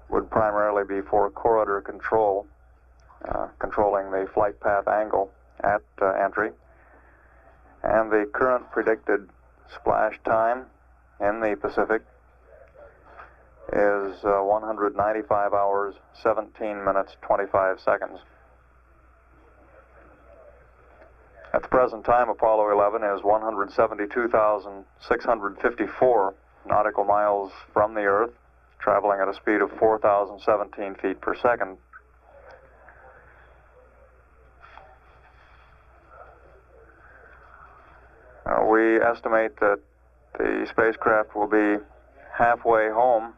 would primarily be for corridor control, controlling the flight path angle at entry. And the current predicted splash time in the Pacific is 195 hours, 17 minutes, 25 seconds. At the present time, Apollo 11 is 172,654 nautical miles from the Earth, traveling at a speed of 4,017 feet per second. We estimate that the spacecraft will be halfway home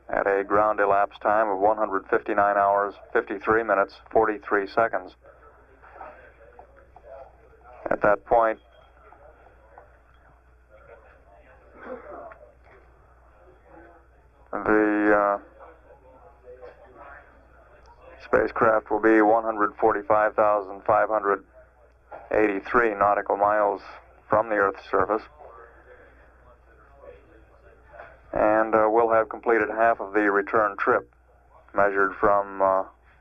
at a ground elapsed time of 159 hours, 53 minutes, 43 seconds. At that point, the spacecraft will be 145,583 nautical miles from the Earth's surface, and we'll have completed half of the return trip, measured from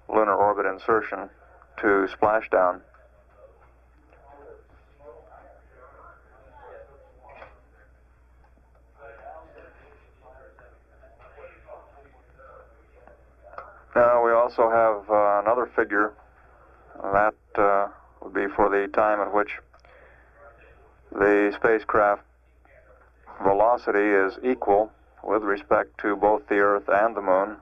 lunar orbit insertion to splashdown. We also have another figure that would be for the time at which the spacecraft velocity is equal with respect to both the Earth and the Moon.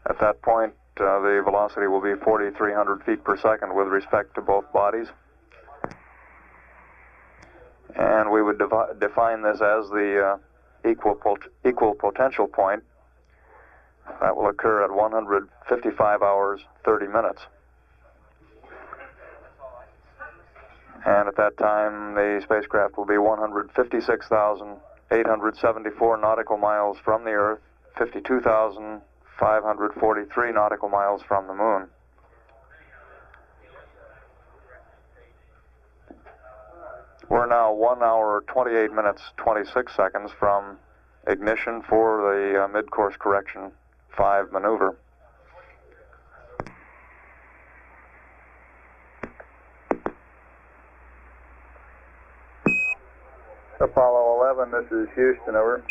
At that point, the velocity will be 4,300 feet per second with respect to both bodies. And we would define this as the equal potential point. That will occur at 155 hours, 30 minutes. And at that time, the spacecraft will be 156,874 nautical miles from the Earth, 52,543 nautical miles from the Moon. We're now 1 hour, 28 minutes, 26 seconds from ignition for the mid-course correction 5 maneuver. Apollo 11, this is Houston, over.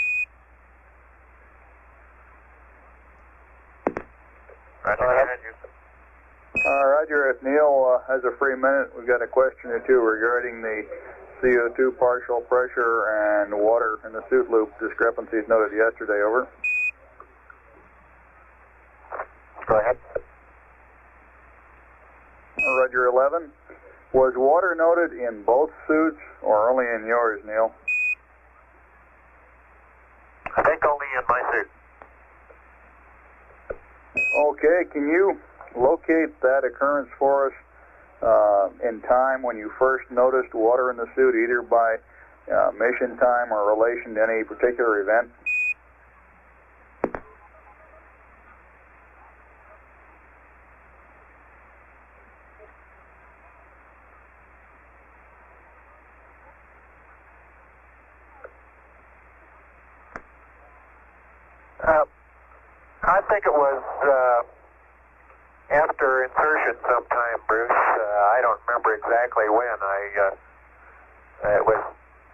Roger, if Neil has a free minute, we've got a question or two regarding the CO2 partial pressure and water in the suit loop discrepancies noted yesterday, over. Go ahead. Roger, 11. Was water noted in both suits or only in yours, Neil? I think only in my suit. Okay, can you locate that occurrence for us in time when you first noticed water in the suit, either by mission time or relation to any particular event? I think it was after insertion sometime, Bruce. I don't remember exactly when. It was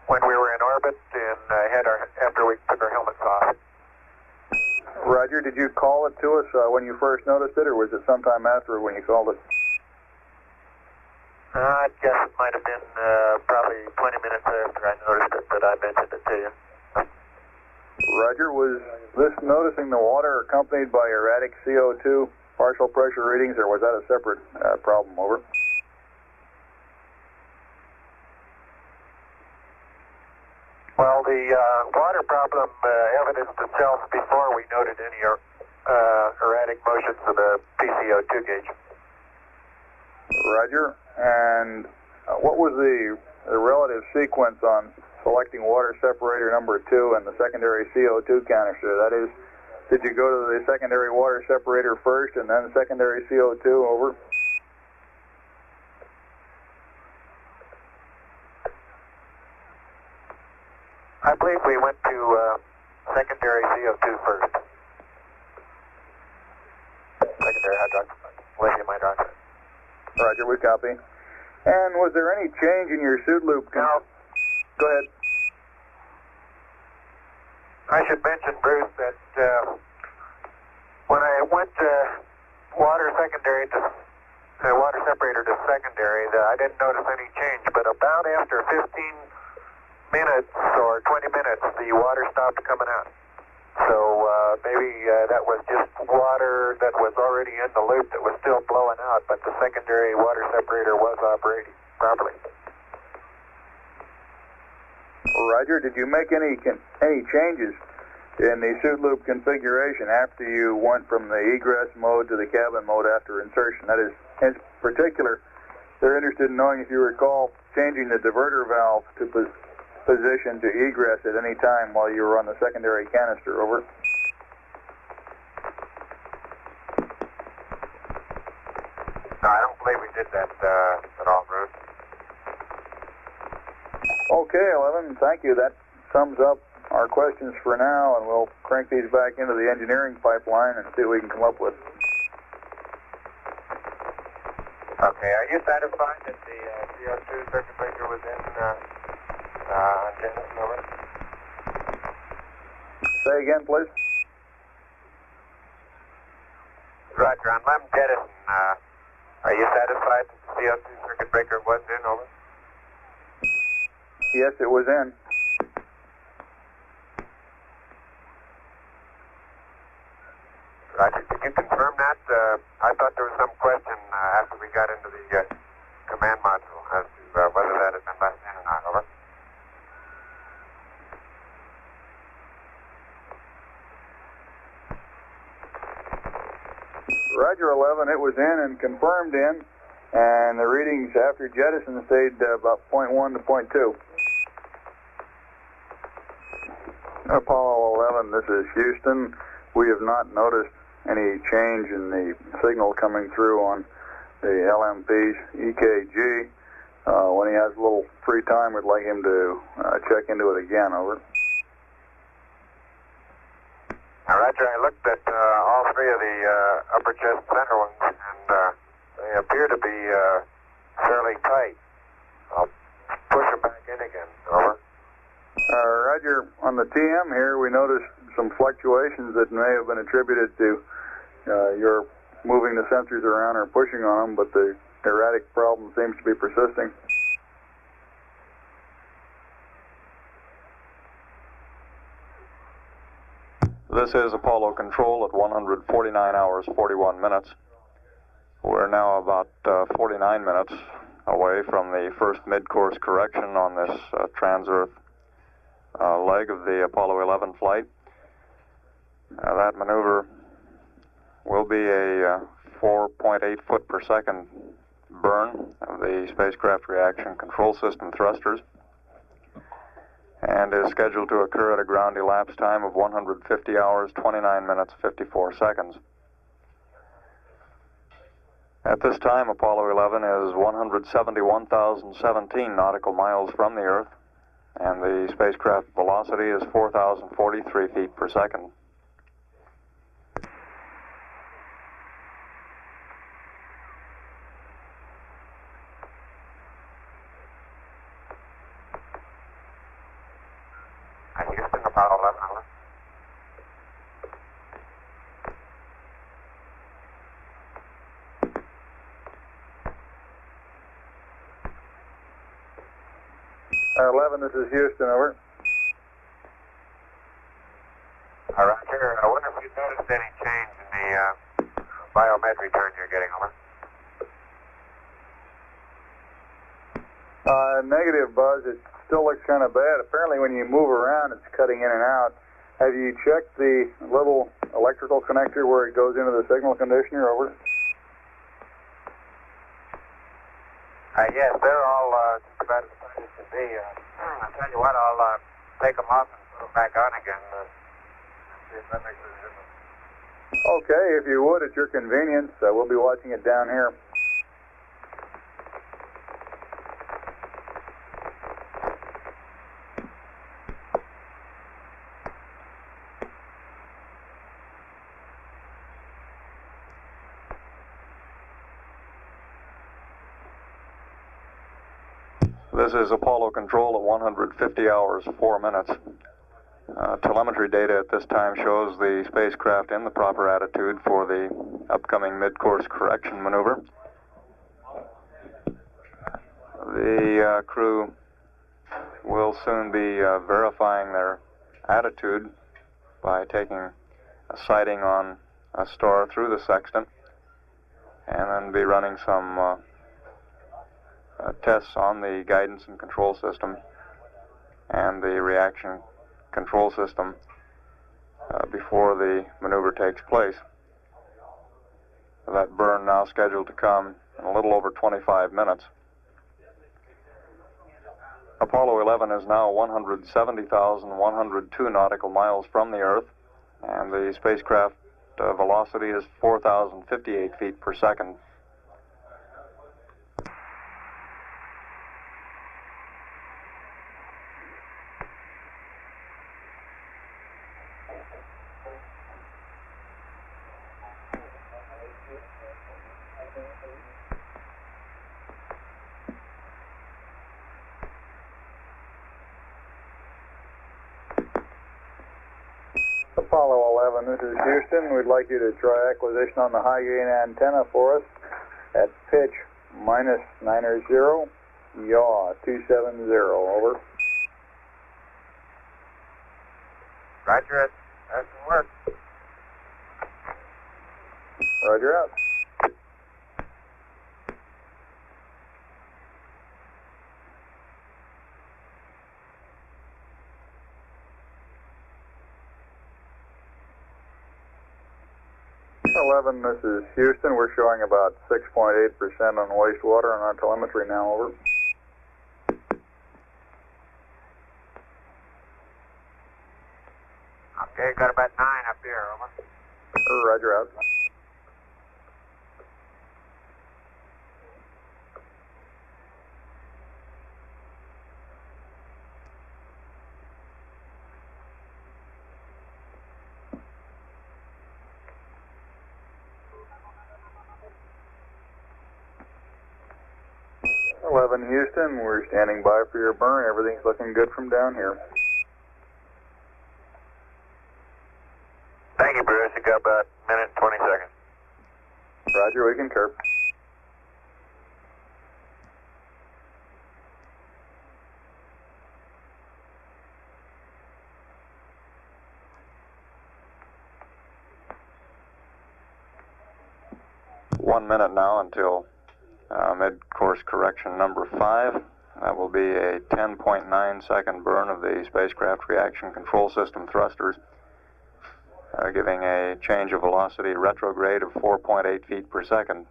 when we were in orbit and after we took our helmets off. Roger, did you call it to us when you first noticed it, or was it sometime after when you called it? I guess it might have been probably 20 minutes after I noticed it that I mentioned it to you. Roger, was this noticing the water accompanied by erratic CO2 partial pressure readings, or was that a separate problem, over? Well, the water problem evidenced itself before we noted any erratic motions of the PCO2 gauge. Roger. And what was the relative sequence on selecting water separator number 2 and the secondary CO2 canister? That is, did you go to the secondary water separator first and then secondary CO2, over? I believe we went to secondary CO2 first. Secondary lithium hydroxide. Roger, we copy. And was there any change in your suit loop? No. Go ahead. I should mention, Bruce, that when I went to water separator to secondary, I didn't notice any change, but about after 15 minutes or 20 minutes, the water stopped coming out. So maybe that was just water that was already in the loop that was still blowing out, but the secondary water separator was operating properly. Roger, did you make any changes in the suit loop configuration after you went from the egress mode to the cabin mode after insertion? That is, in particular, they're interested in knowing if you recall changing the diverter valve to position to egress at any time while you were on the secondary canister. Over. No, I don't believe we did that at all, Bruce. Okay, 11, thank you. That sums up our questions for now, and we'll crank these back into the engineering pipeline and see what we can come up with. Okay, are you satisfied that the CO2 circuit breaker was in Genesis, over? Say again, please. Roger, on Lem Jettison, are you satisfied that the CO2 circuit breaker was in, over? Yes, it was in. Roger, could you confirm that? I thought there was some question after we got into the command module as to whether that had been left in or not, over. Roger, 11, it was in and confirmed in, and the readings after jettison stayed about 0.1 to 0.2. Apollo 11, this is Houston. We have not noticed any change in the signal coming through on the LMP's EKG. When he has a little free time, we'd like him to check into it again, over. Now, Roger, I looked at all three of the upper chest center ones, and they appear to be fairly tight. I'll push them back in again, over. Roger, on the TM here, we noticed some fluctuations that may have been attributed to your moving the sensors around or pushing on them, but the erratic problem seems to be persisting. This is Apollo Control at 149 hours, 41 minutes. We're now about 49 minutes away from the first mid-course correction on this trans-Earth leg of the Apollo 11 flight. That maneuver will be a 4.8 foot per second burn of the spacecraft reaction control system thrusters, and is scheduled to occur at a ground elapsed time of 150 hours, 29 minutes, 54 seconds. At this time, Apollo 11 is 171,017 nautical miles from the Earth, and the spacecraft velocity is 4,043 feet per second. Houston, Apollo 11, over. This is Houston, over. Roger, I wonder if you noticed any change in the biometry turn you're getting, over. Negative, Buzz. It still looks kind of bad. Apparently when you move around, it's cutting in and out. Have you checked the little electrical connector where it goes into the signal conditioner, over? Yes, they're all just about as tight as can be. I'll tell you what, I'll take them off and put them back on again. See if that makes a difference. Okay, if you would, at your convenience. We'll be watching it down here. This is Apollo Control at 150 hours, 4 minutes. Telemetry data at this time shows the spacecraft in the proper attitude for the upcoming mid-course correction maneuver. The crew will soon be verifying their attitude by taking a sighting on a star through the sextant, and then be running some tests on the guidance and control system and the reaction control system before the maneuver takes place. That burn now scheduled to come in a little over 25 minutes. Apollo 11 is now 170,102 nautical miles from the Earth, and the spacecraft velocity is 4,058 feet per second. Apollo 11, this is Houston. We'd like you to try acquisition on the high gain antenna for us at pitch -90, yaw 270, over. Roger, that can work. Roger out. This is Houston. We're showing about 6.8% on wastewater on our telemetry now, over. Okay, got about 9 up here, over. Roger out. Houston, we're standing by for your burn. Everything's looking good from down here. Thank you, Bruce. You got about a minute and 20 seconds. Roger, we concur. One minute now until mid-course correction number 5. That will be a 10.9 second burn of the spacecraft reaction control system thrusters, giving a change of velocity retrograde of 4.8 feet per second.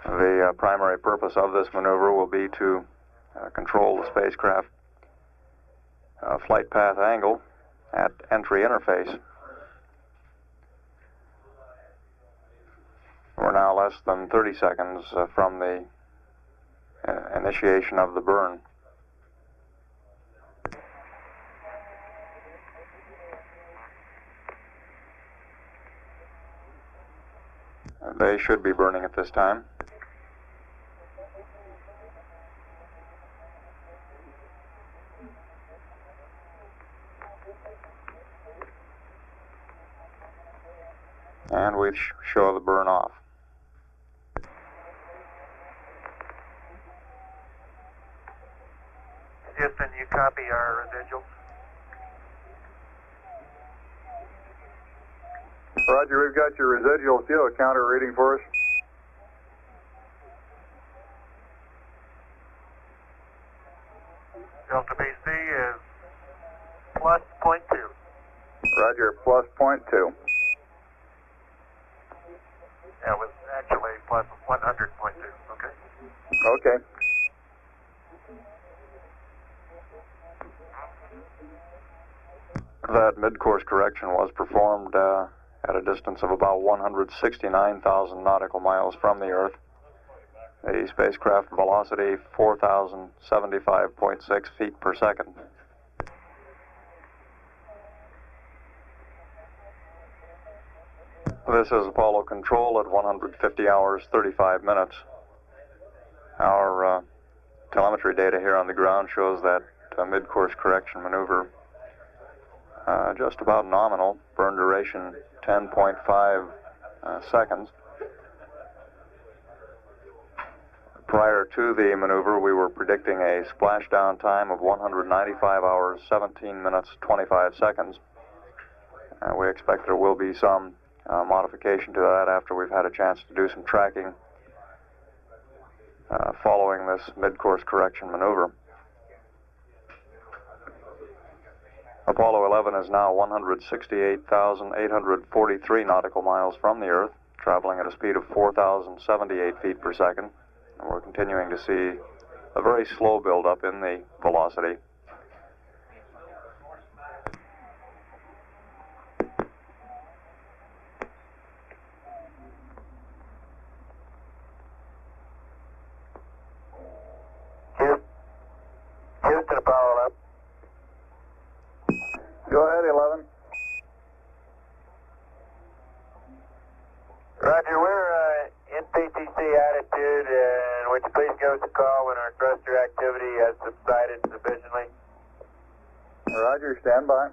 The primary purpose of this maneuver will be to control the spacecraft flight path angle at entry interface. We're now less than 30 seconds from the initiation of the burn. They should be burning at this time. And we show the burn off. Houston, you copy our residuals? Roger, we've got your residual fuel counter reading for us. Delta BC is plus 0.2. Roger, plus 0.2. That was actually plus 100.2. Okay. Okay. That mid-course correction was performed at a distance of about 169,000 nautical miles from the Earth. The spacecraft velocity 4,075.6 feet per second. This is Apollo Control at 150 hours, 35 minutes. Our telemetry data here on the ground shows that mid-course correction maneuver just about nominal, burn duration 10.5 seconds. Prior to the maneuver, we were predicting a splashdown time of 195 hours, 17 minutes, 25 seconds. We expect there will be some modification to that after we've had a chance to do some tracking following this mid-course correction maneuver. Apollo 11 is now 168,843 nautical miles from the Earth, traveling at a speed of 4,078 feet per second. And we're continuing to see a very slow buildup in the velocity. Houston, Apollo 11. Go ahead, 11. Roger, we're in PTC attitude, and would you please give us a call when our thruster activity has subsided sufficiently? Roger, stand by.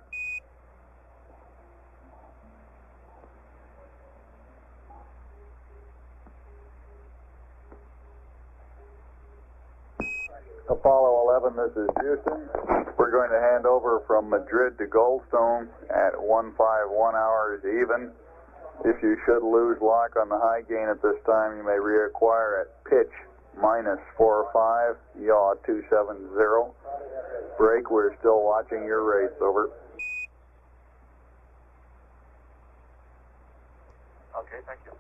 Apollo 11, this is Houston. We're going to hand over from Madrid to Goldstone at 151 hours even. If you should lose lock on the high gain at this time, you may reacquire at pitch -45, yaw 270. Break, we're still watching your rates, over. Okay, thank you.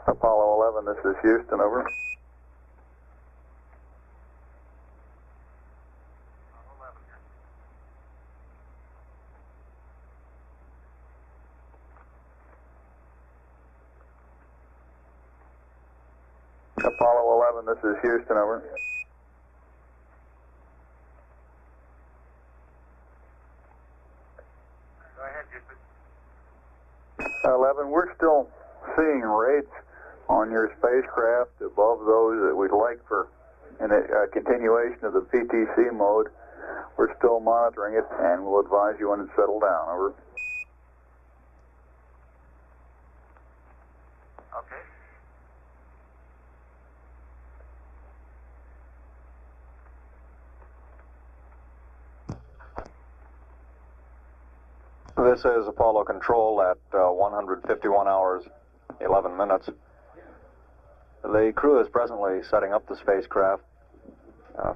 Apollo 11, this is Houston, over. 11, this is Houston, over. Go ahead, Houston. 11, we're still seeing rates on your spacecraft above those that we'd like for in a continuation of the PTC mode. We're still monitoring it, and we'll advise you when it's settled down, over. Okay. This is Apollo Control at 151 hours, 11 minutes. The crew is presently setting up the spacecraft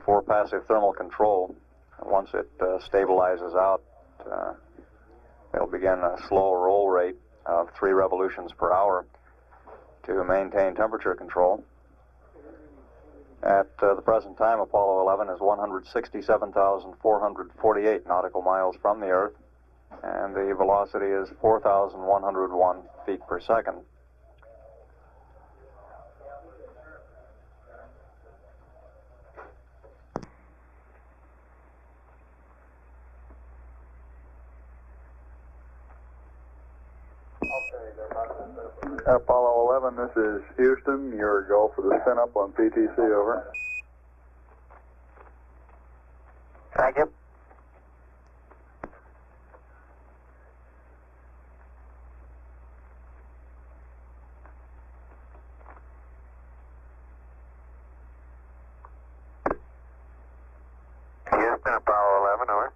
for passive thermal control. Once it stabilizes out, they'll begin a slow roll rate of 3 revolutions per hour to maintain temperature control. At the present time, Apollo 11 is 167,448 nautical miles from the Earth, and the velocity is 4,101 feet per second. Apollo 11, this is Houston. Your go for the spin up on PTC, over. Thank you. Houston, Apollo 11, over.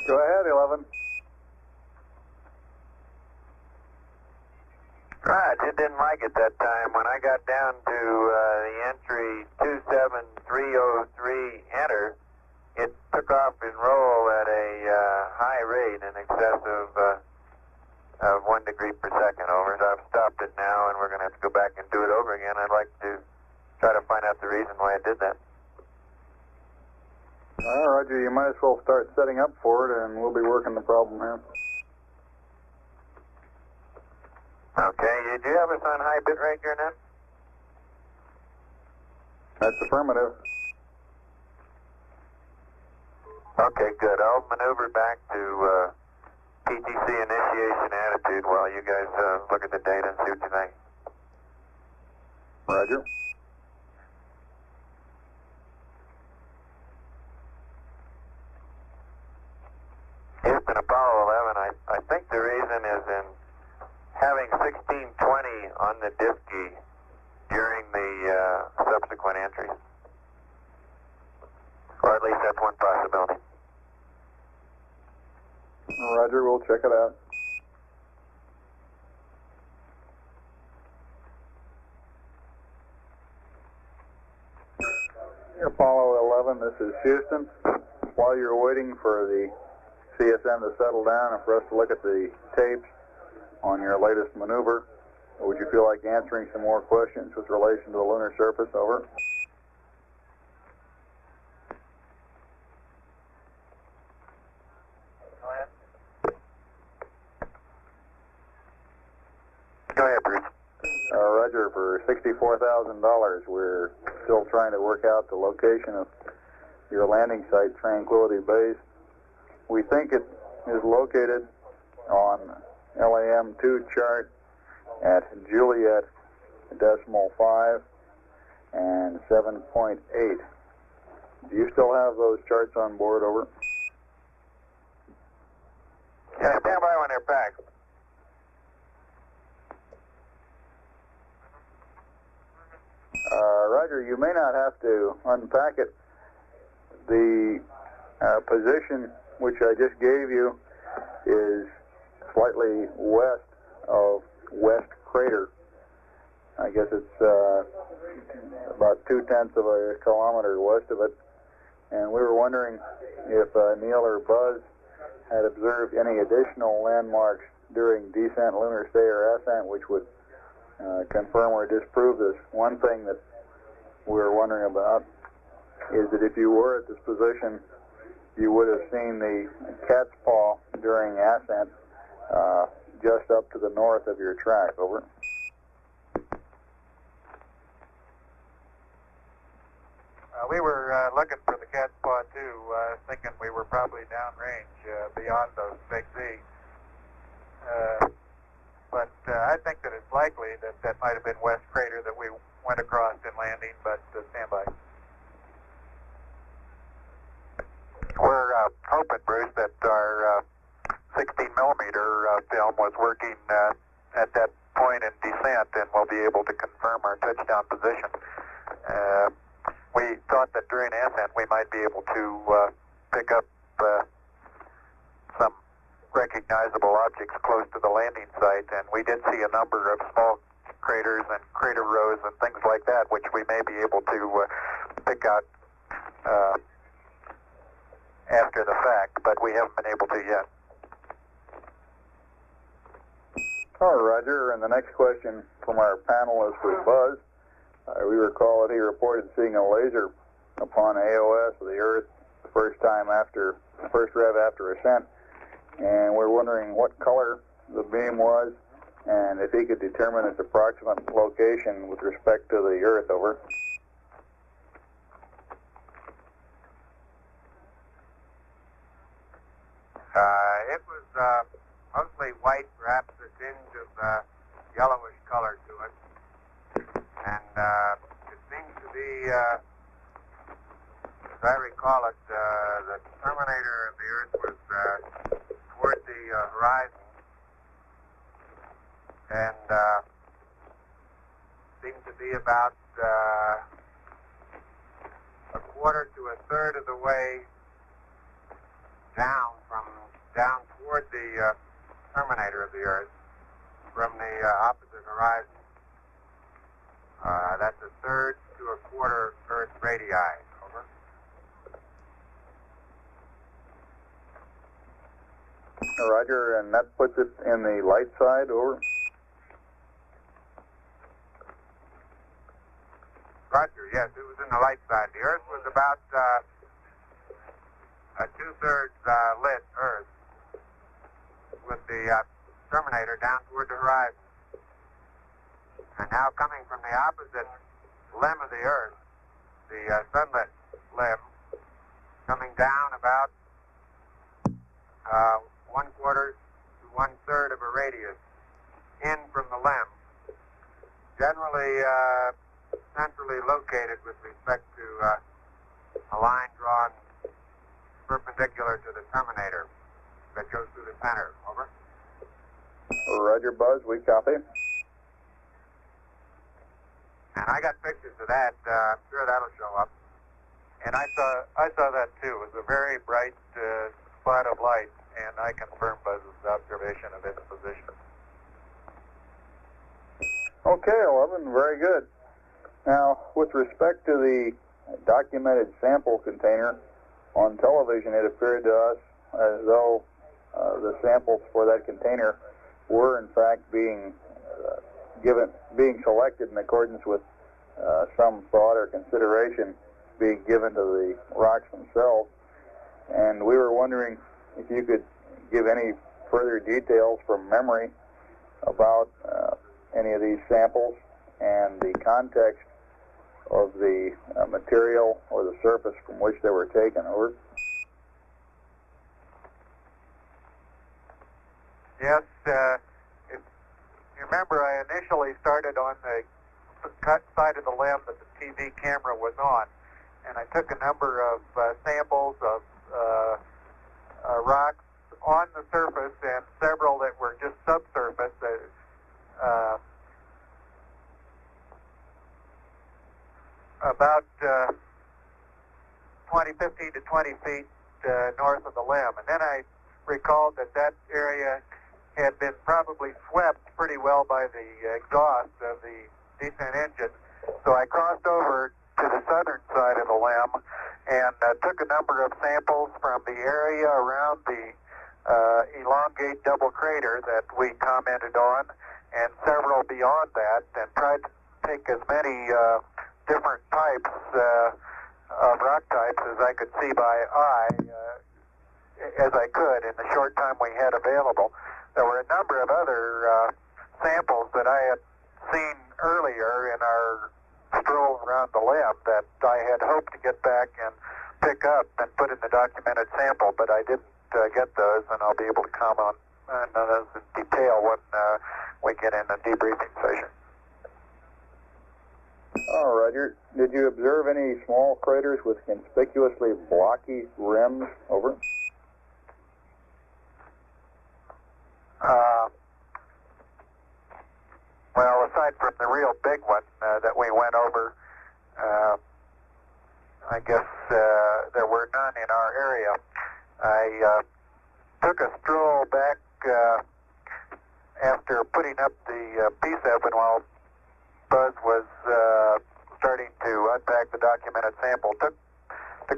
Go ahead, 11. Right, it didn't like it that time. When I got down to the entry 27303 enter, it took off and roll at a high rate in excess of 1 degree per second, over. So I've stopped it now, and we're going to have to go back and do it over again. I'd like to try to find out the reason why it did that. All right, Roger, you might as well start setting up for it, and we'll be working the problem here. Okay, you do you have us on high bit rate here now? That's affirmative. Okay, good. I'll maneuver back to PTC initiation attitude while you guys look at the data and see what you think. Roger. Houston, Apollo 11, I think the reason is in having 1620 on the diff key during the subsequent entries. Or at least that's one possibility. Roger, we'll check it out. Apollo 11, this is Houston. While you're waiting for the CSN to settle down and for us to look at the tapes on your latest maneuver, would you feel like answering some more questions with relation to the lunar surface? Over. Go ahead, Bruce. Roger, for $64,000, we're still trying to work out the location of your landing site, Tranquility Base. We think it is located on LAM2 chart at Juliet .5 and 7.8. Do you still have those charts on board? Over. Yeah, stand by when they're packed. Roger, you may not have to unpack it. The position which I just gave you is slightly west of West Crater. I guess it's about 0.2 of a kilometer west of it. And we were wondering if Neil or Buzz had observed any additional landmarks during descent, lunar stay, or ascent which would confirm or disprove this. One thing that we're wondering about is that if you were at this position, you would have seen the cat's paw during ascent just up to the north of your track. Over. We were looking for the cat's paw too, thinking we were probably downrange beyond those big Z. But I think that it's likely that that might have been West Crater that we went across in landing, but stand by. We're hoping, Bruce, that our 16 millimeter film was working at that point in descent, and we'll be able to confirm our touchdown position. We thought that during ascent we might be able to pick up some recognizable objects close to the landing site, and we did see a number of small craters and crater rows and things like that, which we may be able to pick out after the fact, but we haven't been able to yet. All right, Roger. And the next question from our panelist was Buzz. We recall that he reported seeing a laser upon AOS of the Earth the first rev after ascent, and we're wondering what color the beam was and if he could determine its approximate location with respect to the Earth. Over. It was mostly white, perhaps a tinge of yellowish color to it. And it seems to be, as I recall it, the terminator of the Earth was toward the horizon. And seemed to be about a quarter to a third of the way down toward the terminator of the Earth from the opposite horizon. That's a third to a quarter Earth radii. Over. Roger, and that puts it in the light side. Over. Roger, yes, it was in the light side. The Earth was about a 2/3 lit Earth with the terminator down toward the horizon. And now coming from the opposite limb of the Earth, the sunlit limb, coming down about 1/4 to 1/3 of a radius in from the limb, generally centrally located with respect to a line drawn perpendicular to the terminator that goes through the center. Over. Roger, Buzz. We copy. And I got pictures of that. I'm sure that'll show up. And I saw that too. It was a very bright spot of light, and I confirmed Buzz's observation of its position. Okay, 11. Very good. Now, with respect to the documented sample container on television, it appeared to us as though the samples for that container were in fact being selected in accordance with some thought or consideration being given to the rocks themselves. And we were wondering if you could give any further details from memory about any of these samples and the context of the material or the surface from which they were taken. Over. Yes, if you remember, I initially started on the cut side of the limb that the TV camera was on, and I took a number of samples of rocks on the surface and several that were just subsurface. About 15 to 20 feet north of the limb. And then I recalled that that area had been probably swept pretty well by the exhaust of the descent engine. So I crossed over to the southern side of the limb and took a number of samples from the area around the elongate double crater that we commented on, and several beyond that, and tried to take as many different types of rock types as I could see by eye as I could in the short time we had available. There were a number of other samples that I had seen earlier in our stroll around the lab that I had hoped to get back and pick up and put in the documented sample, but I didn't get those, and I'll be able to comment on those in detail when we get in the debriefing session. Oh, Roger. Did you observe any small craters with conspicuously blocky rims? Over. Well, aside from the real big one that we went over, I guess there were none in our area. I took a stroll back after putting up the P7 while Buzz was starting to unpack the documented sample. Took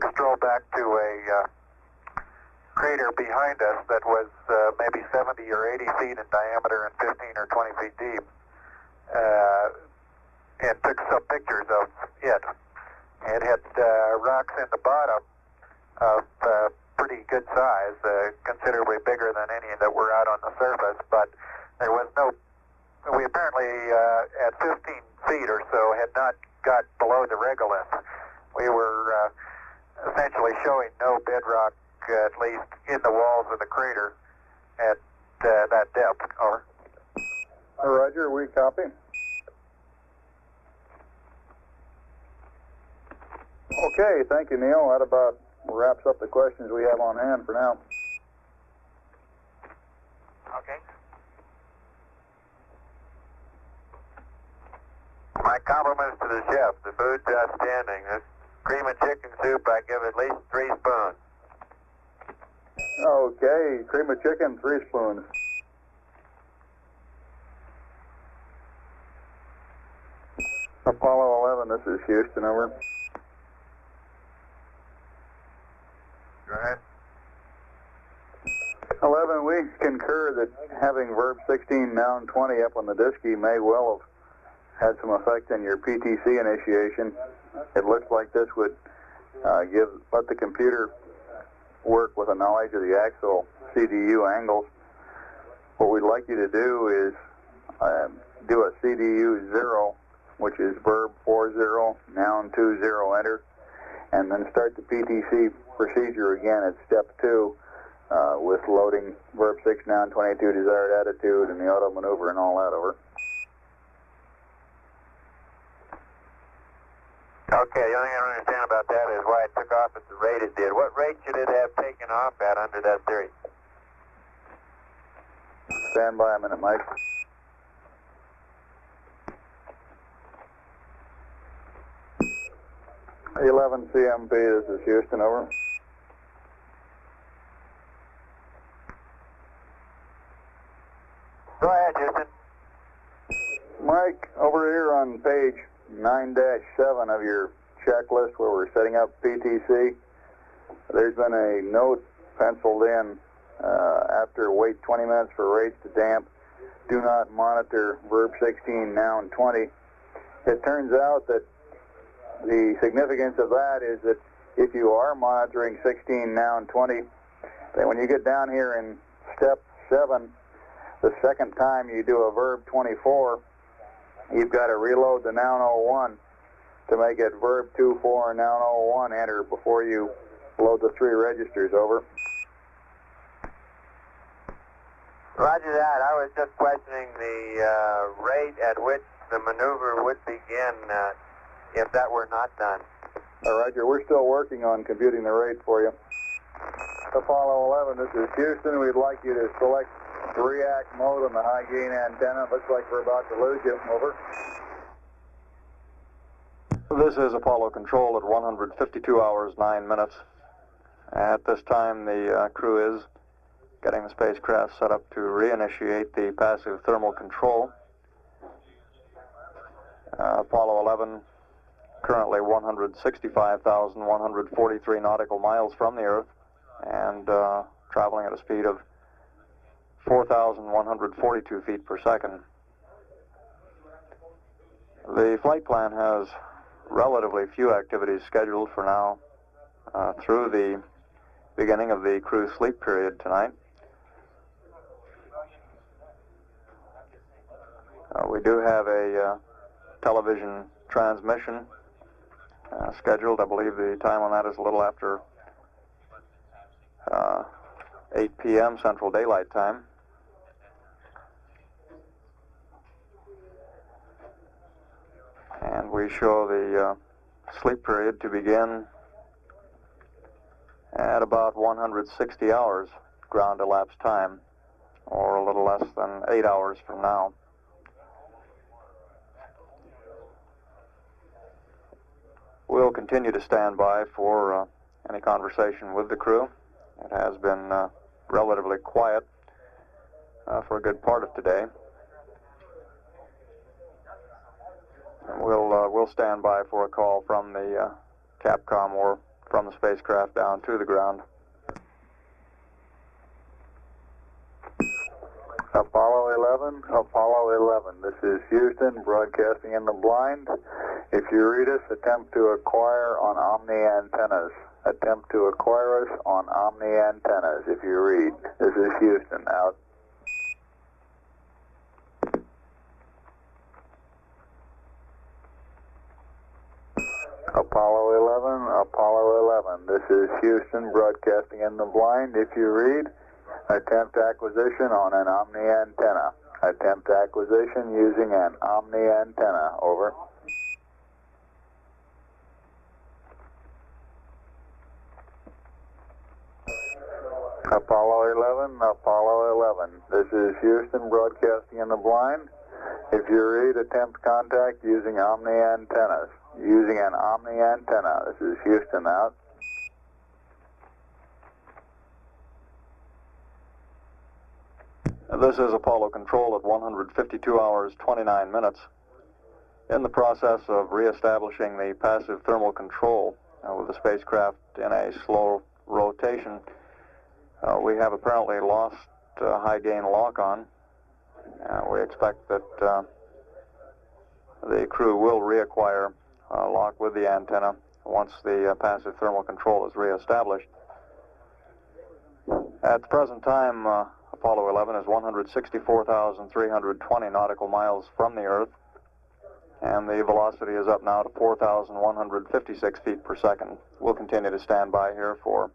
a stroll back to a crater behind us that was maybe 70 or 80 feet in diameter and 15 or 20 feet deep, and took some pictures of it. It had rocks in the bottom of pretty good size, considerably bigger than any that were out on the surface, but there was no, we apparently at 15 feet or so had not got below the regolith. We were essentially showing no bedrock, at least in the walls of the crater at that depth. Over. Roger, we copy. Okay, thank you, Neil. That about wraps up the questions we have on hand for now. Okay. My compliments to the chef. The food's outstanding. This cream and chicken soup, I give at least 3 spoons. Okay, cream of chicken, 3 spoons. Apollo 11, this is Houston, over. Go ahead. 11, we concur that having verb 16, noun 20 up on the diski may well have had some effect on your PTC initiation. It looks like this would let the computer work with a knowledge of the actual CDU angles. What we'd like you to do is do a CDU 0, which is verb 40, noun 20, enter, and then start the PTC procedure again at step 2 with loading verb 6, noun 22, desired attitude, and the auto maneuver and all that, over. Okay, the only thing I don't understand about that is why it took off at the rate it did. What rate should it have taken off at under that theory? Stand by a minute, Mike. "11 CMP, this is Houston, over." Go ahead, Houston. Mike, over here on page 9-7 of your checklist where we're setting up PTC, there's been a note penciled in after wait 20 minutes for rates to damp, do not monitor verb 16, noun 20. It turns out that the significance of that is that if you are monitoring 16, noun 20, then when you get down here in step 7, the second time you do a verb 24, you've got to reload the noun 01 to make it verb 24, noun 01, enter before you load the 3 registers, over. Roger that. I was just questioning the rate at which the maneuver would begin if that were not done. Roger, we're still working on computing the rate for you. Apollo 11, this is Houston. We'd like you to select react mode on the high gain antenna. Looks like we're about to lose you, over. This is Apollo Control at 152 hours, 9 minutes. At this time, the crew is getting the spacecraft set up to reinitiate the passive thermal control. Apollo 11, currently 165,143 nautical miles from the Earth and traveling at a speed of 4,142 feet per second. The flight plan has relatively few activities scheduled for now through the beginning of the crew sleep period tonight. We do have a television transmission scheduled. I believe the time on that is a little after 8 p.m. Central Daylight Time. And we show the sleep period to begin at about 160 hours ground elapsed time, or a little less than 8 hours from now. We'll continue to stand by for any conversation with the crew. It has been relatively quiet for a good part of today. And we'll stand by for a call from the Capcom or from the spacecraft down to the ground. Apollo 11, this is Houston, broadcasting in the blind. If you read us, attempt to acquire on Omni antennas. Attempt to acquire us on Omni antennas if you read. This is Houston, out. Apollo 11, this is Houston, broadcasting in the blind. If you read, attempt acquisition on an Omni antenna. Attempt acquisition using an Omni antenna, over. Apollo 11, this is Houston, broadcasting in the blind. If you read, attempt contact using Omni antennas. Using an Omni antenna. This is Houston, out. This is Apollo Control at 152 hours, 29 minutes. In the process of reestablishing the passive thermal control with the spacecraft in a slow rotation, we have apparently lost high gain lock-on. We expect that the crew will reacquire lock with the antenna once the passive thermal control is reestablished. At the present time, Apollo 11 is 164,320 nautical miles from the Earth, and the velocity is up now to 4,156 feet per second. We'll continue to stand by here for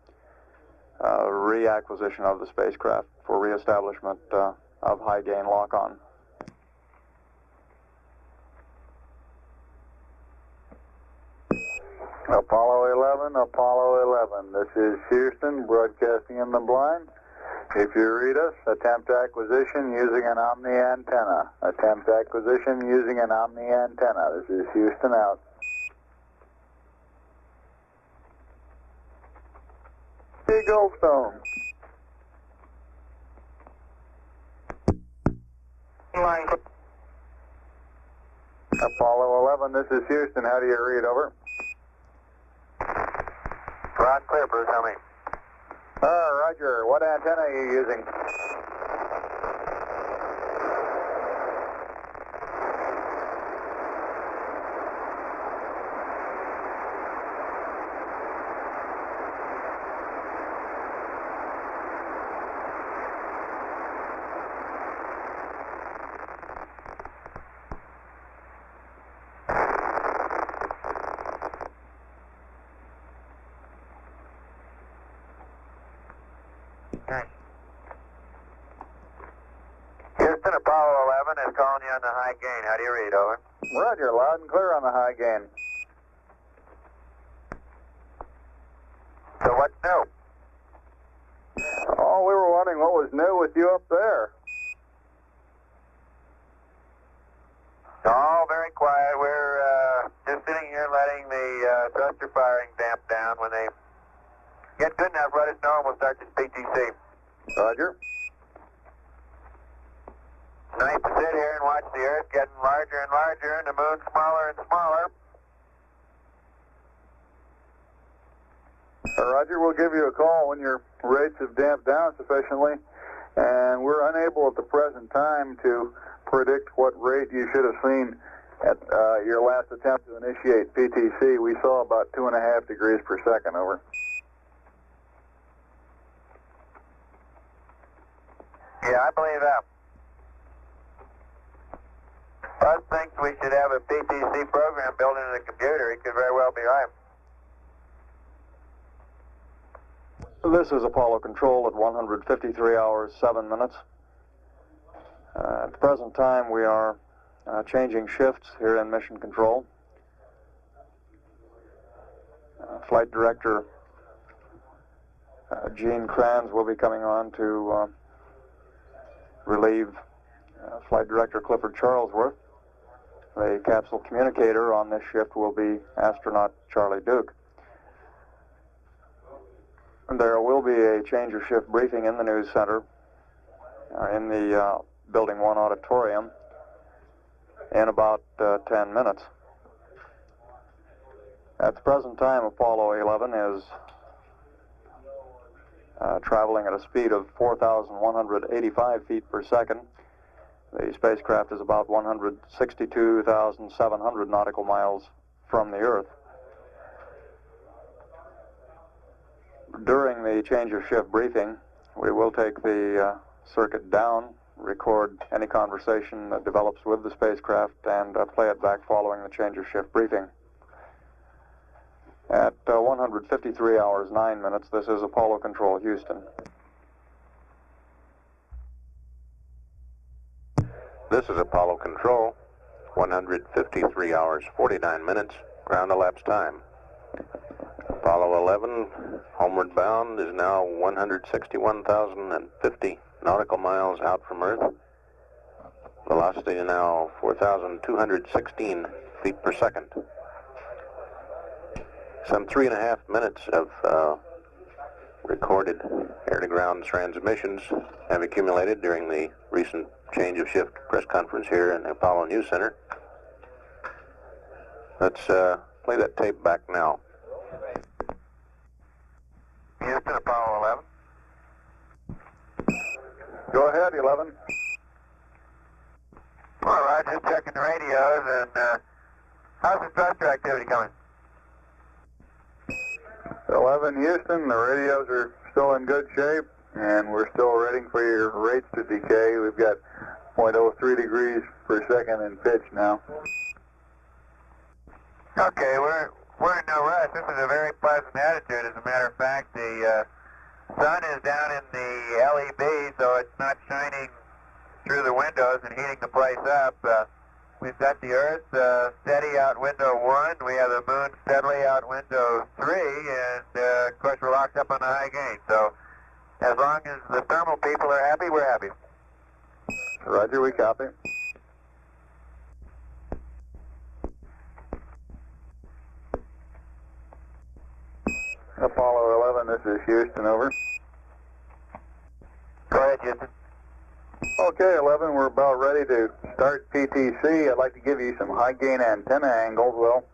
reacquisition of the spacecraft for reestablishment of high-gain lock-on. Apollo 11, this is Houston, broadcasting in the blind. If you read us, attempt acquisition using an Omni antenna. Attempt acquisition using an Omni antenna. This is Houston out. Hey, Goldstone. Apollo 11, this is Houston. How do you read? Over. Rod clear, Bruce. How many? Roger. What antenna are you using? Houston, Apollo 11 is calling you on the high gain. How do you read? Over. Roger. Loud and clear on the high gain. So what's new? Oh, we were wondering what was new with you up there. All very quiet. We're just sitting here letting the thruster firing damp down. When they get good enough, let us know and we'll start this PTC. Roger. Nice to sit here and watch the Earth getting larger and larger and the moon smaller and smaller. Roger, we'll give you a call when your rates have damped down sufficiently, and we're unable at the present time to predict what rate you should have seen at your last attempt to initiate PTC. We saw about 2.5 degrees per second. Over. Yeah, I believe that. Buzz thinks we should have a PTC program built into the computer. He could very well be right. This is Apollo Control at 153 hours, 7 minutes. At the present time, we are changing shifts here in Mission Control. Flight Director Gene Kranz will be coming on to relieve Flight Director Clifford Charlesworth. The capsule communicator on this shift will be astronaut Charlie Duke. There will be a change of shift briefing in the news center in the Building 1 auditorium in about 10 minutes. At the present time, Apollo 11 is traveling at a speed of 4,185 feet per second. The spacecraft is about 162,700 nautical miles from the Earth. During the change of shift briefing, we will take the circuit down, record any conversation that develops with the spacecraft, and play it back following the change of shift briefing. At 153 hours, 9 minutes, this is Apollo Control, Houston. This is Apollo Control, 153 hours, 49 minutes, ground elapsed time. Apollo 11, homeward bound, is now 161,050 nautical miles out from Earth. Velocity now 4,216 feet per second. Some 3.5 minutes of recorded air-to-ground transmissions have accumulated during the recent change of shift press conference here in the Apollo News Center. Let's play that tape back now. Houston, Apollo 11. Go ahead, 11. All right, just checking the radios, and how's the thruster activity coming? 11 Houston, the radios are still in good shape. and we're still waiting for your rates to decay. We've got 0.03 degrees per second in pitch now. Okay, we're in no rush. This is a very pleasant attitude. As a matter of fact, the sun is down in the LEB, so it's not shining through the windows and heating the place up. We've got the Earth steady out window 1. We have the Moon steadily out window 3, and of course we're locked up on the high gain. So as long as the thermal people are happy, we're happy. Roger, we copy. Apollo 11, this is Houston, over. Go ahead, Houston. Okay, 11, we're about ready to start PTC. I'd like to give you some high gain antenna angles. Well,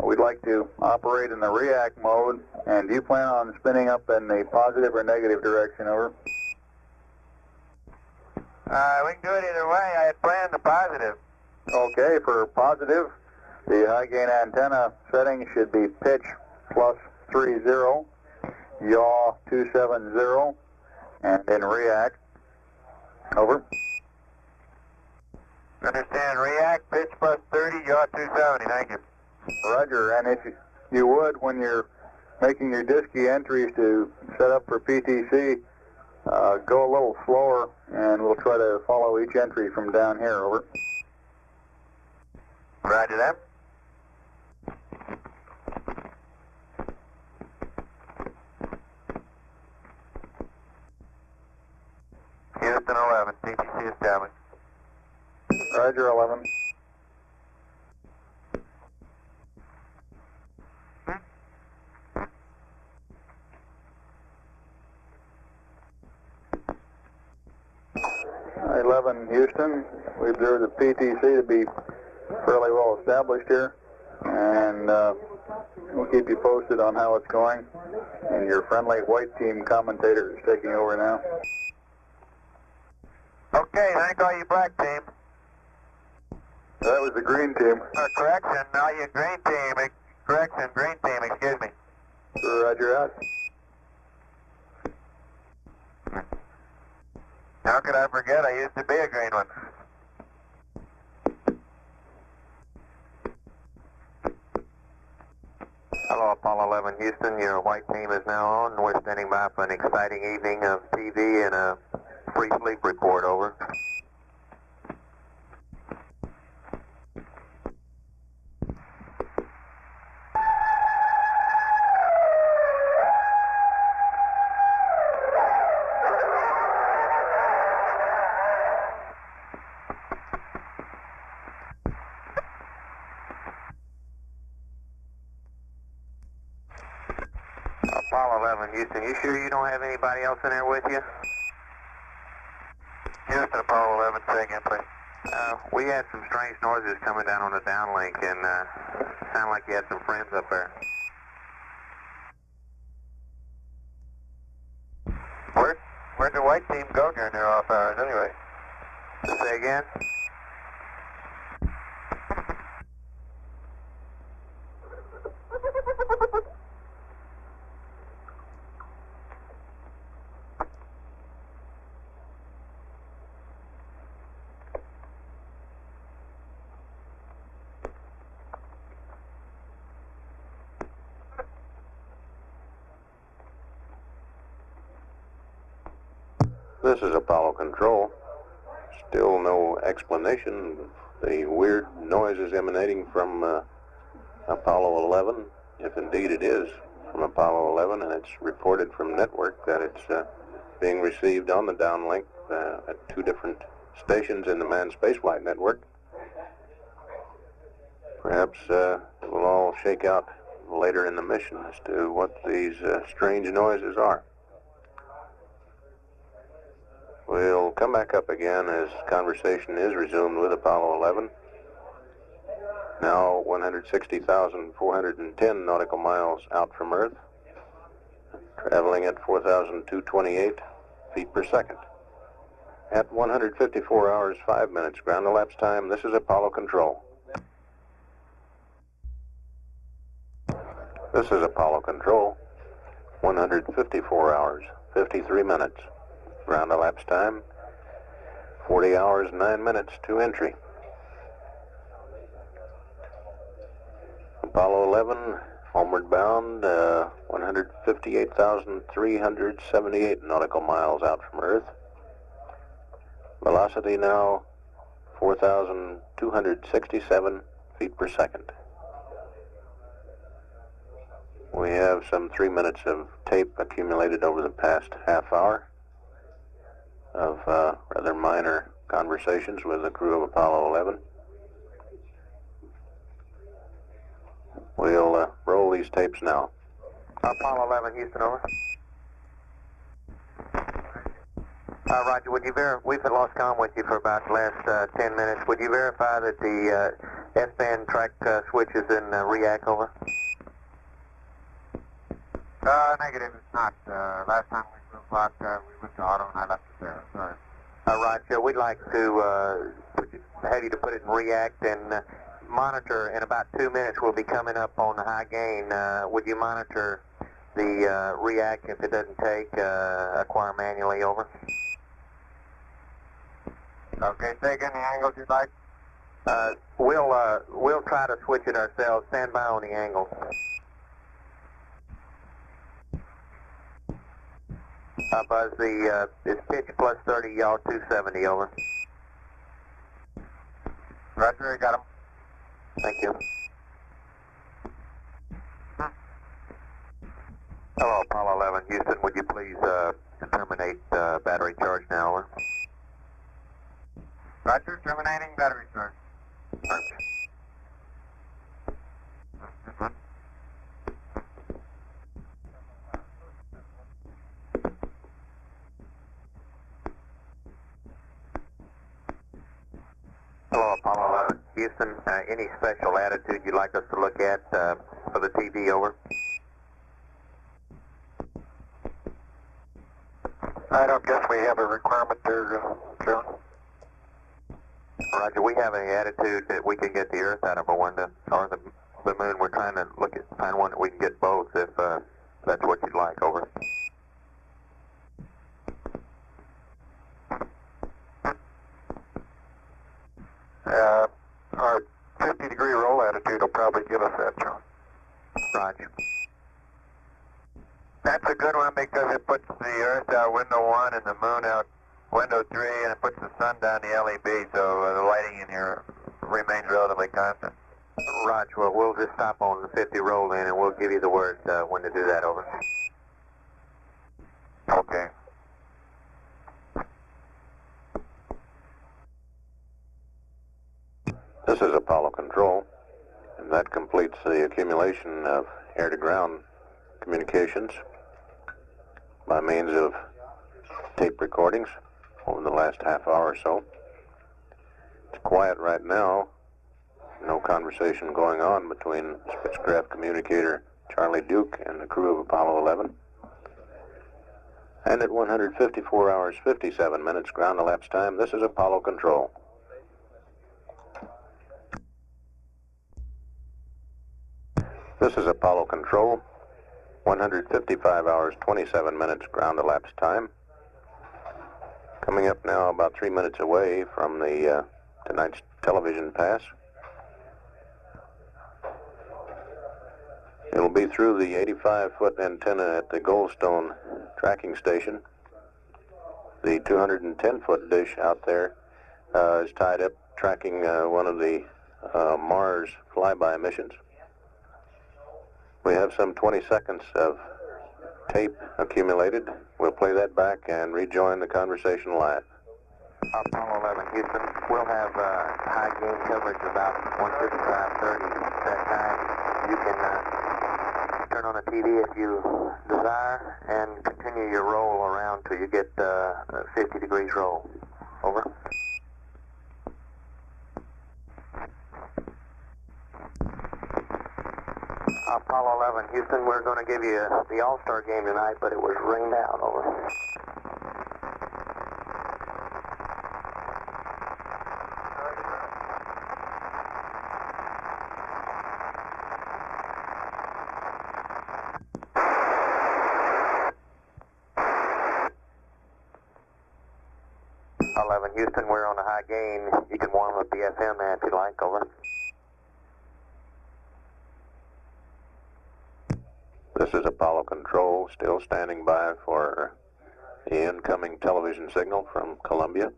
we'd like to operate in the react mode, and do you plan on spinning up in the positive or negative direction, over? We can do it either way. I had planned the positive. Okay, for positive, the high gain antenna setting should be pitch plus 30, yaw 270, and then react. Over. Understand, react, pitch plus 30, yaw 270, thank you. Roger, and if you would, when you're making your disky entries to set up for PTC, go a little slower, and we'll try to follow each entry from down here, over. Roger that. Houston 11, PTC established. Roger, 11. Hi, 11, Houston. We observe the PTC to be fairly well established here, and we'll keep you posted on how it's going. And your friendly white team commentator is taking over now. Okay, thank all you black team. That was the green team. Correction, all you green team. Correction, green team, excuse me. Roger out. How could I forget? I used to be a green one. Hello, Apollo 11 Houston. Your white team is now on. We're standing by for an exciting evening of TV and a free sleep report, over. Apollo 11 Houston, you sure you don't have anybody else in there with you? Houston, Apollo 11, say again, please. We had some strange noises coming down on the downlink, and sound like you had some friends up there. Where'd the white team go during their off hours, anyway? Say again? This is Apollo Control. Still no explanation of the weird noises emanating from Apollo 11, if indeed it is from Apollo 11, and it's reported from network that it's being received on the downlink at 2 different stations in the manned spaceflight network. Perhaps it will all shake out later in the mission as to what these strange noises are. We'll come back up again as conversation is resumed with Apollo 11. Now 160,410 nautical miles out from Earth, traveling at 4,228 feet per second. At 154 hours 5 minutes ground elapsed time, this is Apollo Control. This is Apollo Control. 154 hours, 53 minutes. Ground elapsed time, 40 hours, 9 minutes to entry. Apollo 11, homeward bound, 158,378 nautical miles out from Earth. Velocity now 4,267 feet per second. We have some 3 minutes of tape accumulated over the past half hour of rather minor conversations with the crew of Apollo 11. We'll roll these tapes now. Apollo 11, Houston, over. Roger, would you we've lost comm with you for about the last 10 minutes. Would you verify that the S-band track switch is in react, over? Negative, it's not. Last time we moved out, we went to auto and I left it there. Sorry. Roger, we'd like to have you to put it in react and monitor. In about 2 minutes, we'll be coming up on the high gain. Would you monitor the react? If it doesn't take, acquire manually, over? Okay, take any angles you'd like. We'll try to switch it ourselves. Stand by on the angle. Buzz, it's pitch plus 30, y'all 270, over. Roger, got him. Thank you. Hello, Apollo 11, Houston. Would you please terminate battery charge now, over? Roger, terminating battery charge. Hello, Apollo 11, Houston. Any special attitude you'd like us to look at for the TV, over? I don't guess we have a requirement there, John. Roger, we have an attitude that we can get the Earth out of a window, or the moon. We're trying to find one that we can get both, if that's what you'd like, over. Our 50-degree roll attitude will probably give us that, John. Roger. That's a good one because it puts the Earth out window 1 and the moon out window 3, and it puts the sun down the LEB, so the lighting in here remains relatively constant. Roger, well, we'll just stop on the 50 roll in, and we'll give you the word when to do that, over. Okay. This is Apollo Control, and that completes the accumulation of air-to-ground communications by means of tape recordings over the last half hour or so. It's quiet right now. No conversation going on between spacecraft communicator Charlie Duke and the crew of Apollo 11. And at 154 hours, 57 minutes ground elapsed time, this is Apollo Control. This is Apollo Control. 155 hours, 27 minutes ground elapsed time. Coming up now about 3 minutes away from the tonight's television pass. It'll be through the 85-foot antenna at the Goldstone tracking station. The 210-foot dish out there is tied up tracking one of the Mars flyby missions. We have some 20 seconds of tape accumulated. We'll play that back and rejoin the conversation live. Apollo 11, Houston. We'll have high gain coverage about 155.30 that time. You can turn on the TV if you desire and continue your roll around till you get 50 degrees roll. Over. Apollo 11, Houston, we're going to give you the All-Star game tonight, but it was rained out, over. 11 Houston, we're on a high gain. You can warm up the FM there if you like, over. This is Apollo Control, still standing by for the incoming television signal from Columbia.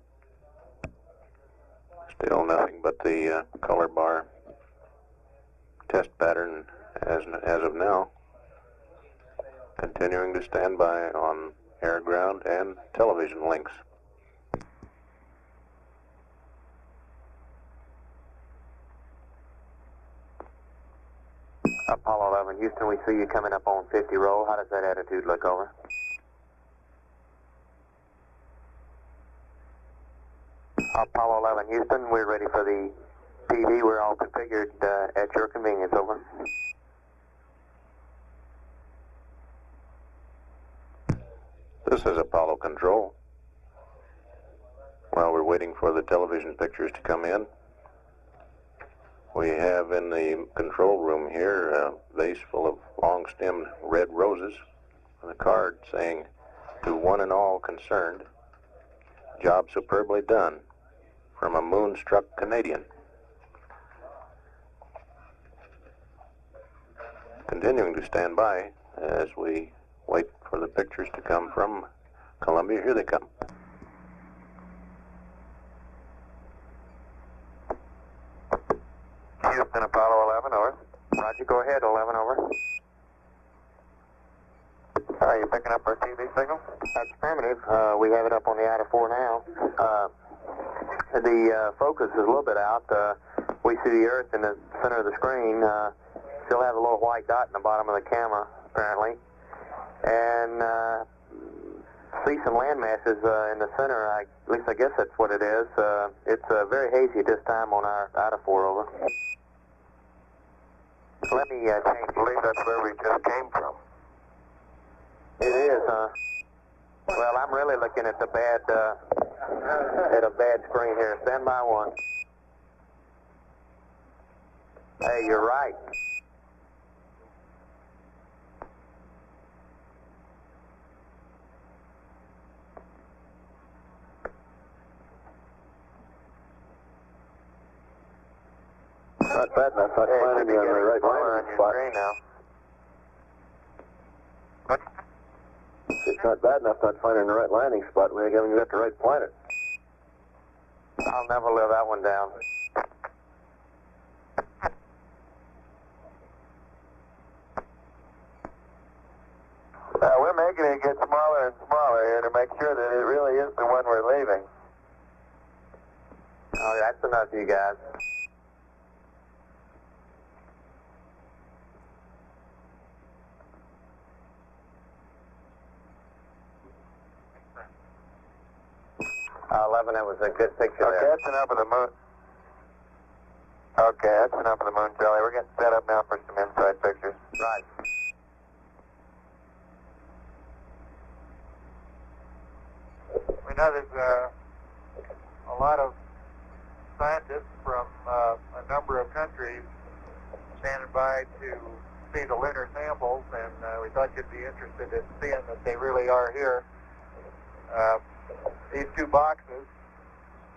Still nothing but the color bar test pattern as of now. Continuing to stand by on air, ground, and television links. Apollo 11 Houston, we see you coming up on 50 roll. How does that attitude look, over? Apollo 11 Houston, we're ready for the PD. We're all configured at your convenience, over. This is Apollo Control. While we're waiting for the television pictures to come in, we have in the control room here a vase full of long-stemmed red roses and a card saying, "To one and all concerned, job superbly done, from a moonstruck Canadian." Continuing to stand by as we wait for the pictures to come from Columbia. Here they come. Houston, Apollo 11, over. Roger, go ahead, 11, over. Are you picking up our TV signal? That's affirmative. We have it up on the out of 4 now. The focus is a little bit out. We see the Earth in the center of the screen. Still have a little white dot in the bottom of the camera, apparently. And see some land masses in the center. At least I guess that's what it is. It's very hazy at this time on our out of 4, over. Let me change. I believe that's where we just came from. It is, huh? Well, I'm really looking at the bad, at a bad screen here. Stand by 1. Hey, you're right. Not bad enough. Not finding you on the right landing spot. Now. What? It's not bad enough not finding the right landing spot. We haven't got the right planet. I'll never live that one down. We're making it get smaller and smaller here to make sure that it really is the one we're leaving. Oh, that's enough, you guys. That was a good picture okay, there. That's enough of the moon. Okay, that's enough of the moon, Charlie. We're getting set up now for some inside pictures. Right. We know there's a lot of scientists from a number of countries standing by to see the lunar samples, and we thought you'd be interested in seeing that they really are here. These 2 boxes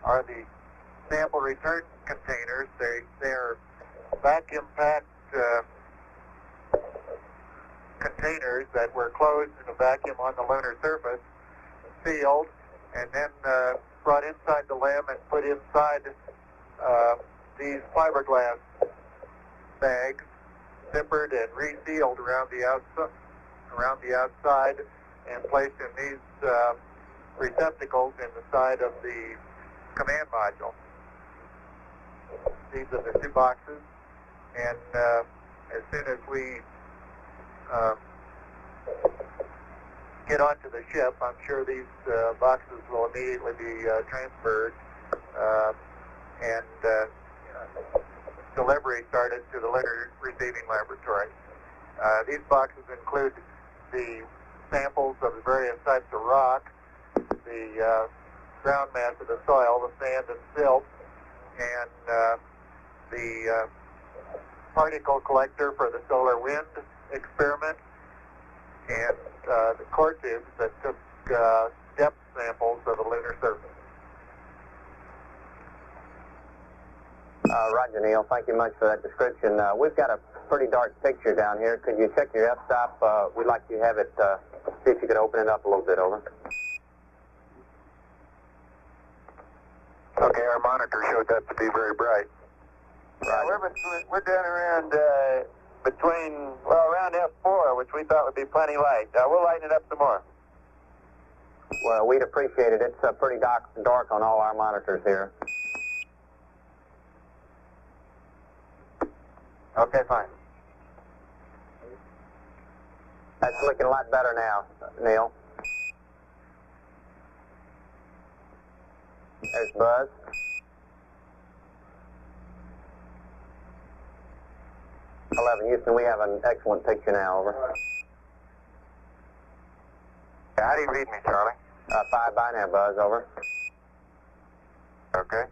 are the sample return containers. They're vacuum-packed containers that were closed in a vacuum on the lunar surface, sealed, and then brought inside the LEM and put inside these fiberglass bags, zippered and resealed around the outside, and placed in these receptacles in the side of the command module. These are the 2 boxes, and as soon as we get onto the ship, I'm sure these boxes will immediately be transferred and delivery started to the lunar receiving laboratory. These boxes include the samples of the various types of rock, the ground mass of the soil, the sand and silt, and the particle collector for the solar wind experiment, and the core tubes that took depth samples of the lunar surface. Roger, Neil. Thank you much for that description. We've got a pretty dark picture down here. Could you check your f-stop? We'd like you to have it, see if you could open it up a little bit, over. Okay, our monitor showed that to be very bright. Yeah, we're down around around F4, which we thought would be plenty light. We'll lighten it up some more. Well, we'd appreciate it. It's pretty dark on all our monitors here. Okay, fine. That's looking a lot better now, Neil. There's Buzz. Houston, we have an excellent picture now, over. How do you read me, Charlie? 5 by now, Buzz, over. Okay.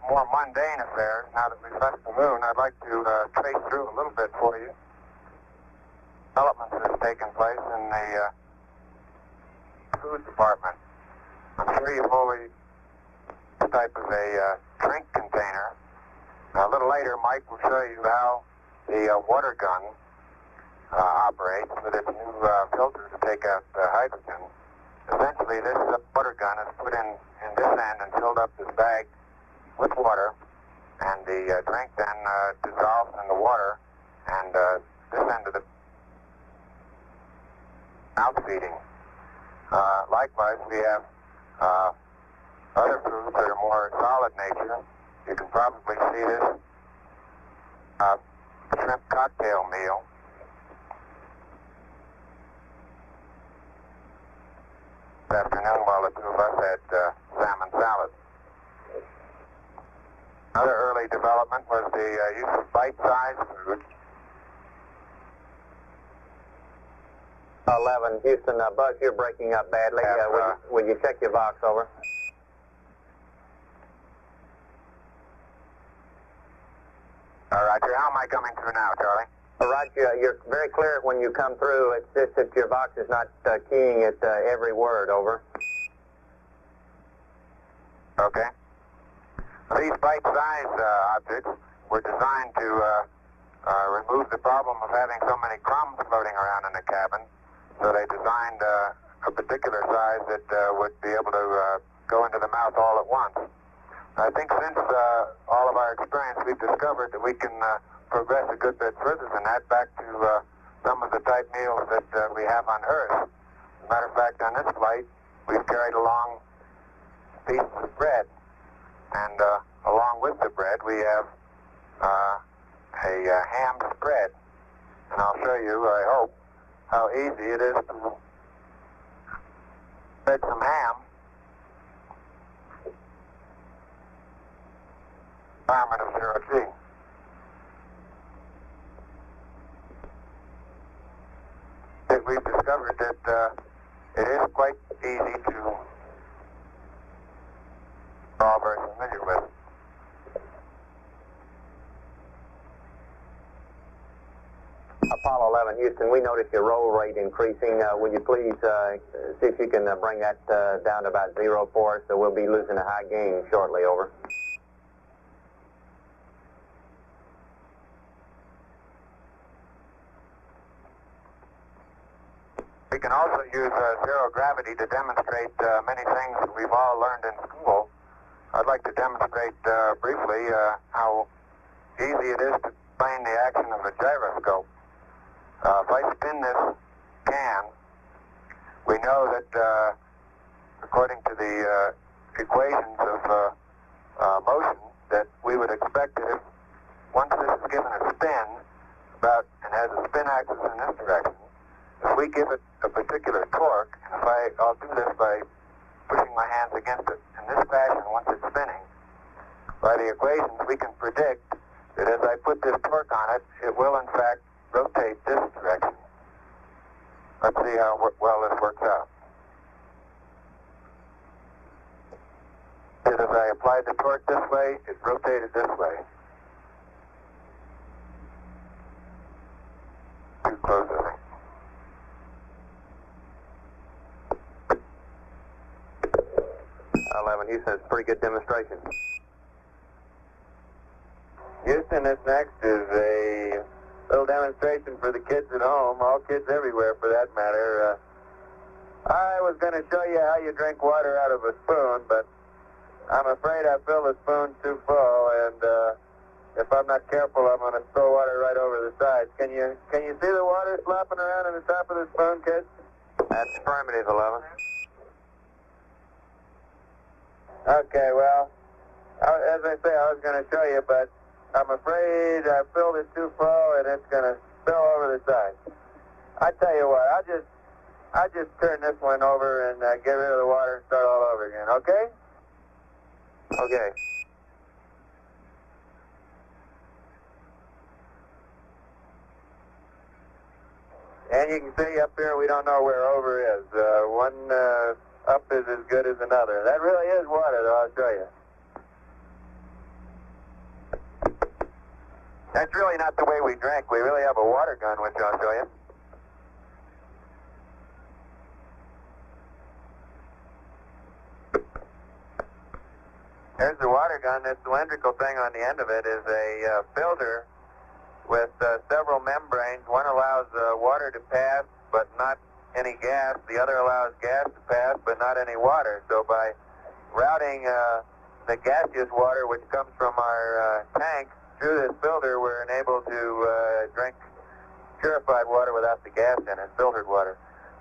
More mundane affairs. Now that we've left the moon, I'd like to trace through a little bit for you developments that have taken place in the food department. I'm sure you've always this type of a drink container. A little later, Mike will show you how the water gun operates with its new filter to take out hydrogen. Essentially, this water gun is put in this end and filled up this bag with water, and the drink then dissolves in the water, and this end of the mouth feeding. Likewise, we have other foods that are more solid nature. You can probably see this shrimp cocktail meal. This afternoon, while the two of us had salmon salad. Another early development was the use of bite-sized food. 11, Houston, Buzz, you're breaking up badly. Would you check your box, over? Roger, how am I coming through now, Charlie? Roger, you're very clear when you come through. It's just that your box is not keying at every word, over. Okay. These bite-sized objects were designed to remove the problem of having so many crumbs floating around in the cabin. So they designed a particular size that would be able to go into the mouth all at once. I think since all of our experience, we've discovered that we can progress a good bit further than that back to some of the type meals that we have on Earth. As a matter of fact, on this flight, we've carried along pieces of bread, and along with the bread, we have a ham spread. And I'll show you, I hope, how easy it is to spread some ham. Environment of 0G. We've discovered that it is quite easy to all very familiar with. Apollo 11, Houston, we noticed your roll rate increasing. Will you please see if you can bring that down to about 0 for us, so we'll be losing a high gain shortly, over. We can also use zero gravity to demonstrate many things that we've all learned in school. I'd like to demonstrate briefly how easy it is to explain the action of a gyroscope. If I spin this can, we know that according to the equations of motion, that we would expect that if once this is given a spin and has a spin axis in this direction, if we give it a particular torque, and I'll do this by pushing my hands against it in this fashion once it's spinning, by the equations we can predict that as I put this torque on it, it will in fact rotate this direction. Let's see how well this works out. As I applied the torque this way, it rotated this way. Too close, I think. 11 Houston, it's a pretty good demonstration. Houston, this next is a little demonstration for the kids at home, all kids everywhere for that matter. I was going to show you how you drink water out of a spoon, but I'm afraid I filled the spoon too full, and if I'm not careful, I'm going to spill water right over the sides. Can you see the water slopping around on the top of the spoon, kids? That's affirmative, 11. Okay, well, as I say, I was going to show you, but I'm afraid I filled it too full, and it's going to spill over the side. I tell you what, I'll just turn this one over and get rid of the water and start all over again, okay? Okay. And you can see up here we don't know where over is. One up is as good as another. That really is water, though, I'll show you. That's really not the way we drink. We really have a water gun, which I'll show you. There's the water gun. This cylindrical thing on the end of it is a filter with several membranes. One allows water to pass, but not any gas. The other allows gas to pass, but not any water. So by routing the gaseous water, which comes from our tank, through this filter, we're enabled to drink purified water without the gas in it, filtered water.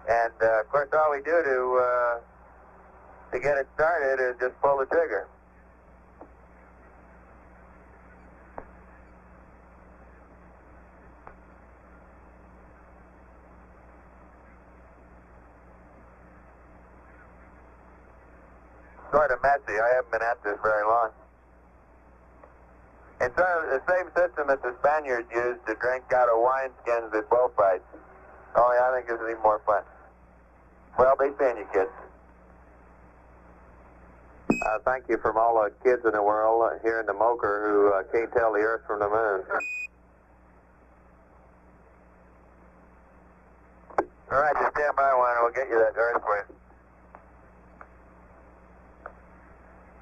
And of course, all we do to get it started is just pull the trigger. Sort of messy. I haven't been at this very long. It's the same system that the Spaniards used to drink out of wineskins at bullfights. Only I think this is even more fun. Well, be seeing you, kids. Thank you from all the kids in the world here in the Moker who can't tell the Earth from the moon. All right, just stand by one and we'll get you that earthquake.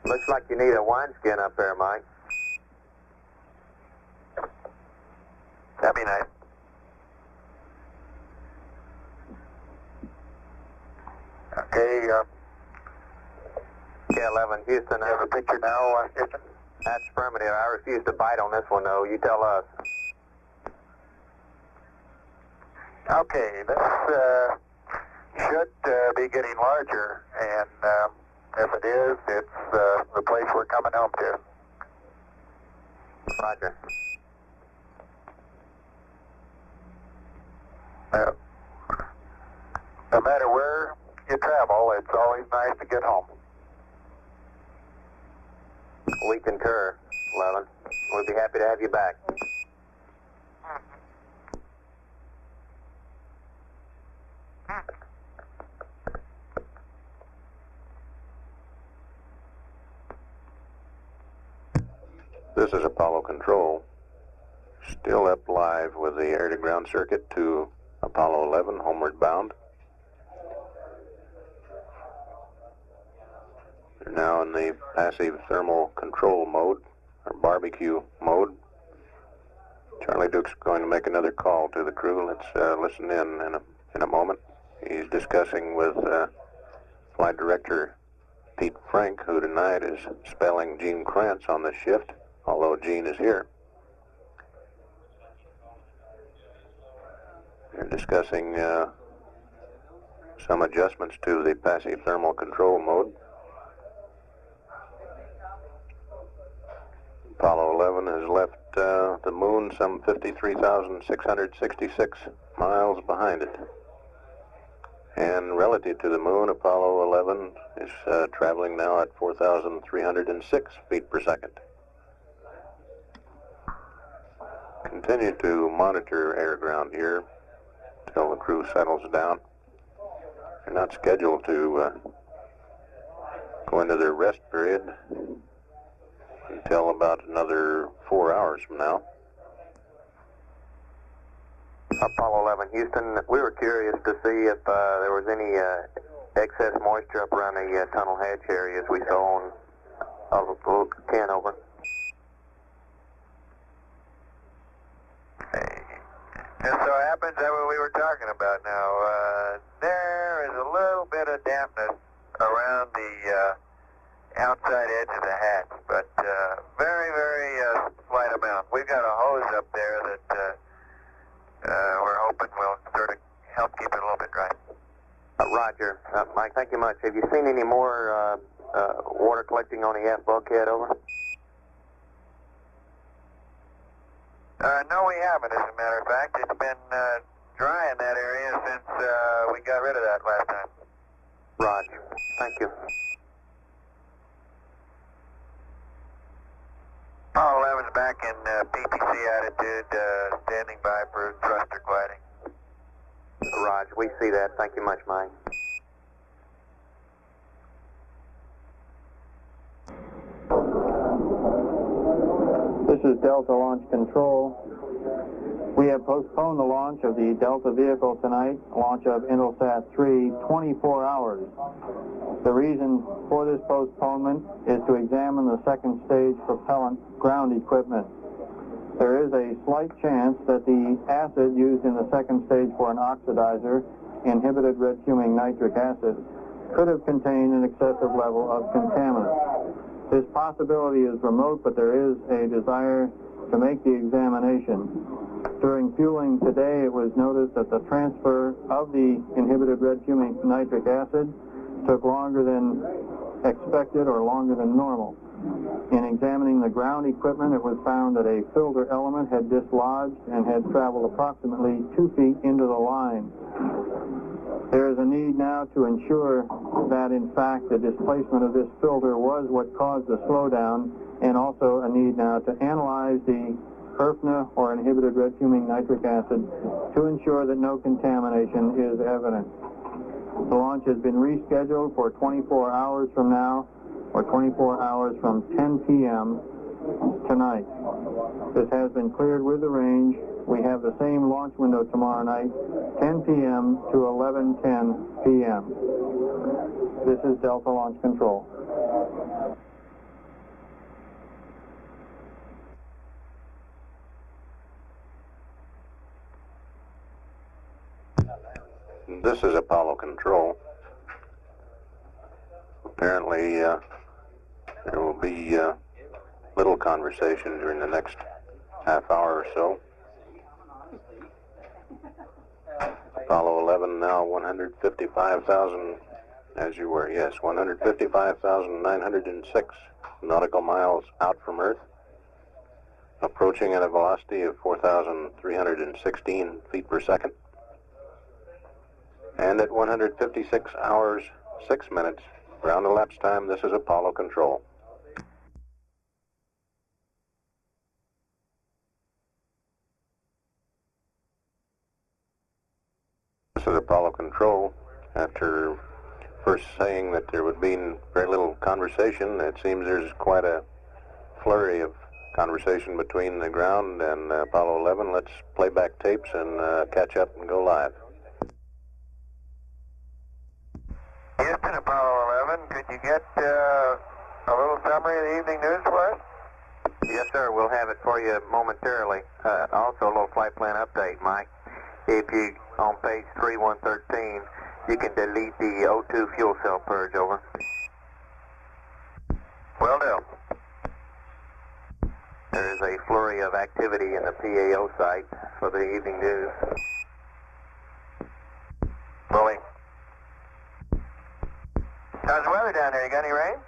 Looks like you need a wineskin up there, Mike. That'd be nice. Okay, K11 Houston. I have a picture now, Houston? That's affirmative. I refuse to bite on this one, though. You tell us. Okay, this should be getting larger, and if it is, it's the place we're coming home to. Roger. No matter where you travel, it's always nice to get home. We concur, 11. We'd be happy to have you back. This is Apollo Control. Still up live with the air-to-ground circuit to Apollo 11, homeward bound. They're now in the passive thermal control mode, or barbecue mode. Charlie Duke's going to make another call to the crew. Let's listen in a moment. He's discussing with Flight Director Pete Frank, who tonight is spelling Gene Krantz on the shift, although Gene is here. They're discussing some adjustments to the passive thermal control mode. Apollo 11 has left the moon some 53,666 miles behind it. And relative to the moon, Apollo 11 is traveling now at 4,306 feet per second. Continue to monitor air-ground here until the crew settles down. They're not scheduled to go into their rest period until about another 4 hours from now. Apollo 11 Houston, we were curious to see if there was any excess moisture up around the tunnel hatch area as we saw on 10 over. Just so happens that what we were talking about now. There is a little bit of dampness around the outside edge of the hatch, but very, very slight amount. We've got a hose up there that we're hoping will sort of help keep it a little bit dry. Roger. Mike, thank you much. Have you seen any more water collecting on the aft bulkhead, over? No, we haven't, as a matter of fact. It's been dry in that area since we got rid of that last time. Roger. Thank you. Apollo 11's back in PTC attitude, standing by for thruster gliding. Roger, we see that. Thank you much, Mike. This is Delta Launch Control. We have postponed the launch of the Delta vehicle tonight, launch of Intelsat 3, 24 hours. The reason for this postponement is to examine the second stage propellant ground equipment. There is a slight chance that the acid used in the second stage for an oxidizer, inhibited red fuming nitric acid, could have contained an excessive level of contaminants. This possibility is remote, but there is a desire to make the examination. During fueling today, it was noticed that the transfer of the inhibited red fuming nitric acid took longer than expected or longer than normal. In examining the ground equipment, it was found that a filter element had dislodged and had traveled approximately 2 feet into the line. There is a need now to ensure that, in fact, the displacement of this filter was what caused the slowdown, and also a need now to analyze the IRFNA, or inhibited red fuming nitric acid, to ensure that no contamination is evident. The launch has been rescheduled for 24 hours from now, or 24 hours from 10 p.m. tonight. This has been cleared with the range. We have the same launch window tomorrow night, 10 p.m. to 11:10 p.m. This is Delta Launch Control. This is Apollo Control. Apparently, there will be little conversation during the next half hour or so. Apollo 11 now 155,000, as you were, yes, 155,906 nautical miles out from Earth, approaching at a velocity of 4,316 feet per second. And at 156 hours, 6 minutes, ground elapsed time, this is Apollo Control. This is Apollo Control. After first saying that there would be very little conversation, it seems there's quite a flurry of conversation between the ground and Apollo 11. Let's play back tapes and catch up and go live. Houston, Apollo 11, could you get a little summary of the evening news for us? Yes, sir. We'll have it for you momentarily. Also, a little flight plan update, Mike. If you, on page 3113, you can delete the O2 fuel cell purge, over. Will do. There is a flurry of activity in the PAO site for the evening news. Bully. How's the weather down there? You got any rain?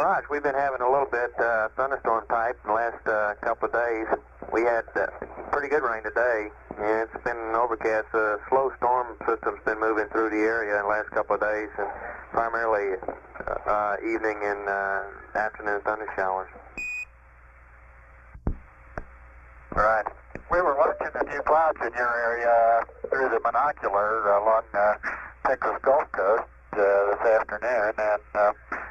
Raj, we've been having a little bit thunderstorm type in the last couple of days. We had pretty good rain today, and it's been overcast. Slow storm system's been moving through the area in the last couple of days, and primarily evening and afternoon thunder showers. Right. We were watching a few clouds in your area through the binocular along Texas Gulf Coast this afternoon, and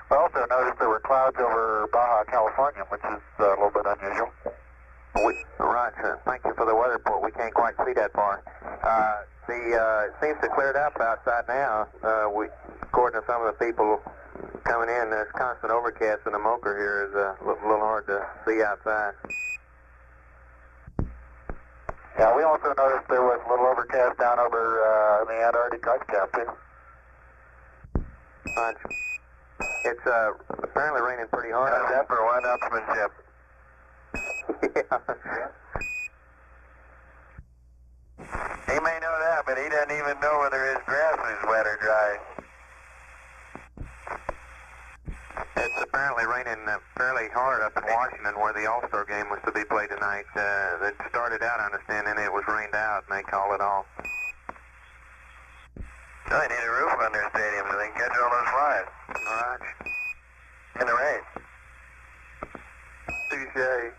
we also noticed there were clouds over Baja California, which is a little bit unusual. Right, thank you for the weather report. We can't quite see that far. It seems to have cleared up outside now. according to some of the people coming in, there's constant overcast and the mocha here is a little hard to see outside. Yeah, we also noticed there was a little overcast down over in the Antarctic ice cap too. It's apparently raining pretty hard. How's that for one-upsmanship? Yeah. He may know that, but he doesn't even know whether his grass is wet or dry. It's apparently raining fairly hard up in Washington where the All-Star game was to be played tonight. It started out understanding it was rained out and they called it off. No, they need a roof on their stadium so they can catch all those flies. All right. In the rain. Touche.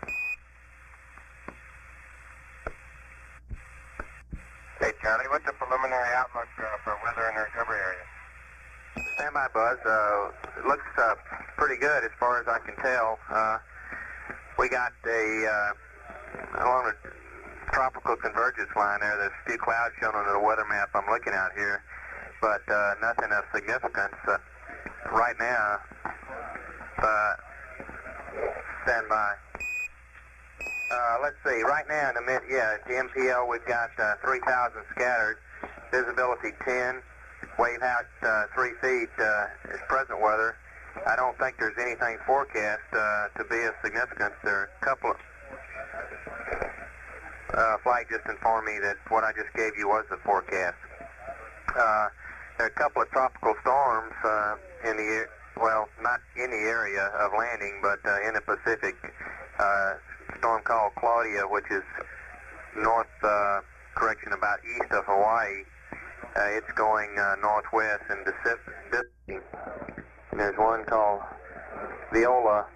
Hey, Charlie, what's the preliminary outlook for weather in the recovery area? Stand by, Buzz. It looks pretty good as far as I can tell. We got along the tropical convergence line there, there's a few clouds shown on the weather map I'm looking at here, but nothing of significance right now. Stand by. Let's see, right now in the the MPL we've got 3,000 scattered, visibility 10, wave height 3 feet is present weather. I don't think there's anything forecast to be of significance. There are a couple of flag just informed me that what I just gave you was the forecast. There are a couple of tropical storms in the not in the area of landing, but in the Pacific. Storm called Claudia, which is about east of Hawaii. It's going northwest and dissipating. There's one called Viola,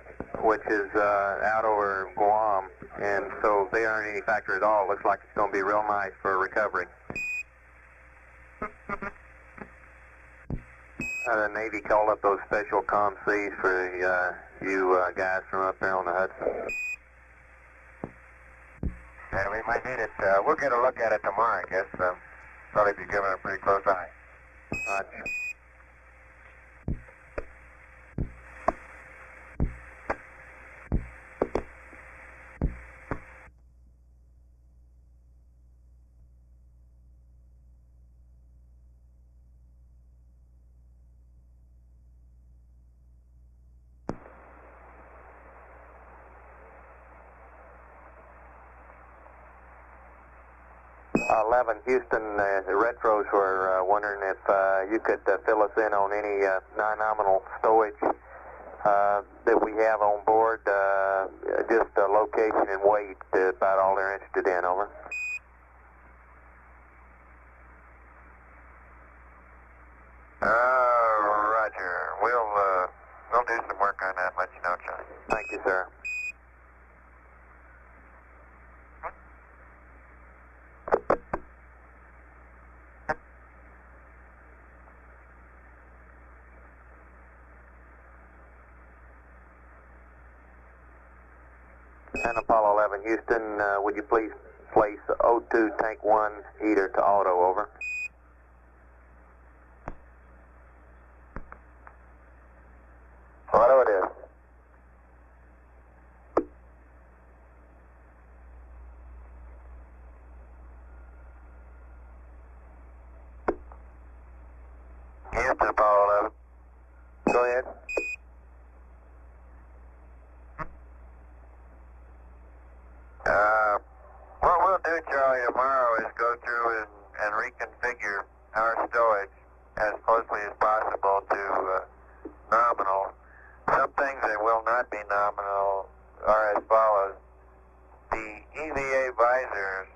which is out over Guam, and so they aren't any factor at all. Looks like it's going to be real nice for recovery. The Navy called up those special COM Cs for you guys from up there on the Hudson. Yeah, we might need it. We'll get a look at it tomorrow, I guess. Probably be giving it a pretty close eye. Roger. Houston, the retros were wondering if you could fill us in on any non-nominal stowage that we have on board, just location and weight, about all they're interested in, over. Roger. We'll do some work on that, let you know, Charlie. Thank you, sir. And Apollo 11, Houston, would you please place O2 tank 1 heater to auto, over? Auto it is. Houston, Apollo 11. Go ahead. What we'll do, Charlie, tomorrow is go through and reconfigure our stowage as closely as possible to nominal. Some things that will not be nominal are as follows. The EVA visors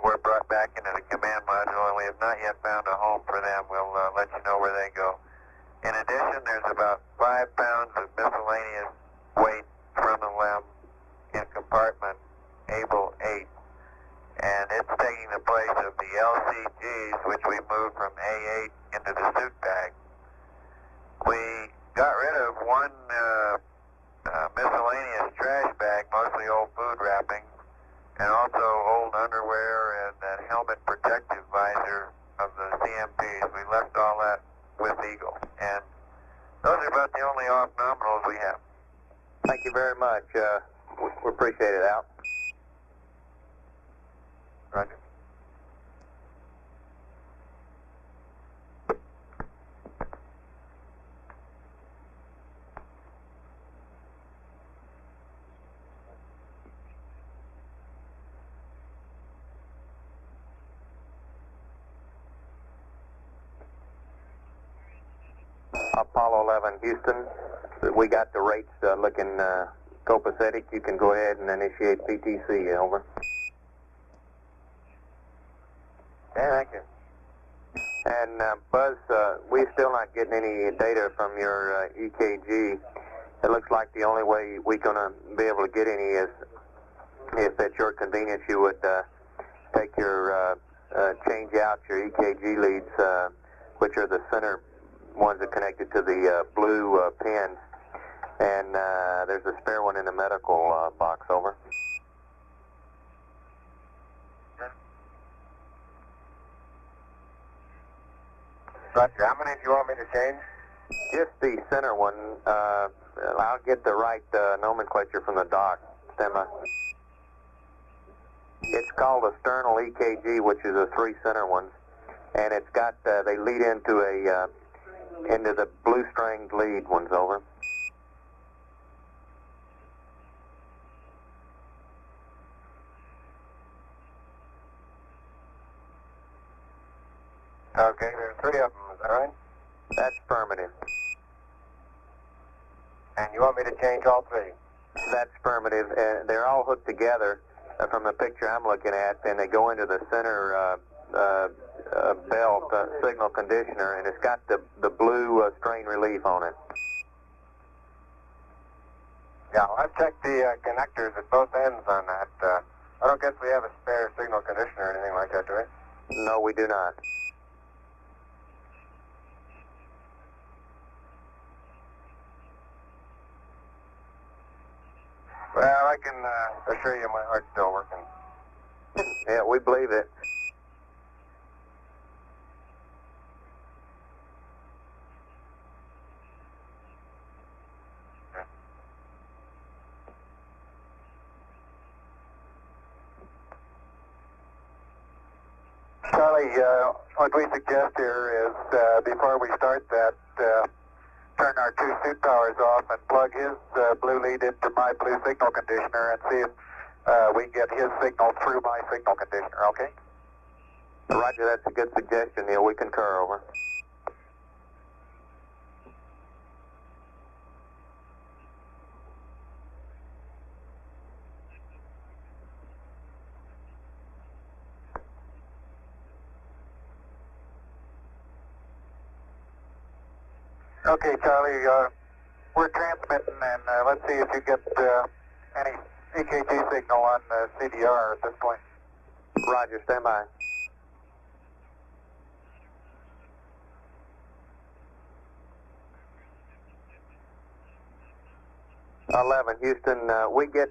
were brought back into the command module, and we have not yet found a home for them. We'll let you know where they go. In addition, there's about 5 pounds of miscellaneous weight from the LEM in compartment Able 8, and it's taking the place of the LCGs, which we moved from A8 into the suit bag. We got rid of one miscellaneous trash bag, mostly old food wrapping, and also old underwear and that helmet protective visor of the CMPs. We left all that with Eagle. And those are about the only off nominals we have. Thank you very much. We appreciate it, Al. Roger. Apollo 11, Houston. We got the rates looking copacetic. You can go ahead and initiate PTC. Over. Okay, thank you. And Buzz, we're still not getting any data from your EKG. It looks like the only way we're going to be able to get any is if at your convenience you would take your change out your EKG leads, which are the center ones that are connected to the blue pins, and there's a spare one in the medical box. Over. Roger. How many do you want me to change? Just the center one. I'll get the right nomenclature from the doc. Stand by. It's called a sternal EKG, which is the three center ones, and it's got they lead into the blue stringed lead ones. Over. Okay, there are three of them, is that right? That's affirmative. And you want me to change all three? That's affirmative. They're all hooked together from the picture I'm looking at, and they go into the center belt signal conditioner, and it's got the blue strain relief on it. Yeah, well, I've checked the connectors at both ends on that. I don't guess we have a spare signal conditioner or anything like that, do we? No, we do not. Well, I can assure you my heart's still working. Yeah, we believe it. Charlie, what we suggest here is before we start that, turn our two suit powers off and plug his blue lead into my blue signal conditioner and see if we get his signal through my signal conditioner, okay? Roger, that's a good suggestion, Neil. We concur. Over. Okay, Charlie, we're transmitting, and let's see if you get any EKG signal on the CDR at this point. Roger, stand by. Houston, we get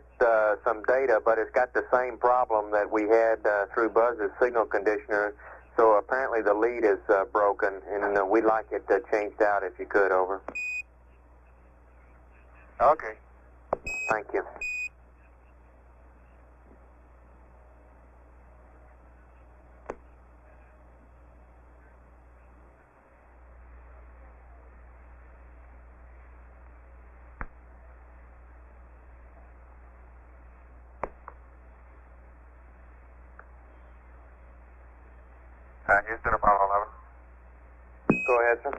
some data, but it's got the same problem that we had through Buzz's signal conditioner. So apparently the lead is broken, and we'd like it changed out if you could. Over. Okay. Thank you. Houston, Apollo 11. Go ahead, sir.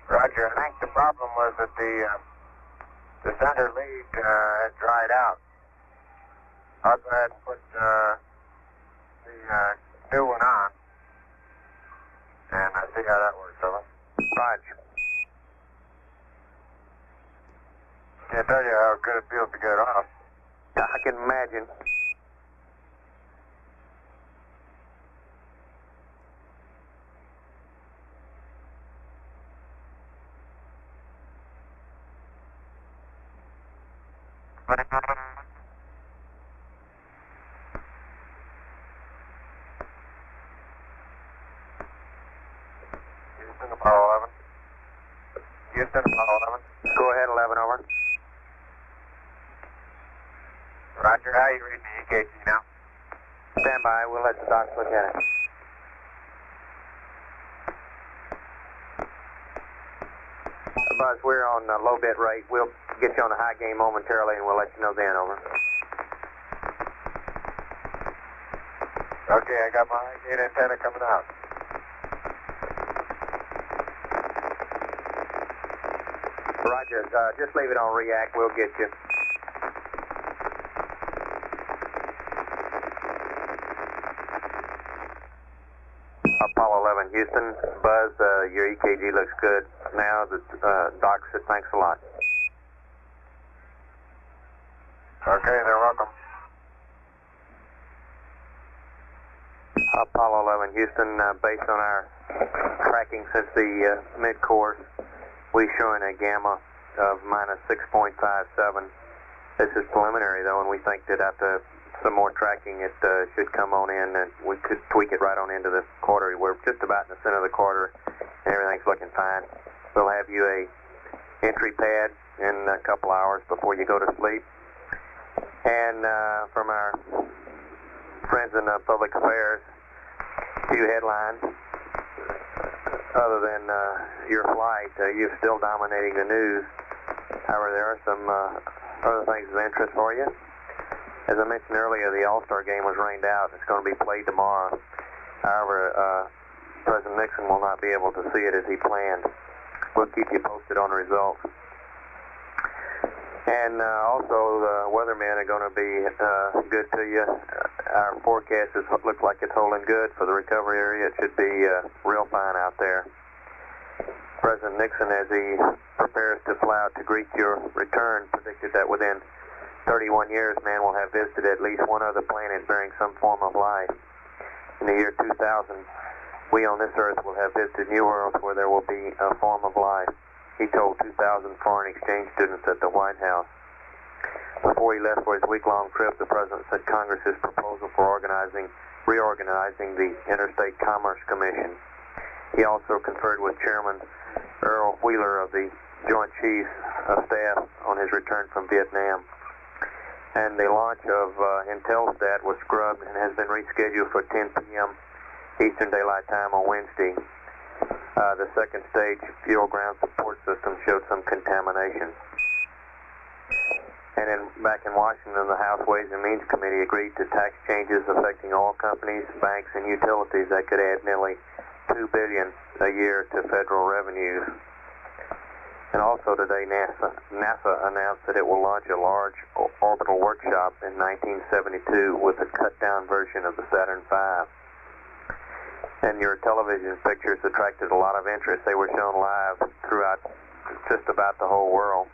Roger, I think the problem was that the center lead had dried out. I'll go ahead and put the new one on and see how that works. Over. Roger. Can't tell you how good it feels to get it off. I can imagine. Houston, Apollo 11. Go ahead, 11, over. Roger, how are you reading the EKG now? Stand by, we'll let the docs look at it. Buzz, we're on low bit rate. We'll get you on the high gain momentarily and we'll let you know then, over. Okay, I got my high gain antenna coming out. Roger, just leave it on react, we'll get you. Apollo 11, Houston. Buzz, your EKG looks good. Now the doc said thanks a lot. Okay, they're welcome. Apollo 11, Houston, based on our tracking since the mid-course, we're showing a gamma of minus 6.57. This is preliminary though, and we think that after some more tracking it should come on in and we could tweak it right on into the quarter. We're just about in the center of the quarter and everything's looking fine. We'll have you a entry pad in a couple hours before you go to sleep. And from our friends in public affairs, a few headlines. Other than your flight, you're still dominating the news. However, there are some other things of interest for you. As I mentioned earlier, the All-Star game was rained out. It's going to be played tomorrow. However, President Nixon will not be able to see it as he planned. We'll keep you posted on the results. And also, the weathermen are going to be good to you. Our forecast looks like it's holding good for the recovery area. It should be real fine out there. President Nixon, as he prepares to fly out to greet your return, predicted that within 31 years, man will have visited at least one other planet bearing some form of life. In the year 2000, we on this earth will have visited new worlds where there will be a form of life. He told 2,000 foreign exchange students at the White House. Before he left for his week-long trip, the President said Congress's proposal for reorganizing the Interstate Commerce Commission. He also conferred with Chairman Earl Wheeler of the Joint Chiefs of Staff on his return from Vietnam. And the launch of Intelsat was scrubbed and has been rescheduled for 10 p.m. Eastern Daylight Time on Wednesday. The second stage fuel ground support system showed some contamination. And back in Washington, the House Ways and Means Committee agreed to tax changes affecting oil companies, banks, and utilities that could add nearly $2 billion a year to federal revenues. And also today, NASA announced that it will launch a large orbital workshop in 1972 with a cut-down version of the Saturn V. And your television pictures attracted a lot of interest. They were shown live throughout just about the whole world.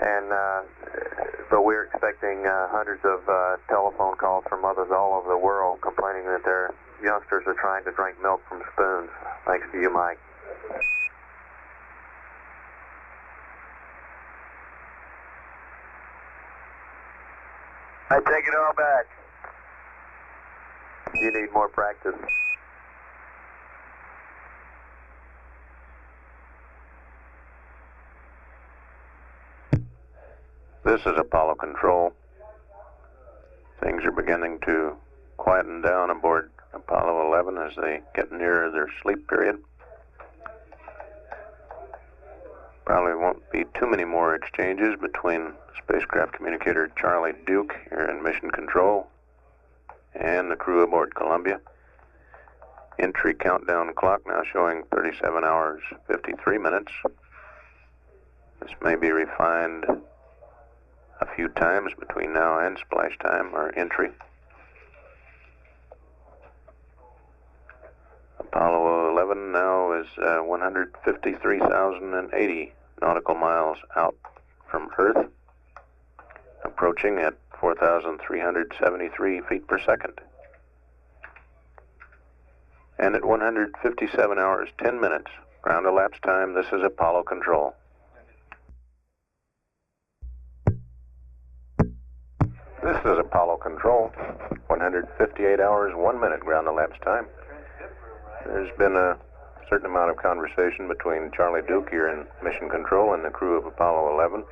And but we're expecting hundreds of telephone calls from others all over the world complaining that their youngsters are trying to drink milk from spoons. Thanks to you, Mike. I take it all back. You need more practice. This is Apollo Control. Things are beginning to quieten down aboard Apollo 11 as they get nearer their sleep period. Probably won't be too many more exchanges between spacecraft communicator Charlie Duke here in Mission Control and the crew aboard Columbia. Entry countdown clock now showing 37 hours 53 minutes. This may be refined a few times between now and splash time or entry. Apollo 11 now is 153,080 nautical miles out from Earth, approaching at 4,373 feet per second. And at 157 hours 10 minutes ground elapsed time, this is Apollo Control. This is Apollo Control, 158 hours 1 minute ground elapsed time. There's been certain amount of conversation between Charlie Duke here in Mission Control and the crew of Apollo 11.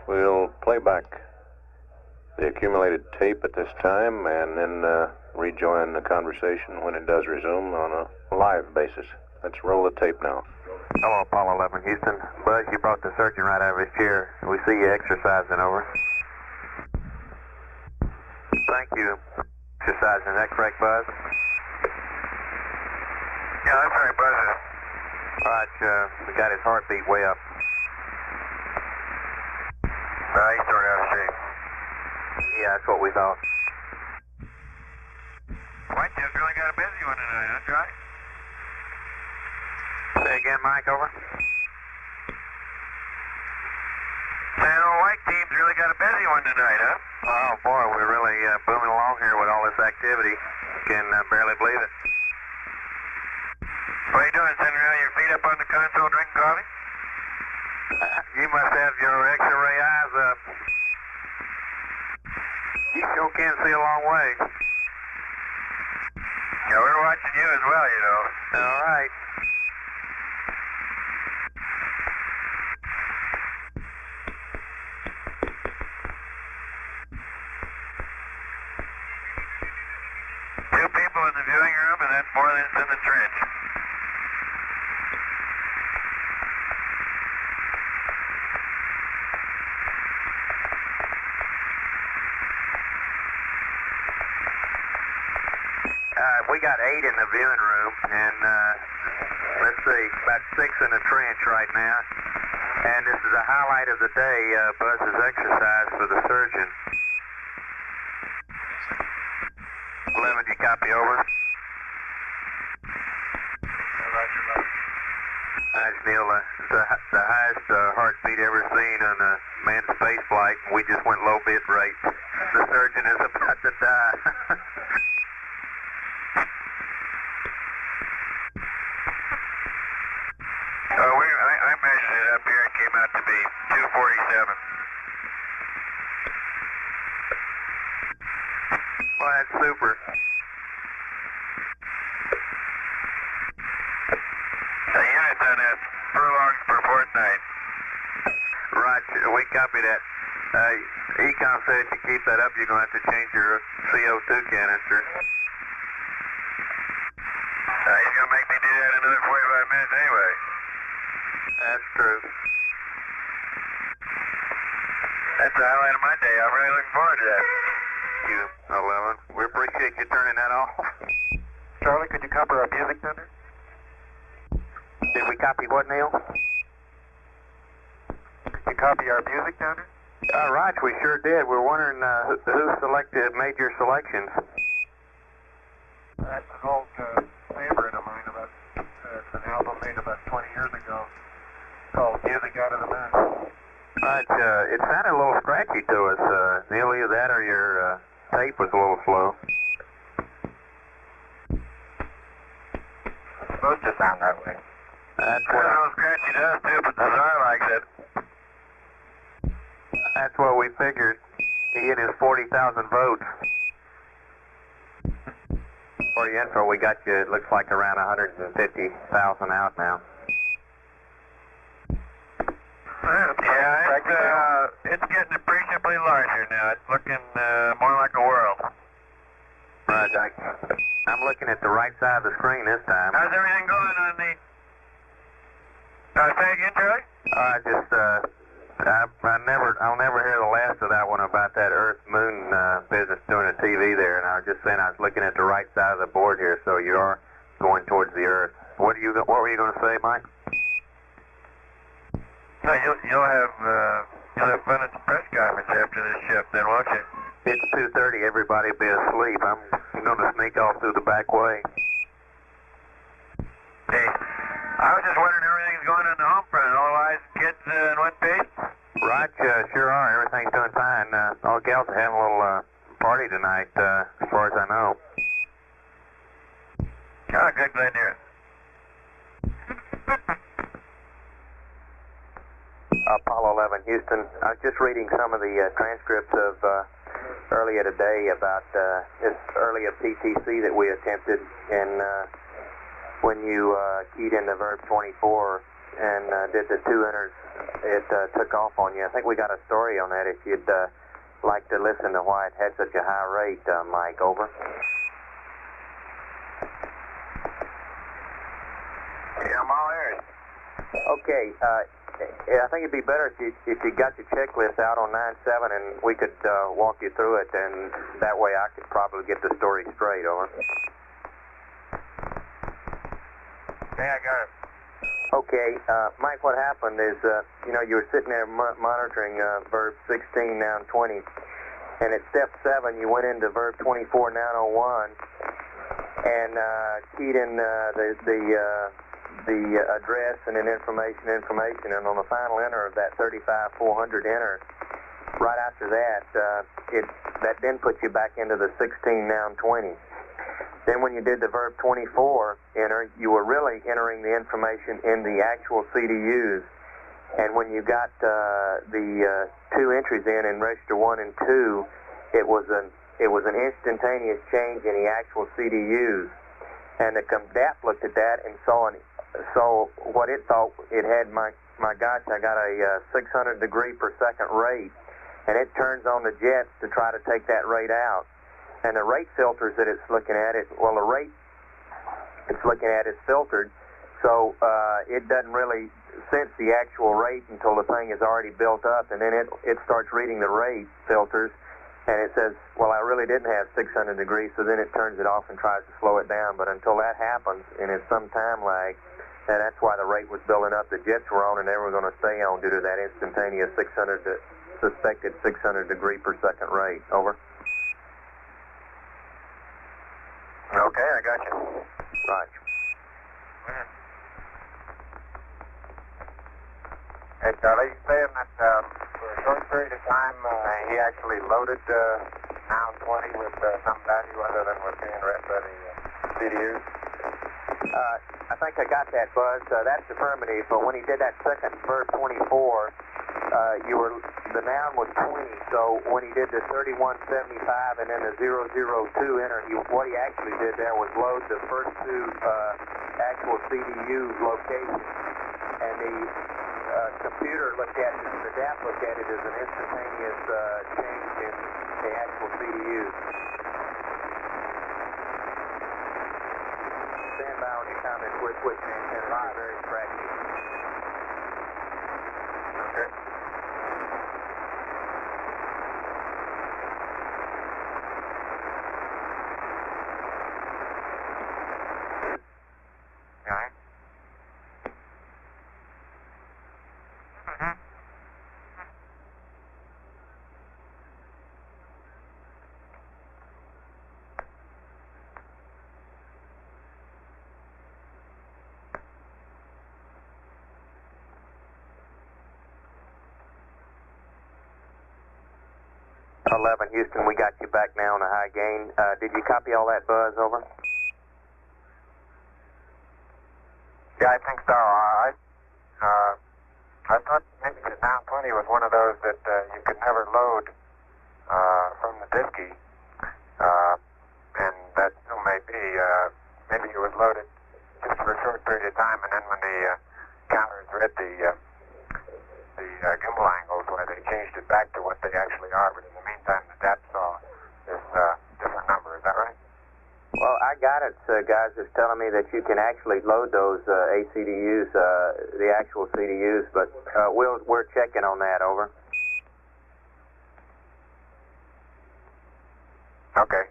We'll play back the accumulated tape at this time and then rejoin the conversation when it does resume on a live basis. Let's roll the tape now. Hello, Apollo 11, Houston. Buzz, you brought the surgeon right out of his chair. We see you exercising, over. Thank you. Exercising, is that correct, Buzz? Yeah, that's right, Buzz. All right, we got his heartbeat way up. He's sort of out of shape. Yeah, that's what we thought. Whitetail's really got a busy one tonight, huh, Johnny? Say again, Mike, over. San old White team's really got a busy one tonight, huh? Oh, boy, we're really booming along here with all this activity. Can barely believe it. What are you doing, sitting around your feet up on the console drinking coffee? You must have your X-ray eyes up. You sure can see a long way. Yeah, we're watching you as well, you know. All right. Two people in the viewing room, and that's more than's in the trench. We got 8 in the viewing room, and let's see, about 6 in the trench right now. And this is a highlight of the day, Buzz's exercise for the surgeon. 11, you copy, over? Nice, Neil. The highest heartbeat ever seen on a manned space flight. We just went low bit rate. The surgeon is about to die. I measured it up here. It came out to be 247. Well, that's super. The unit's on that furlongs per fortnight. Right, we copy that. Econ said if you keep that up, you're going to have to change your CO2 canister. He's going to make me do that another 45 minutes anyway. That's true. That's the highlight of my day. I'm really looking forward to that. Thank you, 11. We appreciate you turning that off. Charlie, could you copy our music thunder? Did we copy what, Neil? You copy our music thunder? Right, we sure did. We're wondering who selected, made your selections. That's an old favorite of mine. It's an album made about 20 years ago called Music Out of the Moon. Right, it sounded a little scratchy to us. Neil, either that or your tape was a little slow. It's supposed to sound that way. That's a little scratchy to us too, but the czar likes it. That's what we figured. He hit his 40,000 votes. For your info, we got you, it looks like around 150,000 out now. Yeah, it's getting appreciably larger now. It's looking more like a world. Right, I'm looking at the right side of the screen this time. How's everything going on the... say again, Charlie? I'll never hear the last of that one about that Earth-Moon business doing the TV there, and I was just saying I was looking at the right side of the board here, so you are going towards the Earth. What were you going to say, Mike? No, you'll have fun at the press conference after this shift, then, won't you? It's 2:30. Everybody will be asleep. I'm going to sneak off through the back way. Hey, I was just wondering how everything's going on the home front. All the wives, kids in one piece? Right, sure are. Everything's doing fine. All the gals are having a little party tonight, as far as I know. Oh, good, glad to hear it. Apollo 11, Houston. I was just reading some of the transcripts of earlier today about this earlier PTC that we attempted, and when you keyed in the verb 24 and did the 2 enters, it took off on you. I think we got a story on that if you'd like to listen to why it had such a high rate, Mike, over. Yeah, I'm all ears. Okay, I think it'd be better if you got your checklist out on 9-7 and we could walk you through it, and that way I could probably get the story straight, over. Yeah, I got it. Okay, Mike, what happened is, you were sitting there monitoring verb 16, noun 20, and at step 7 you went into verb 24, noun 01, and keyed in the address and then information, and on the final enter of that 35400 enter, right after that, that then puts you back into the 16, noun 20. Then when you did the verb 24 enter, you were really entering the information in the actual CDUs. And when you got the 2 entries in register 1 and 2, it was an instantaneous change in the actual CDUs. And the COMDAP looked at that and saw what it thought it had. My gosh, I got a 600 degree per second rate, and it turns on the jets to try to take that rate out. And the rate filters that it's looking at, the rate it's looking at is filtered, so it doesn't really sense the actual rate until the thing is already built up, and then it starts reading the rate filters, and it says, well, I really didn't have 600 degrees, so then it turns it off and tries to slow it down. But until that happens, and it's some time lag, and that's why the rate was building up. The jets were on, and they were going to stay on due to that instantaneous suspected 600 degree per second rate. Over. Okay, I got you. Right. Hey, Charlie, you saying that for a short period of time he actually loaded noun 20 with some value other than what's being read by the CDUs? I think I got that, Buzz. That's affirmative, but when he did that second verb 24, the noun was 20, so when he did the 3175 and then the 002 enter, what he actually did there was load the first 2 actual CDU locations, and the computer looked at it, the DAP looked at it as an instantaneous change in the actual CDU. Stand by on your comments. We're switching antennas. Very scratchy. Okay. Uh-huh. 11, Houston, we got you back now on a high gain. Did you copy all that, Buzz? Over. Yeah, I think so. I thought maybe the noun 20 was one of those that you could never load from the diskey, and that still may be. Maybe it was loaded just for a short period of time, and then when the counters read the gimbal angles, where they changed it back to what they actually are, but in the meantime, the DAP saw this different number. Is that right? Well, I got it, guys. It's telling me that you can actually load those ACDUs, the actual CDUs, but we're checking on that. Over. Okay.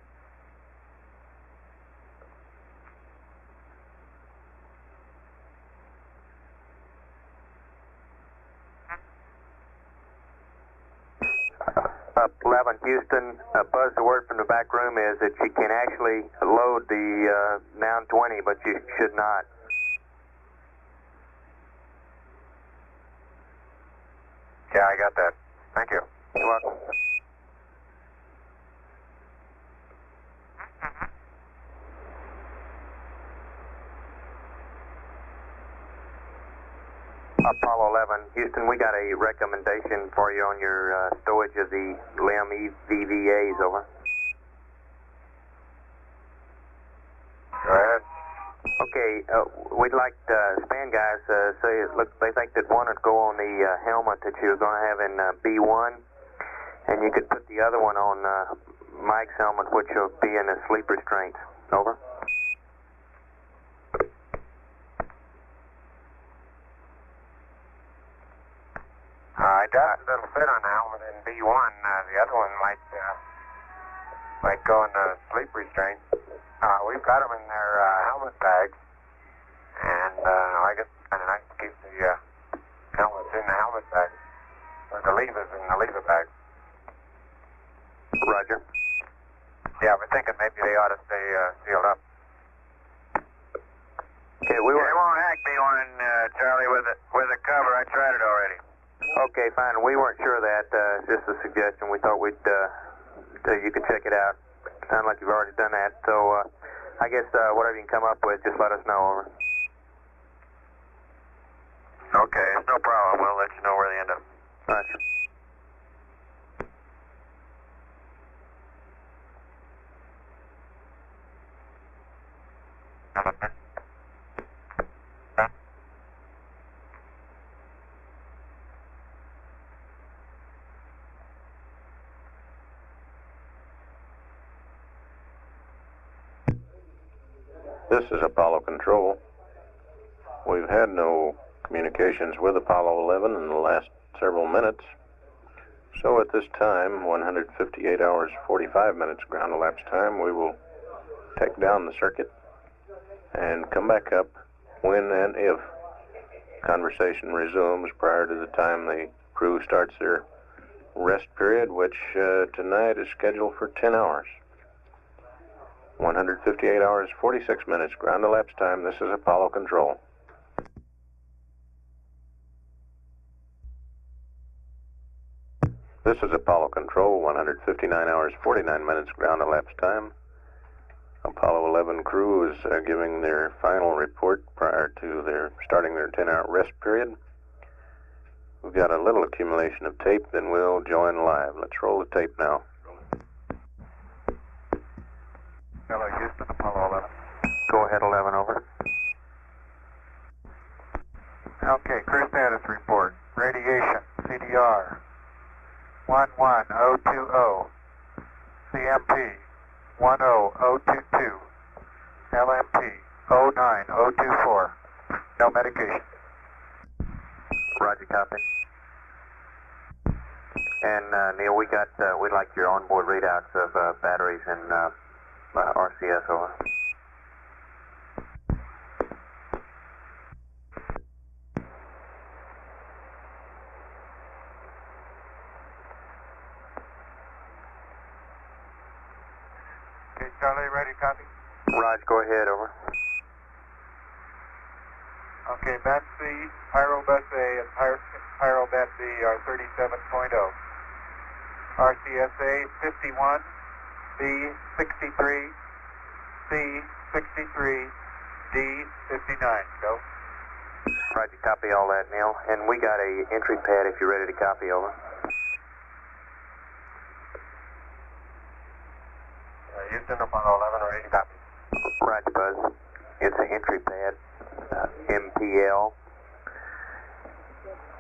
Up 11, Houston. Buzz, the word from the back room is that you can actually load the noun 20, but you should not. Yeah, I got that. Thank you. You're welcome. Apollo 11, Houston, we got a recommendation for you on your storage of the LIM EVVAs. Over. Go ahead. Okay, we'd like span guys say they think that one would go on the helmet that you're going to have in B1, and you could put the other one on Mike's helmet, which will be in the sleep restraints. Over. I doubt it'll fit on the helmet in B1. The other one might go in the sleep restraint. We've got them in their helmet bags, and I guess it's kind of nice to keep the helmets in the helmet bag, or the levers in the lever bag. Roger. Yeah, we're thinking maybe they ought to stay sealed up. Okay, It won't hack me one, Charlie, with a cover. I tried it already. Okay, fine. We weren't sure of that. Just a suggestion. We thought we'd you could check it out. Sounds like you've already done that. So I guess whatever you can come up with, just let us know. Over. Okay, it's no problem. We'll let you know where they end up. Roger. This is Apollo Control. We've had no communications with Apollo 11 in the last several minutes. So at this time, 158 hours 45 minutes ground elapsed time, we will take down the circuit and come back up when and if conversation resumes prior to the time the crew starts their rest period, which tonight is scheduled for 10 hours. 158 hours 46 minutes ground elapsed time. This is Apollo Control. This is Apollo Control, 159 hours 49 minutes ground elapsed time. Apollo 11 crew is giving their final report prior to their starting their 10-hour rest period. We've got a little accumulation of tape, then we'll join live. Let's roll the tape now. Hello, Houston, Apollo 11. Go ahead, 11, over. Okay, crew status report. Radiation, CDR, 11020. CMP, 10022. LMP, 09024. No medication. Roger, copy. And Neil, we'd like your onboard readouts of batteries and RCS, over. Okay, Charlie, ready, copy? Raj, go ahead, over. Okay, Bat C, Pyrobus A, and Pyrobat B are 37.0. RCSA 51, B 63, C 63, D 59. Go. Roger, copy all that, Neil. And we got a entry pad if you're ready to copy, over. Houston, Apollo 11, ready to copy. Roger, Buzz. It's an entry pad, MPL,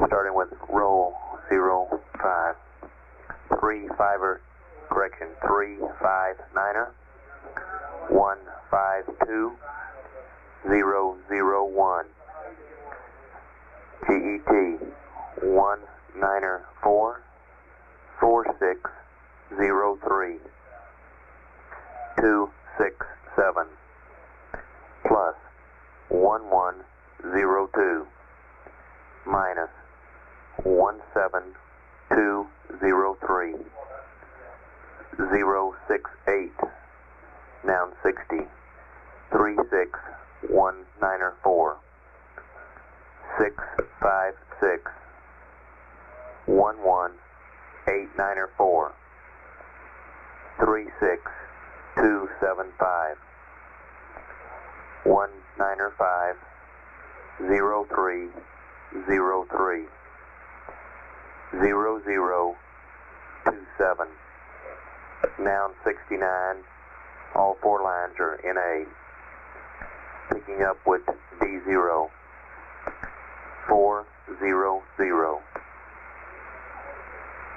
starting with roll 05. 3-5er, correction, 3-5-9er, 152-001. GET 194 4603 267 plus 1102 minus 17203 068 noun 60 36194 656 11894 36275 195 0303 0027 noun 69. All four lines are NA. picking up with D0. 400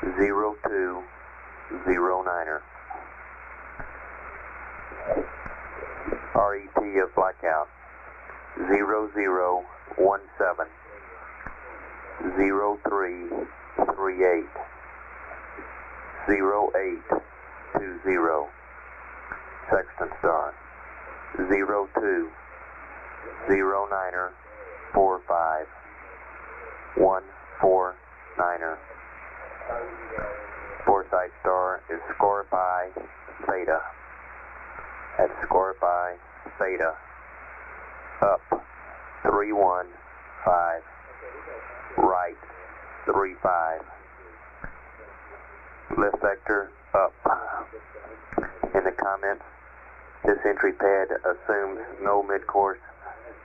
0209er. RET of blackout 0017 0338 0820. Sexton star 0209er 45 149er. Foresight star is scored by Theta. That's scored by Theta. Up 315. Right 35. Lift vector up. In the comments, this entry pad assumes no midcourse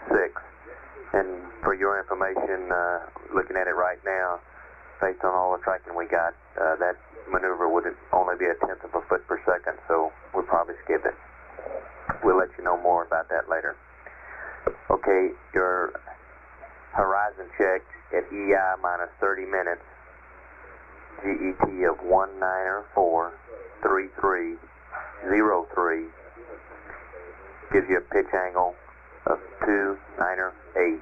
6. And for your information, looking at it right now, based on all the tracking we got, that maneuver would only be 1/10 of a foot per second, so we'll probably skip it. We'll let you know more about that later. Okay, your horizon check at EI minus 30 minutes, GET of 19043303, gives you a pitch angle of 298.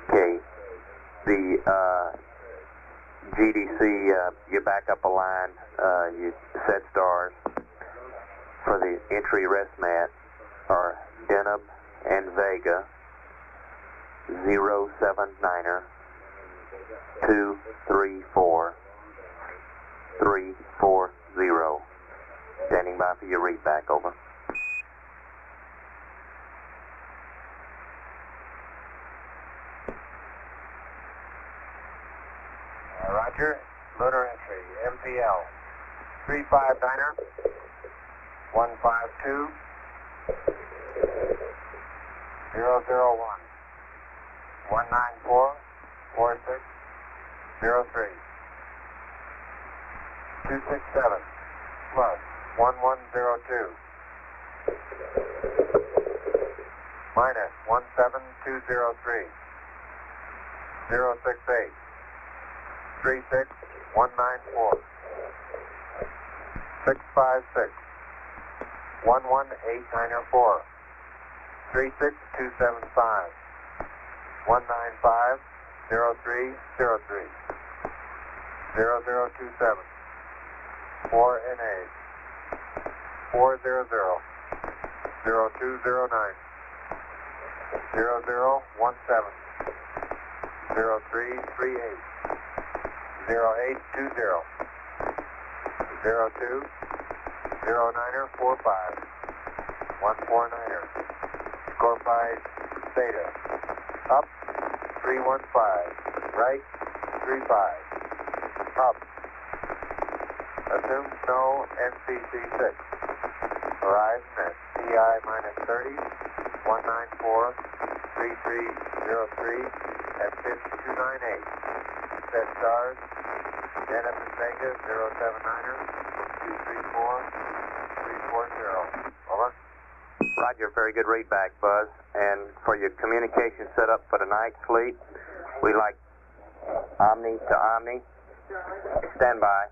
Okay, the GDC, you back up a line, you set stars for the entry rest mat are Deneb and Vega 079er 234 340. Standing by for your read back, over. Roger. Lunar entry, MPL 359er 152 001 194 4603 267 plus 1102 minus 17203 068 36194 656 11894 36275 195 0303 0027 4NA 400 0209 0017 0338 0820 02 09er 45 149er score by Theta up 315 right 35 up assume snow NCC 6 horizon at CI minus 30 194 3303 at 5298 set stars Deneb and Vega 079er 234 340 over. Roger, very good read back, Buzz. And for your communication setup for the night fleet, we like Omni to Omni. Stand by.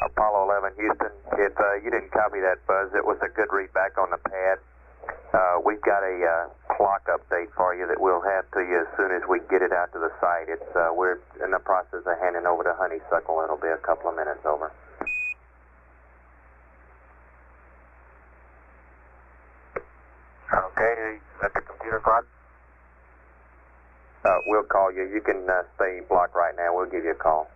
Apollo 11, Houston. If you didn't copy that, Buzz, it was a good read back on the pad. We've got a clock update for you that we'll have to you as soon as we get it out to the site. It's we're in the process of handing over to Honeysuckle. It'll be a couple of minutes, over. Okay, at the computer clock? We'll call you. You can stay blocked right now. We'll give you a call.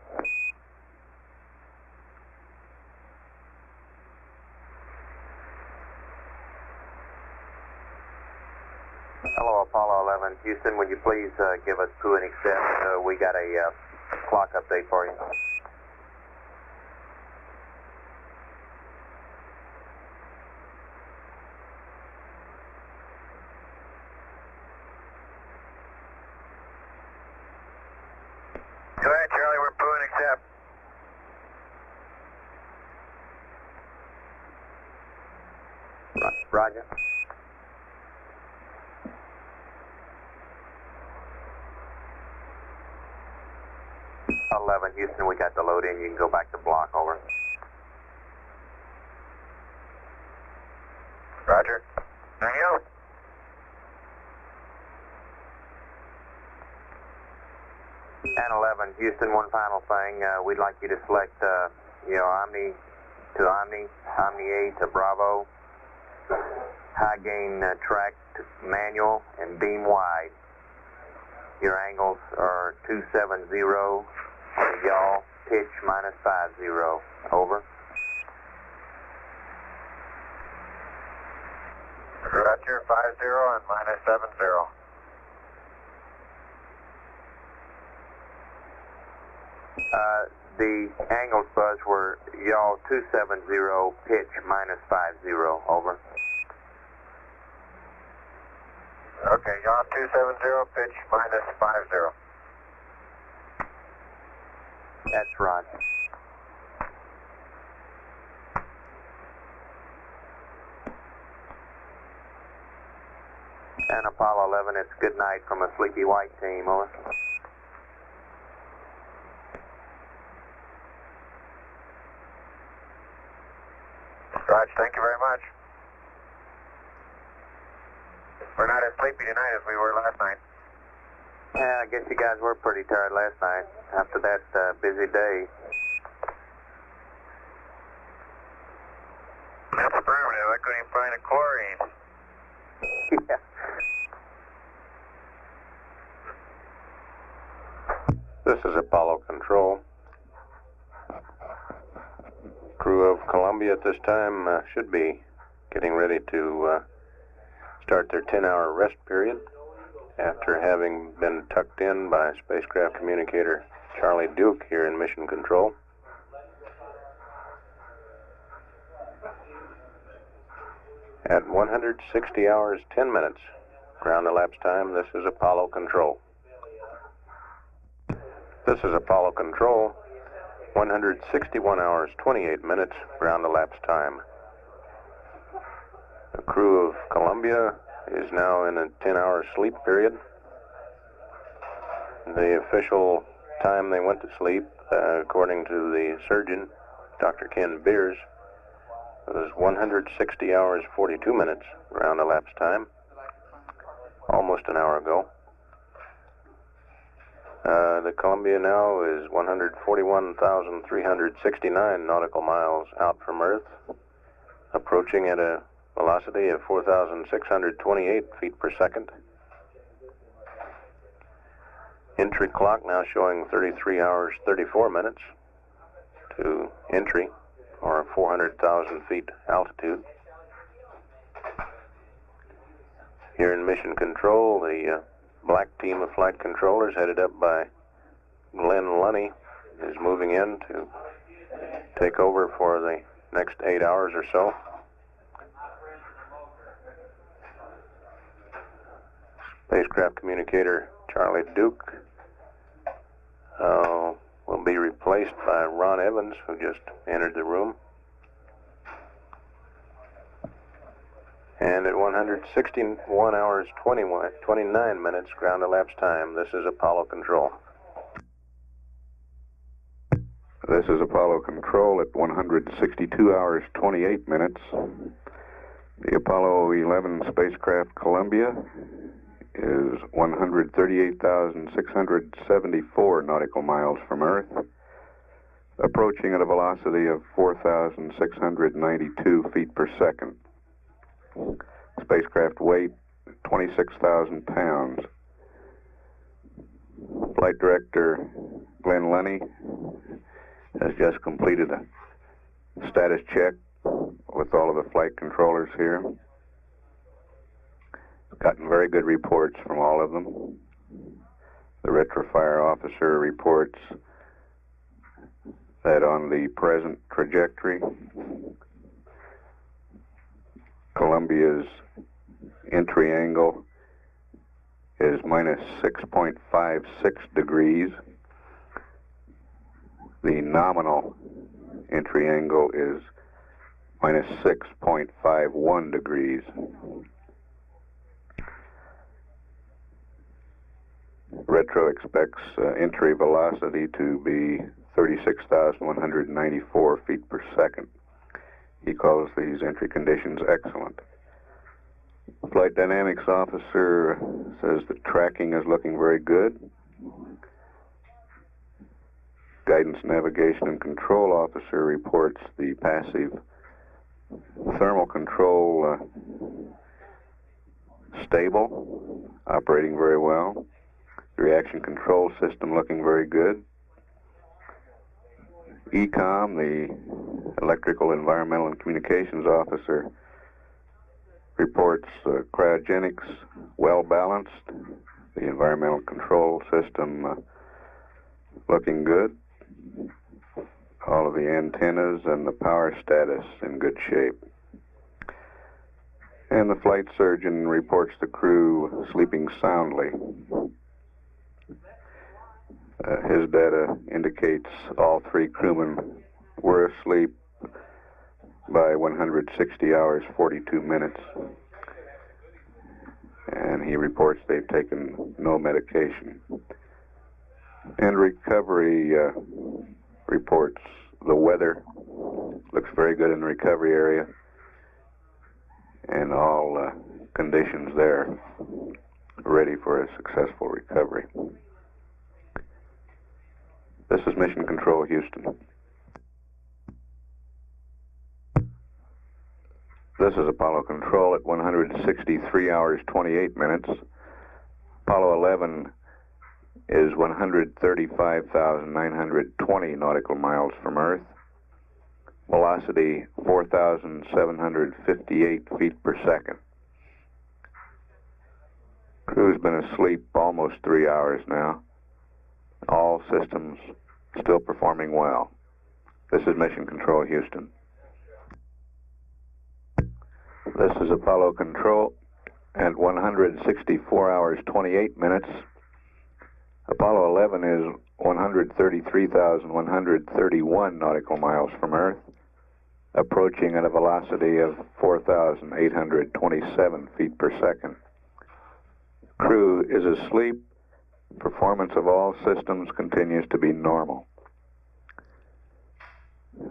Hello, Apollo 11, Houston. Would you please give us to an extent? We got a clock update for you. Roger. 11, Houston, we got the load in. You can go back to block, over. Roger. There you go. And 11, Houston, one final thing. We'd like you to select, Omni to Omni, Omni A to Bravo, high gain track to manual, and beam wide. Your angles are 270, yaw, pitch -50, over. Roger, 50 and -70. The angles, Buzz, were yaw 270, pitch -50, over. Okay, yaw 270, pitch -50. That's right. And Apollo 11, it's good night from a Sleepy White team, over. Roger, thank you very much. We're not as sleepy tonight as we were last night. Yeah, I guess you guys were pretty tired last night after that busy day. That's affirmative. I couldn't even find a chlorine. Yeah. This is Apollo Control. Crew of Columbia at this time should be getting ready to start their 10-hour rest period after having been tucked in by spacecraft communicator Charlie Duke here in Mission Control. At 160 hours 10 minutes ground elapsed time, this is Apollo Control. This is Apollo Control. 161 hours 28 minutes ground elapsed time. The crew of Columbia is now in a 10-hour sleep period. The official time they went to sleep, according to the surgeon, Dr. Ken Beers, was 160 hours 42 minutes ground elapsed time, almost an hour ago. The Columbia now is 141,369 nautical miles out from Earth, approaching at a velocity of 4,628 feet per second. Entry clock now showing 33 hours 34 minutes to entry, or 400,000 feet altitude. Here in Mission Control, the black team of flight controllers headed up by Glenn Lunny is moving in to take over for the next 8 hours or so. Spacecraft communicator Charlie Duke will be replaced by Ron Evans, who just entered the room. And at 161 hours 29 minutes ground elapsed time, this is Apollo Control. This is Apollo Control at 162 hours 28 minutes. The Apollo 11 spacecraft Columbia is 138,674 nautical miles from Earth, approaching at a velocity of 4,692 feet per second. Spacecraft weight, 26,000 pounds. Flight Director Glenn Lunny has just completed a status check with all of the flight controllers here. Gotten very good reports from all of them. The retrofire officer reports that on the present trajectory, Columbia's entry angle is -6.56 degrees. The nominal entry angle is minus 6.51 degrees. Retro expects entry velocity to be 36,194 feet per second. He calls these entry conditions excellent. Flight Dynamics Officer says the tracking is looking very good. Guidance, Navigation, and Control Officer reports the passive thermal control stable, operating very well. The reaction control system looking very good. ECOM, the Electrical, Environmental, and Communications Officer, reports cryogenics well balanced. The environmental control system looking good. All of the antennas and the power status in good shape. And the flight surgeon reports the crew sleeping soundly. His data indicates all three crewmen were asleep by 160 hours, 42 minutes. And he reports they've taken no medication. And recovery reports the weather looks very good in the recovery area, and all conditions there ready for a successful recovery. This is Mission Control, Houston. This is Apollo Control at 163 hours, 28 minutes. Apollo 11 is 135,920 nautical miles from Earth. Velocity 4,758 feet per second. Crew's been asleep almost 3 hours now. All systems still performing well. This is Mission Control, Houston. This is Apollo Control at 164 hours, 28 minutes. Apollo 11 is 133,131 nautical miles from Earth, approaching at a velocity of 4,827 feet per second. Crew is asleep. Performance of all systems continues to be normal.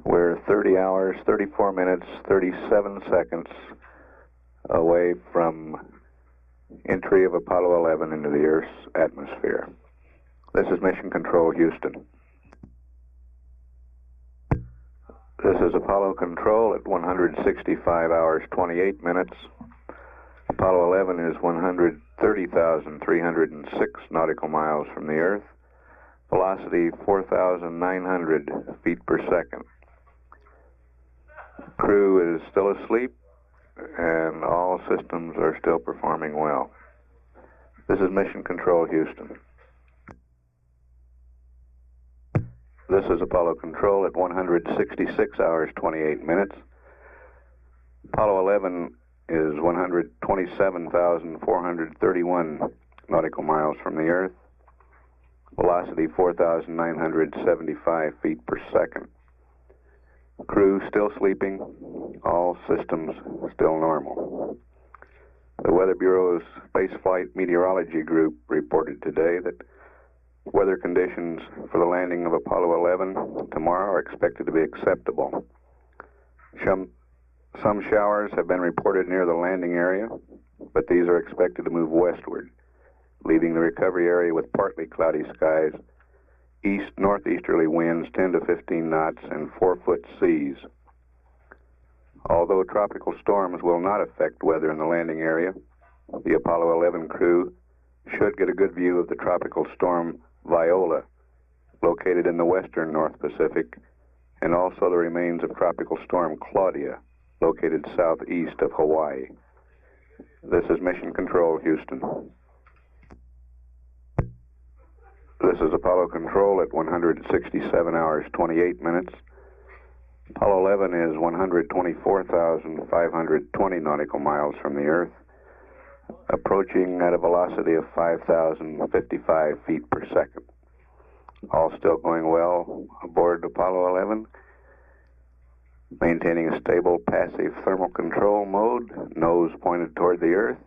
We're 30 hours, 34 minutes, 37 seconds away from entry of Apollo 11 into the Earth's atmosphere. This is Mission Control, Houston. This is Apollo Control at 165 hours, 28 minutes. Apollo 11 is 130,306 nautical miles from the Earth. Velocity 4,900 feet per second. Crew is still asleep, and all systems are still performing well. This is Mission Control, Houston. This is Apollo Control at 166 hours, 28 minutes. Apollo 11 is 127,431 nautical miles from the Earth. Velocity 4,975 feet per second. Crew still sleeping. All systems still normal. The Weather Bureau's Spaceflight Meteorology Group reported today that weather conditions for the landing of Apollo 11 tomorrow are expected to be acceptable. Some showers have been reported near the landing area, but these are expected to move westward, leaving the recovery area with partly cloudy skies, northeasterly winds 10 to 15 knots, and 4-foot seas. Although tropical storms will not affect weather in the landing area, the Apollo 11 crew should get a good view of the tropical storm Viola, located in the western North Pacific, and also the remains of tropical storm Claudia, located southeast of Hawaii. This is Mission Control, Houston. This is Apollo Control at 167 hours, 28 minutes. Apollo 11 is 124,520 nautical miles from the Earth, approaching at a velocity of 5,055 feet per second. All still going well aboard Apollo 11. Maintaining a stable passive thermal control mode, nose pointed toward the Earth,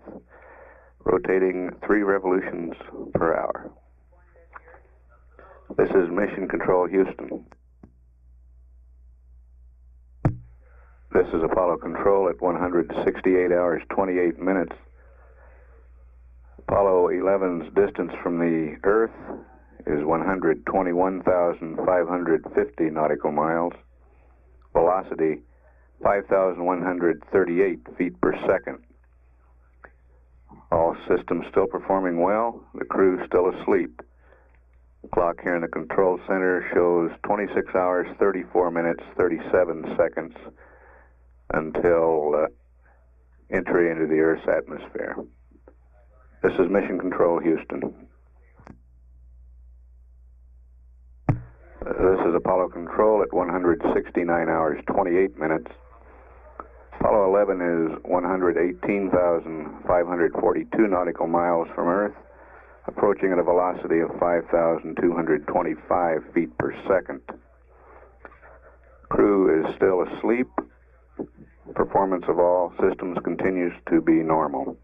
rotating 3 revolutions per hour. This is Mission Control Houston. This is Apollo Control at 168 hours 28 minutes. Apollo 11's distance from the Earth is 121,550 nautical miles. Velocity 5,138 feet per second. All systems still performing well. The crew still asleep. The clock here in the control center shows 26 hours 34 minutes 37 seconds until entry into the Earth's atmosphere. This is Mission Control Houston. This is Apollo Control at 169 hours 28 minutes. Apollo 11 is 118,542 nautical miles from Earth, approaching at a velocity of 5,225 feet per second. Crew is still asleep. Performance of all systems continues to be normal.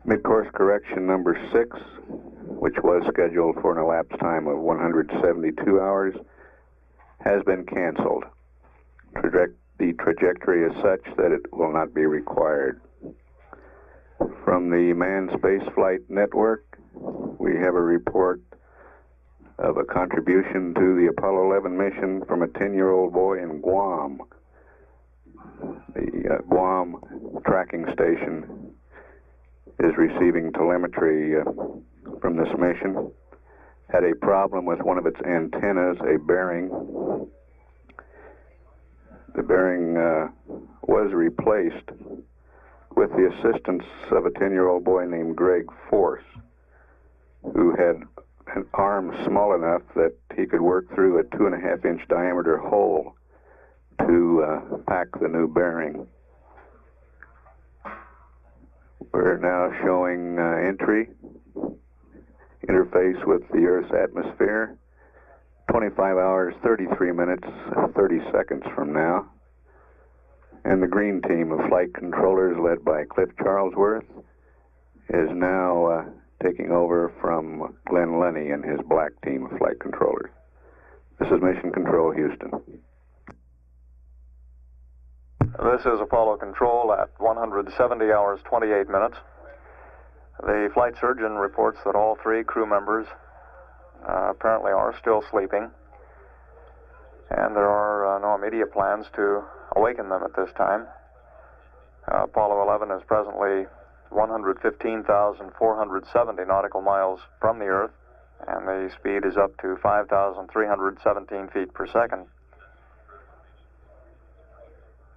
Midcourse correction number 6, which was scheduled for an elapsed time of 172 hours, has been canceled. The trajectory is such that it will not be required. From the Manned Spaceflight Network, we have a report of a contribution to the Apollo 11 mission from a 10-year-old boy in Guam. The Guam tracking station is receiving telemetry from this mission. Had a problem with one of its antennas, a bearing. The bearing was replaced with the assistance of a 10-year-old boy named Greg Force, who had an arm small enough that he could work through a 2.5-inch diameter hole to pack the new bearing. We're now showing entry, interface with the Earth's atmosphere, 25 hours, 33 minutes, 30 seconds from now. And the green team of flight controllers led by Cliff Charlesworth is now taking over from Glenn Lenny and his black team of flight controllers. This is Mission Control Houston. This is Apollo Control at 170 hours 28 minutes. The flight surgeon reports that all 3 crew members apparently are still sleeping, and there are no immediate plans to awaken them at this time. Apollo 11 is presently 115,470 nautical miles from the Earth, and the speed is up to 5,317 feet per second.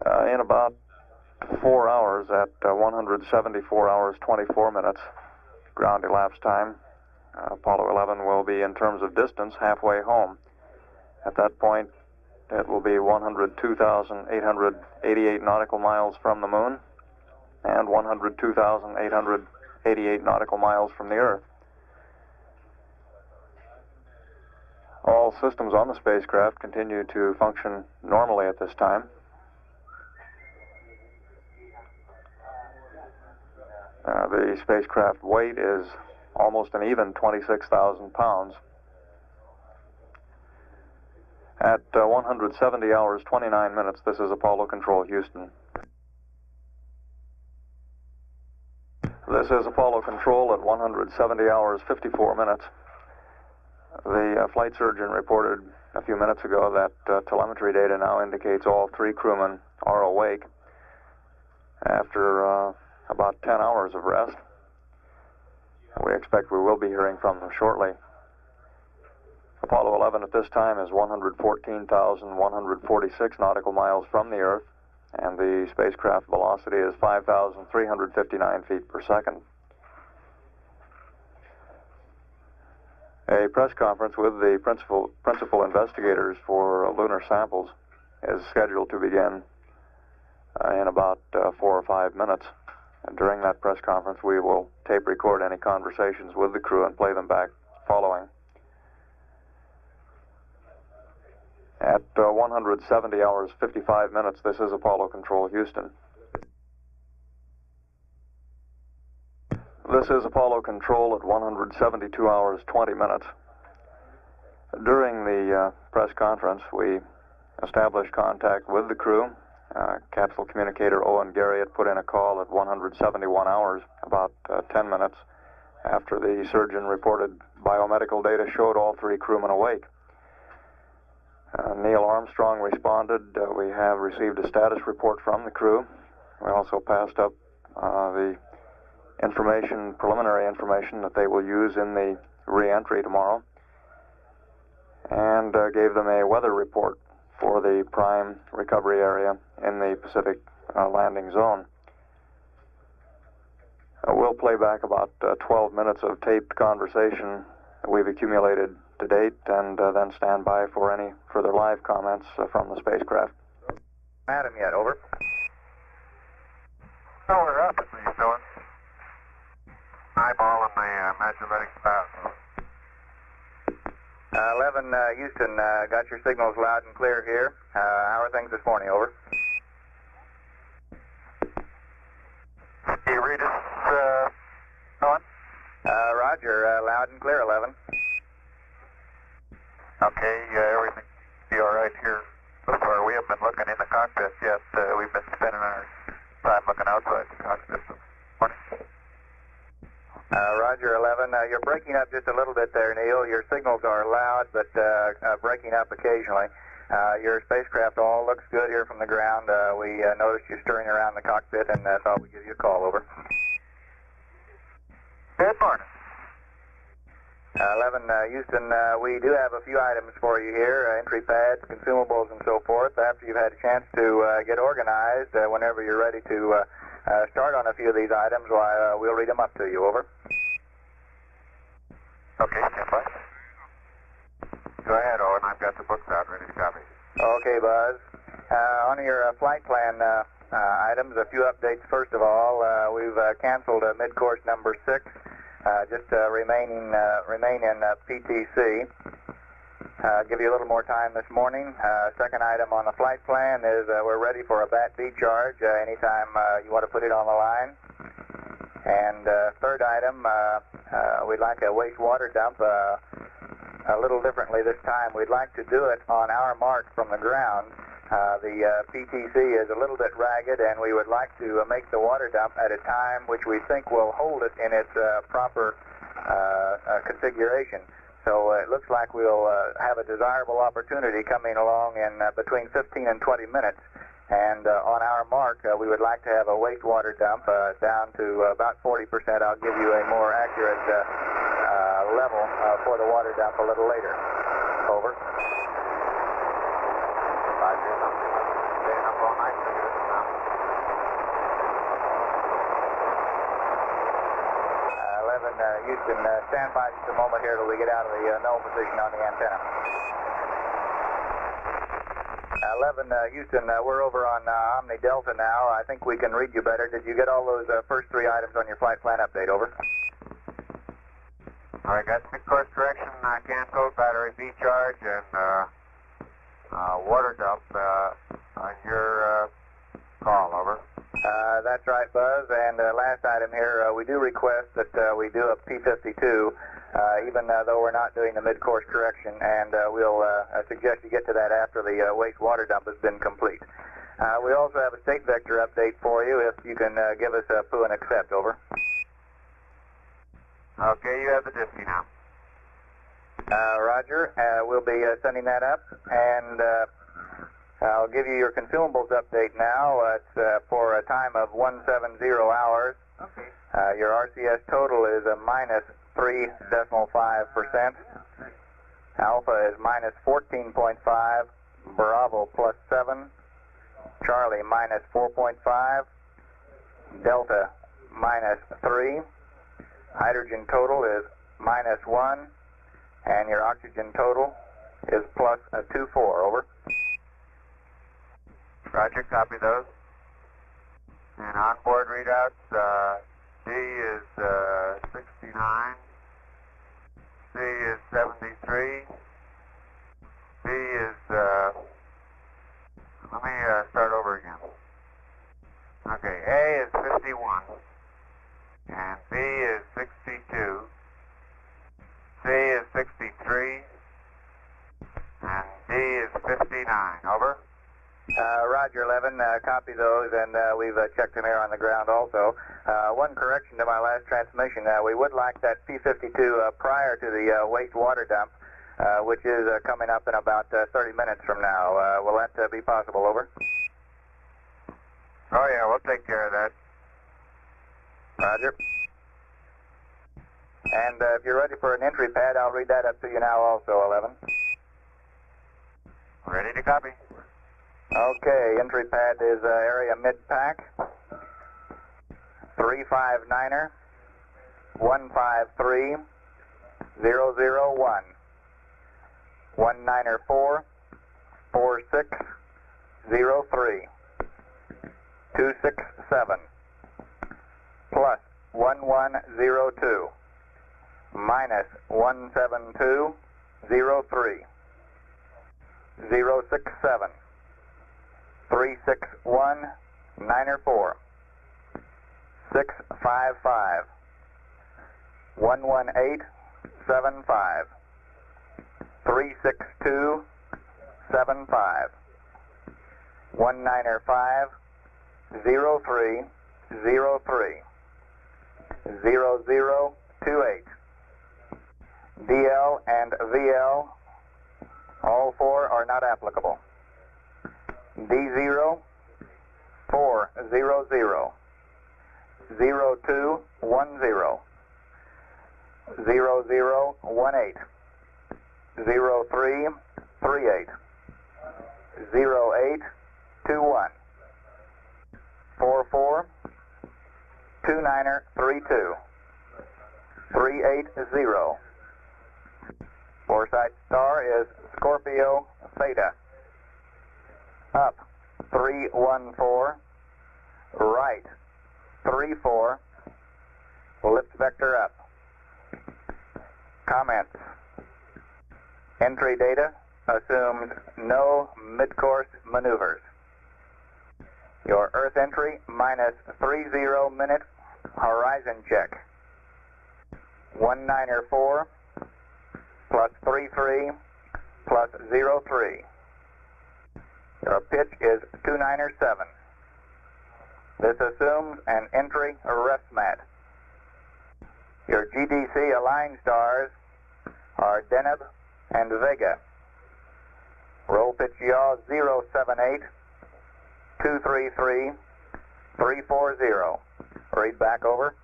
In about 4 hours, at 174 hours 24 minutes ground elapsed time, Apollo 11 will be, in terms of distance, halfway home. At that point, it will be 102,888 nautical miles from the Moon and 102,888 nautical miles from the Earth. All systems on the spacecraft continue to function normally at this time. The spacecraft weight is almost an even 26,000 pounds. At 170 hours 29 minutes, this is Apollo Control Houston. This is Apollo Control at 170 hours 54 minutes. The flight surgeon reported a few minutes ago that telemetry data now indicates all 3 crewmen are awake after about 10 hours of rest. We expect we will be hearing from them shortly. Apollo 11 at this time is 114,146 nautical miles from the Earth, and the spacecraft velocity is 5,359 feet per second. A press conference with the principal investigators for lunar samples is scheduled to begin in about 4 or 5 minutes. And during that press conference, we will tape record any conversations with the crew and play them back following. At 170 hours 55 minutes, this is Apollo Control, Houston. This is Apollo Control at 172 hours 20 minutes. During the press conference, we established contact with the crew. Capsule communicator Owen Gary had put in a call at 171 hours, about 10 minutes after the surgeon reported biomedical data showed all 3 crewmen awake. Neil Armstrong responded. We have received a status report from the crew. We also passed up the preliminary information that they will use in the re-entry tomorrow, and gave them a weather report for the prime recovery area in the Pacific landing zone. We'll play back about 12 minutes of taped conversation that we've accumulated to date, and then stand by for any further live comments from the spacecraft. Adam yet, over. So we're rapidly doing. Eyeballing the magnetic path. 11 Houston, got your signals loud and clear here. How are things this morning, over? Can you read us, on? Roger, loud and clear, 11. Okay, everything be all right here so far. We haven't been looking in the cockpit yet. We've been spending our time looking outside the cockpit this morning. Roger, 11. You're breaking up just a little bit there, Neil. Your signals are loud, but breaking up occasionally. Your spacecraft all looks good here from the ground. We noticed you stirring around the cockpit and thought we'd give you a call, over. Good morning. 11 Houston, we do have a few items for you here, entry pads, consumables, and so forth. After you've had a chance to get organized, whenever you're ready to start on a few of these items, we'll read them up to you, over. Okay, stand by. Go ahead, Owen. I've got the books out ready to copy. Okay, Buzz. On your flight plan items, a few updates. First of all, we've canceled Midcourse number 6. Just remain in PTC. Give you a little more time this morning. Second item on the flight plan is we're ready for a BAT-B charge anytime you want to put it on the line. And third item, we'd like a wastewater dump a little differently this time. We'd like to do it on our mark from the ground. The PTC is a little bit ragged, and we would like to make the water dump at a time which we think will hold it in its proper configuration. So it looks like we'll have a desirable opportunity coming along in between 15 and 20 minutes. And on our mark, we would like to have a wastewater dump down to about 40%. I'll give you a more accurate level for the water dump a little later. Over. Staying up all night to do this now. 11 Houston, stand by just a moment here till we get out of the null position on the antenna. 11 Houston, we're over on Omni Delta now. I think we can read you better. Did you get all those first 3 items on your flight plan update, over? All right, got midcourse correction canceled, battery B charge, and water dump on your call, over. That's right, Buzz. And last item here, we do request that we do a P52, even though we're not doing the midcourse correction, and we'll suggest you get to that after the wastewater dump has been complete. We also have a state vector update for you, if you can give us a poo and accept, over. Okay, you have the disky now. Roger. We'll be sending that up, and I'll give you your consumables update now. It's for a time of 170 hours. Okay. Your RCS total is a minus 3.5%. Alpha is minus 14.5. Bravo plus 7. Charlie minus 4.5. Delta minus 3. Hydrogen total is minus 1. And your oxygen total is plus a 2.4, over. Roger, copy those. And onboard readouts, D is 69, C is 73, B is let me start over again. Okay, A is 51, and B is 62, C is 63, and D is 59. Over. Roger, 11. Copy those, and we've checked them here on the ground also. One correction to my last transmission. We would like that P52 prior to the wastewater dump, which is coming up in about 30 minutes from now. Will that be possible? Over. Oh, yeah, we'll take care of that. Roger. And if you're ready for an entry pad, I'll read that up to you now also, 11. Ready to copy. Okay, entry pad is area mid-pack, 359er, 153, 001, 194, 4603, 267, plus 1102, minus 17203, 067, 361, 904, 655, 11875, 362, 75, 195, 03, 03, 0028. DL and VL, all four are not applicable. D0, 400, 0210, 0018, 0338, 0821, 44, 29er32, 380. Foresight star is Scorpio Theta. Up 314, right 34, lift vector up. Comments. Entry data assumes no midcourse maneuvers. Your Earth entry minus 30 minute horizon check. 194 plus 33 plus 03. Your pitch is 297. This assumes an entry rest mat. Your GDC aligned stars are Deneb and Vega. Roll pitch yaw 078 233 340. Read back. Over.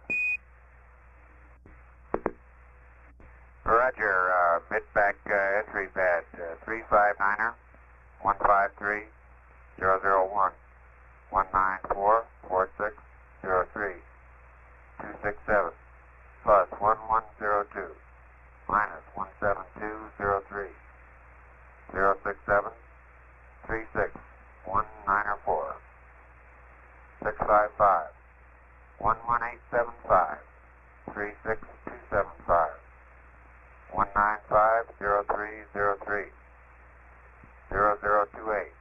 Roger, mid-back entry pad 359er, 153, 001, 194, 4603, 267, plus 1102, minus 17203, 067, 36, 194, 655, 11875, 36275, 1950303, 0028,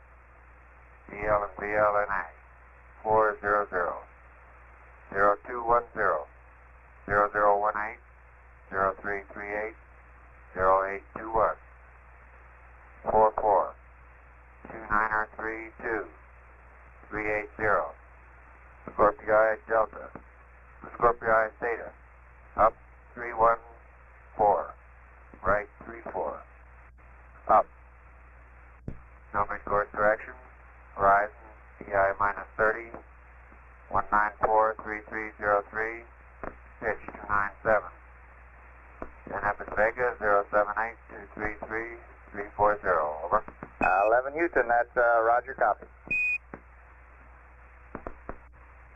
DL and VLNA, 400, 0210, 0018, 0338, 0821, 44, 29er32, 380, Scorpii Delta, Scorpii Theta, up 314, right 34, up. No midcourse correction, horizon EI minus 30, 1943303, pitch 297. And up at Vega 078 233 340. Over. 11 Houston, that's Roger, copy.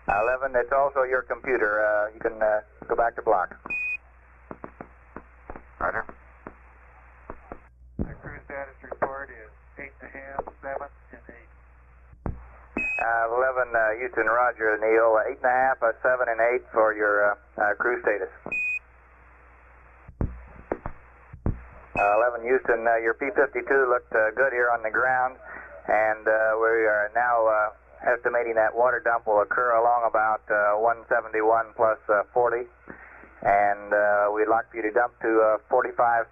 11, it's also your computer. You can go back to block. Roger. The crew status report is 8.5, 7, and 8. 11 Houston, Roger, Neil. 8.5, 7, and 8 for your crew status. 11 Houston, your P-52 looked good here on the ground, and we are now estimating that water dump will occur along about 171 plus 40, and we'd like you to dump to 45%.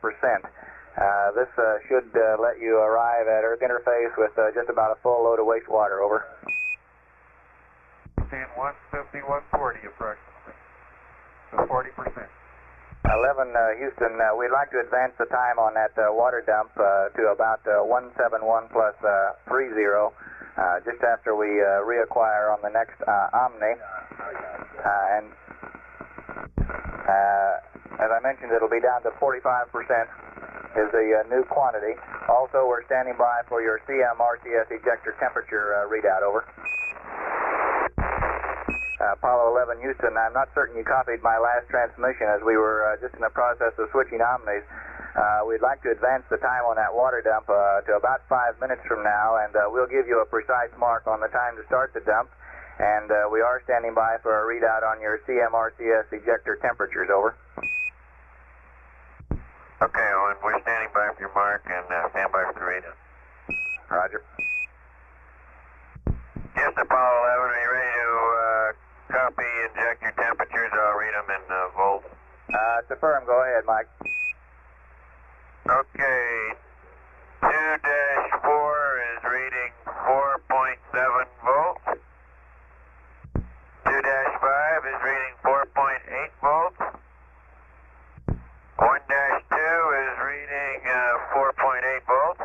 This should let you arrive at Earth interface with just about a full load of wastewater, over. Stand 150, 140 approximately, so 40%. 11 Houston, we'd like to advance the time on that water dump to about 171 plus 30, just after we reacquire on the next Omni. And as I mentioned, it'll be down to 45% is the new quantity. Also, we're standing by for your CM-RCS ejector temperature readout, over. Apollo 11 Houston, I'm not certain you copied my last transmission as we were just in the process of switching Omnis. We'd like to advance the time on that water dump to about 5 minutes from now, and we'll give you a precise mark on the time to start the dump. And we are standing by for a readout on your CM-RCS ejector temperatures, over. Okay, Owen, we're standing by for your mark and stand by for the readout. Roger. Yes, Apollo 11, are you ready to copy injector temperatures? I'll read them in volts. It's affirm. Go ahead, Mike. Okay, 2-4 is reading 4.7 volts. 2-5 is reading 4.8 volts. 1-2 is reading 4.8 volts.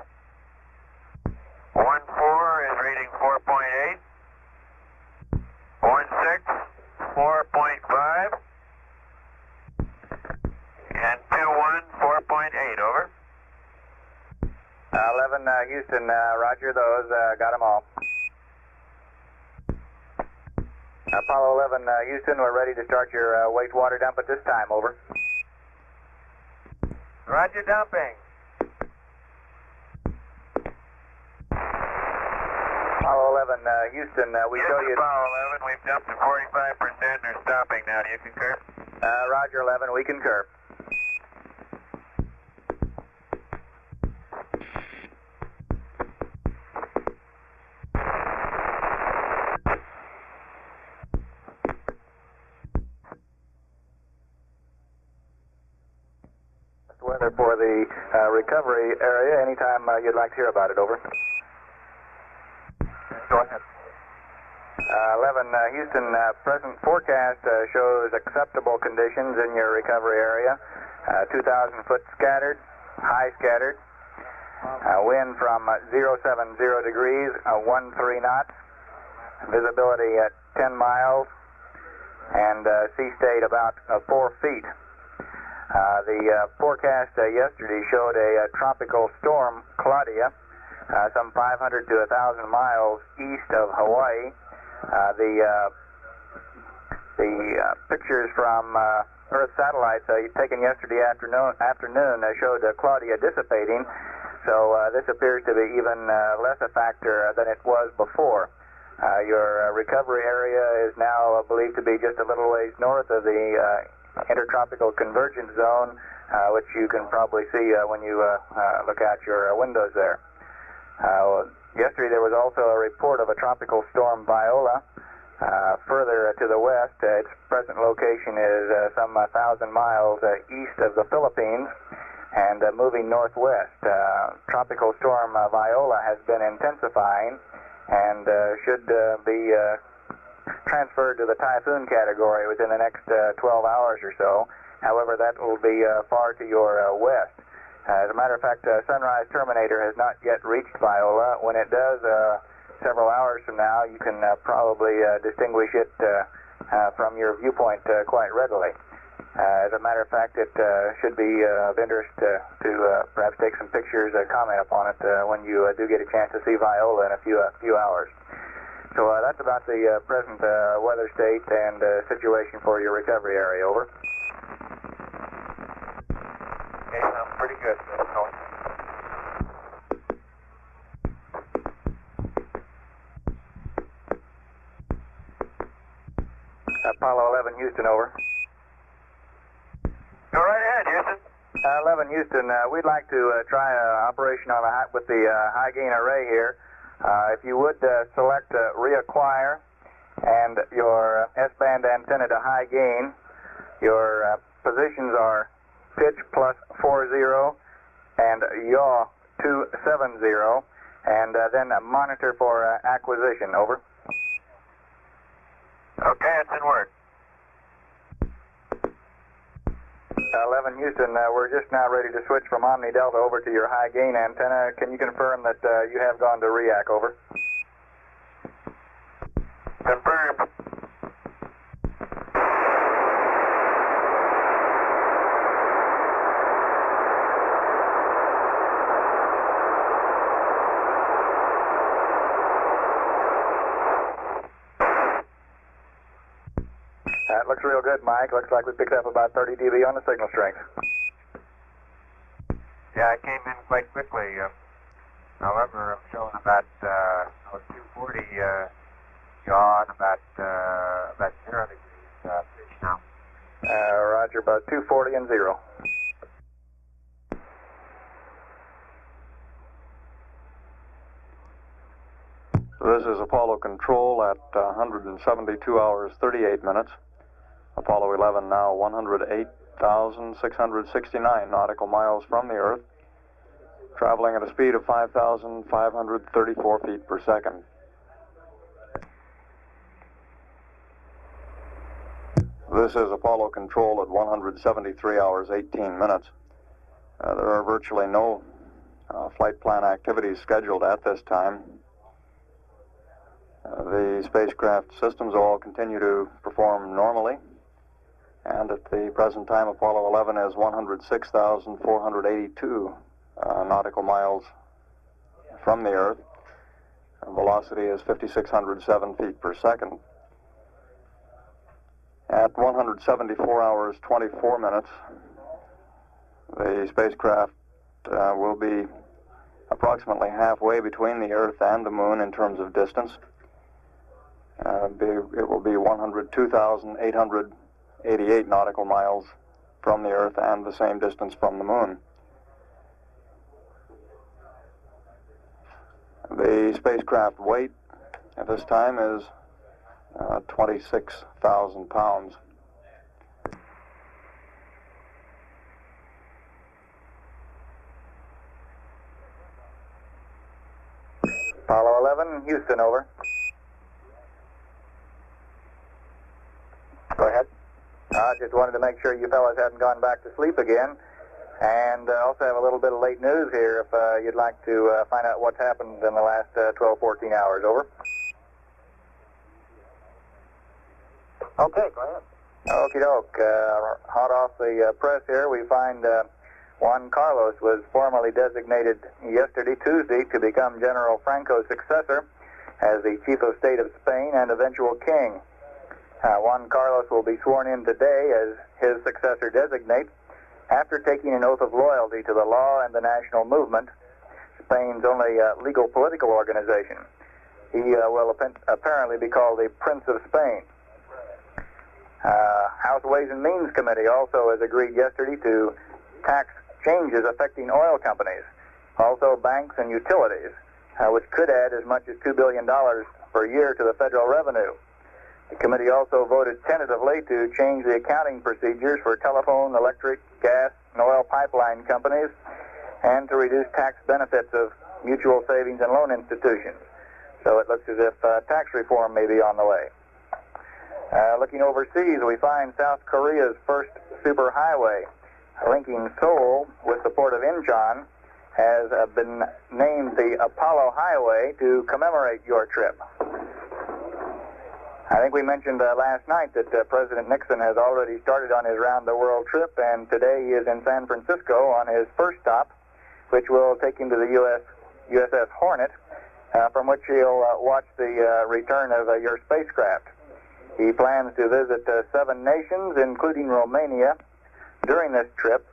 1-4 is reading 4.8. 1-6, 4.5. And 2-1, 4.8, over. 11 Houston, roger those, got them all. Apollo 11 Houston, we're ready to start your wastewater dump at this time, over. Roger dumping. Apollo 11 Houston, we Yes, show you... Apollo 11, we've dumped to 45%, they're stopping now, do you concur? Roger 11, we concur. Weather for the recovery area, anytime you'd like to hear about it, over. Go ahead. 11 Houston, present forecast shows acceptable conditions in your recovery area. 2,000 foot scattered, high scattered. Wind from 070 degrees, 13 knots. Visibility at 10 miles. And sea state about 4 feet. The forecast yesterday showed a tropical storm, Claudia, some 500 to 1,000 miles east of Hawaii. The pictures from Earth satellites taken yesterday afternoon showed Claudia dissipating, so this appears to be even less a factor than it was before. Your recovery area is now believed to be just a little ways north of the intertropical convergence zone, which you can probably see when you look out your windows there. Yesterday there was also a report of a tropical storm Viola further to the west. Its present location is some 1,000 miles east of the Philippines and moving northwest. Tropical storm Viola has been intensifying and should be transferred to the typhoon category within the next 12 hours or so. However, that will be far to your west. As a matter of fact, Sunrise Terminator has not yet reached Viola. When it does, several hours from now, you can probably distinguish it from your viewpoint quite readily. As a matter of fact, it should be of interest to perhaps take some pictures, comment upon it when you do get a chance to see Viola in a few hours. So that's about the present weather state and situation for your recovery area, over. Okay, sounds pretty good. Apollo 11 Houston, over. Go right ahead, Houston. 11 Houston, we'd like to try an operation on with the high gain array here. If you would select reacquire and your S-band antenna to high gain, your positions are pitch plus 40 and yaw 270, and then monitor for acquisition. Over. Okay, it's in work. 11 Houston, we're just now ready to switch from Omni Delta over to your high gain antenna. Can you confirm that you have gone to REAC? Over. Confirmed. That looks real good, Mike. Looks like we picked up about 30 dB on the signal strength. Yeah, it came in quite quickly. However, I'm showing about 240 yaw and about 0 degrees pitch now. Roger, about 240 and 0. This is Apollo Control at 172 hours 38 minutes. Apollo 11 now 108,669 nautical miles from the Earth, traveling at a speed of 5,534 feet per second. This is Apollo Control at 173 hours 18 minutes. There are virtually no flight plan activities scheduled at this time. The spacecraft systems all continue to perform normally, and at the present time Apollo 11 is 106,482 nautical miles from the Earth. Velocity is 5,607 feet per second. At 174 hours 24 minutes, the spacecraft will be approximately halfway between the Earth and the Moon in terms of distance. It will be 102,888 nautical miles from the Earth and the same distance from the Moon. The spacecraft weight at this time is 26,000 pounds. Apollo 11, Houston, over. Go ahead. I just wanted to make sure you fellas hadn't gone back to sleep again. And also have a little bit of late news here if you'd like to find out what's happened in the last 12, 14 hours. Over. Okay, go ahead. Okie doke. Hot off the press here, we find Juan Carlos was formally designated yesterday, Tuesday, to become General Franco's successor as the Chief of State of Spain and eventual king. Juan Carlos will be sworn in today as his successor designate after taking an oath of loyalty to the law and the national movement, Spain's only legal political organization. He will apparently be called the Prince of Spain. House Ways and Means Committee also has agreed yesterday to tax changes affecting oil companies, also banks and utilities, which could add as much as $2 billion per year to the federal revenue. The committee also voted tentatively to change the accounting procedures for telephone, electric, gas, and oil pipeline companies, and to reduce tax benefits of mutual savings and loan institutions. So it looks as if tax reform may be on the way. Looking overseas, we find South Korea's first superhighway linking Seoul with the port of Incheon has been named the Apollo Highway to commemorate your trip. I think we mentioned last night that President Nixon has already started on his round-the-world trip, and today he is in San Francisco on his first stop, which will take him to the USS Hornet, from which he'll watch the return of your spacecraft. He plans to visit 7 nations, including Romania, during this trip.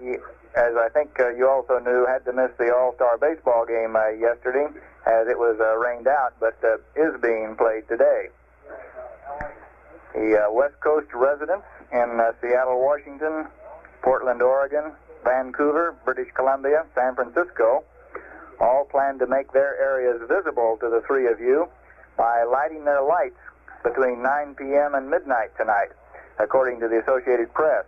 He, as I think you also knew, had to miss the All-Star baseball game yesterday, as it was rained out, but is being played today. The West Coast residents in Seattle, Washington, Portland, Oregon, Vancouver, British Columbia, San Francisco, all plan to make their areas visible to the three of you by lighting their lights between 9 p.m. and midnight tonight, according to the Associated Press.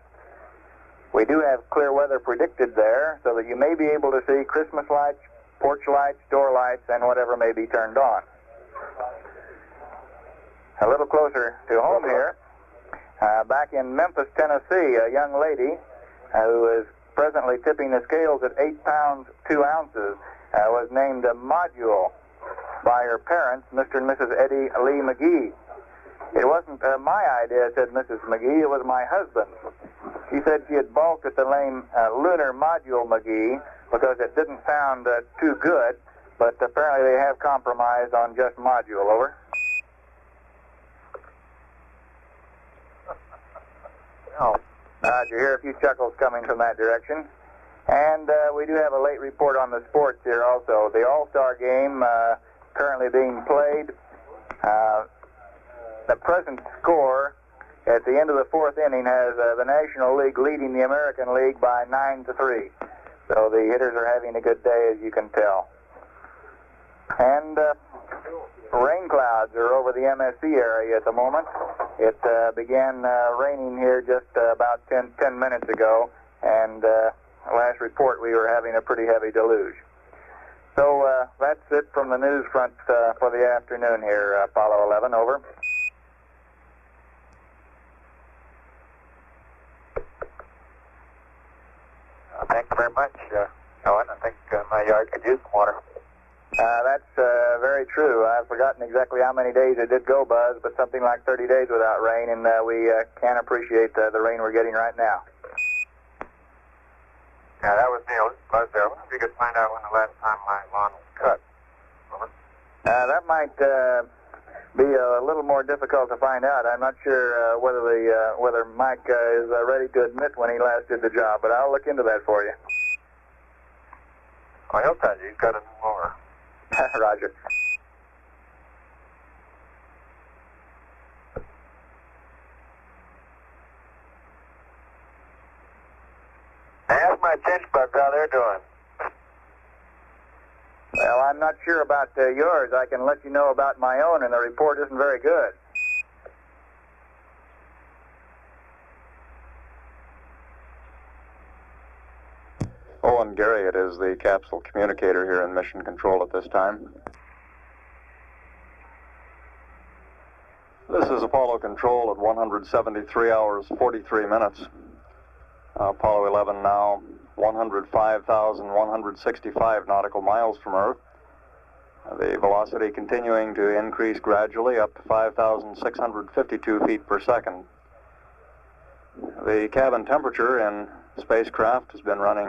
We do have clear weather predicted there, so that you may be able to see Christmas lights, porch lights, door lights, and whatever may be turned on. A little closer to home here, back in Memphis, Tennessee, a young lady who is presently tipping the scales at 8 pounds 2 ounces was named a Module by her parents, Mr. and Mrs. Eddie Lee McGee. It wasn't my idea, said Mrs. McGee, it was my husband's. She said she had balked at the name Lunar Module McGee because it didn't sound too good, but apparently they have compromised on just Module. Over. Oh, you hear a few chuckles coming from that direction. And we do have a late report on the sports here also. The All-Star game currently being played. The present score at the end of the fourth inning has the National League leading the American League by 9-3. So the hitters are having a good day, as you can tell. And rain clouds are over the MSC area at the moment. It began raining here just about 10 minutes ago, and last report we were having a pretty heavy deluge. So that's it from the news front for the afternoon here, Apollo 11, over. Thank you very much, Owen. I think my yard could use some water. That's very true. I've forgotten exactly how many days it did go, Buzz, but something like 30 days without rain, and we can't appreciate the rain we're getting right now. Yeah, that was Neil. Buzz there. I wonder if you could find out when the last time my lawn was cut. Over. That might be a little more difficult to find out. I'm not sure whether Mike is ready to admit when he last did the job, but I'll look into that for you. Well, he'll tell you. He's got a new mower. Roger. Ask my chinch bugs how they're doing. Well, I'm not sure about yours. I can let you know about my own, and the report isn't very good. Owen Gary, it is the capsule communicator here in Mission Control at this time. This is Apollo Control at 173 hours, 43 minutes. Apollo 11 now 105,165 nautical miles from Earth. The velocity continuing to increase gradually up to 5,652 feet per second. The cabin temperature in spacecraft has been running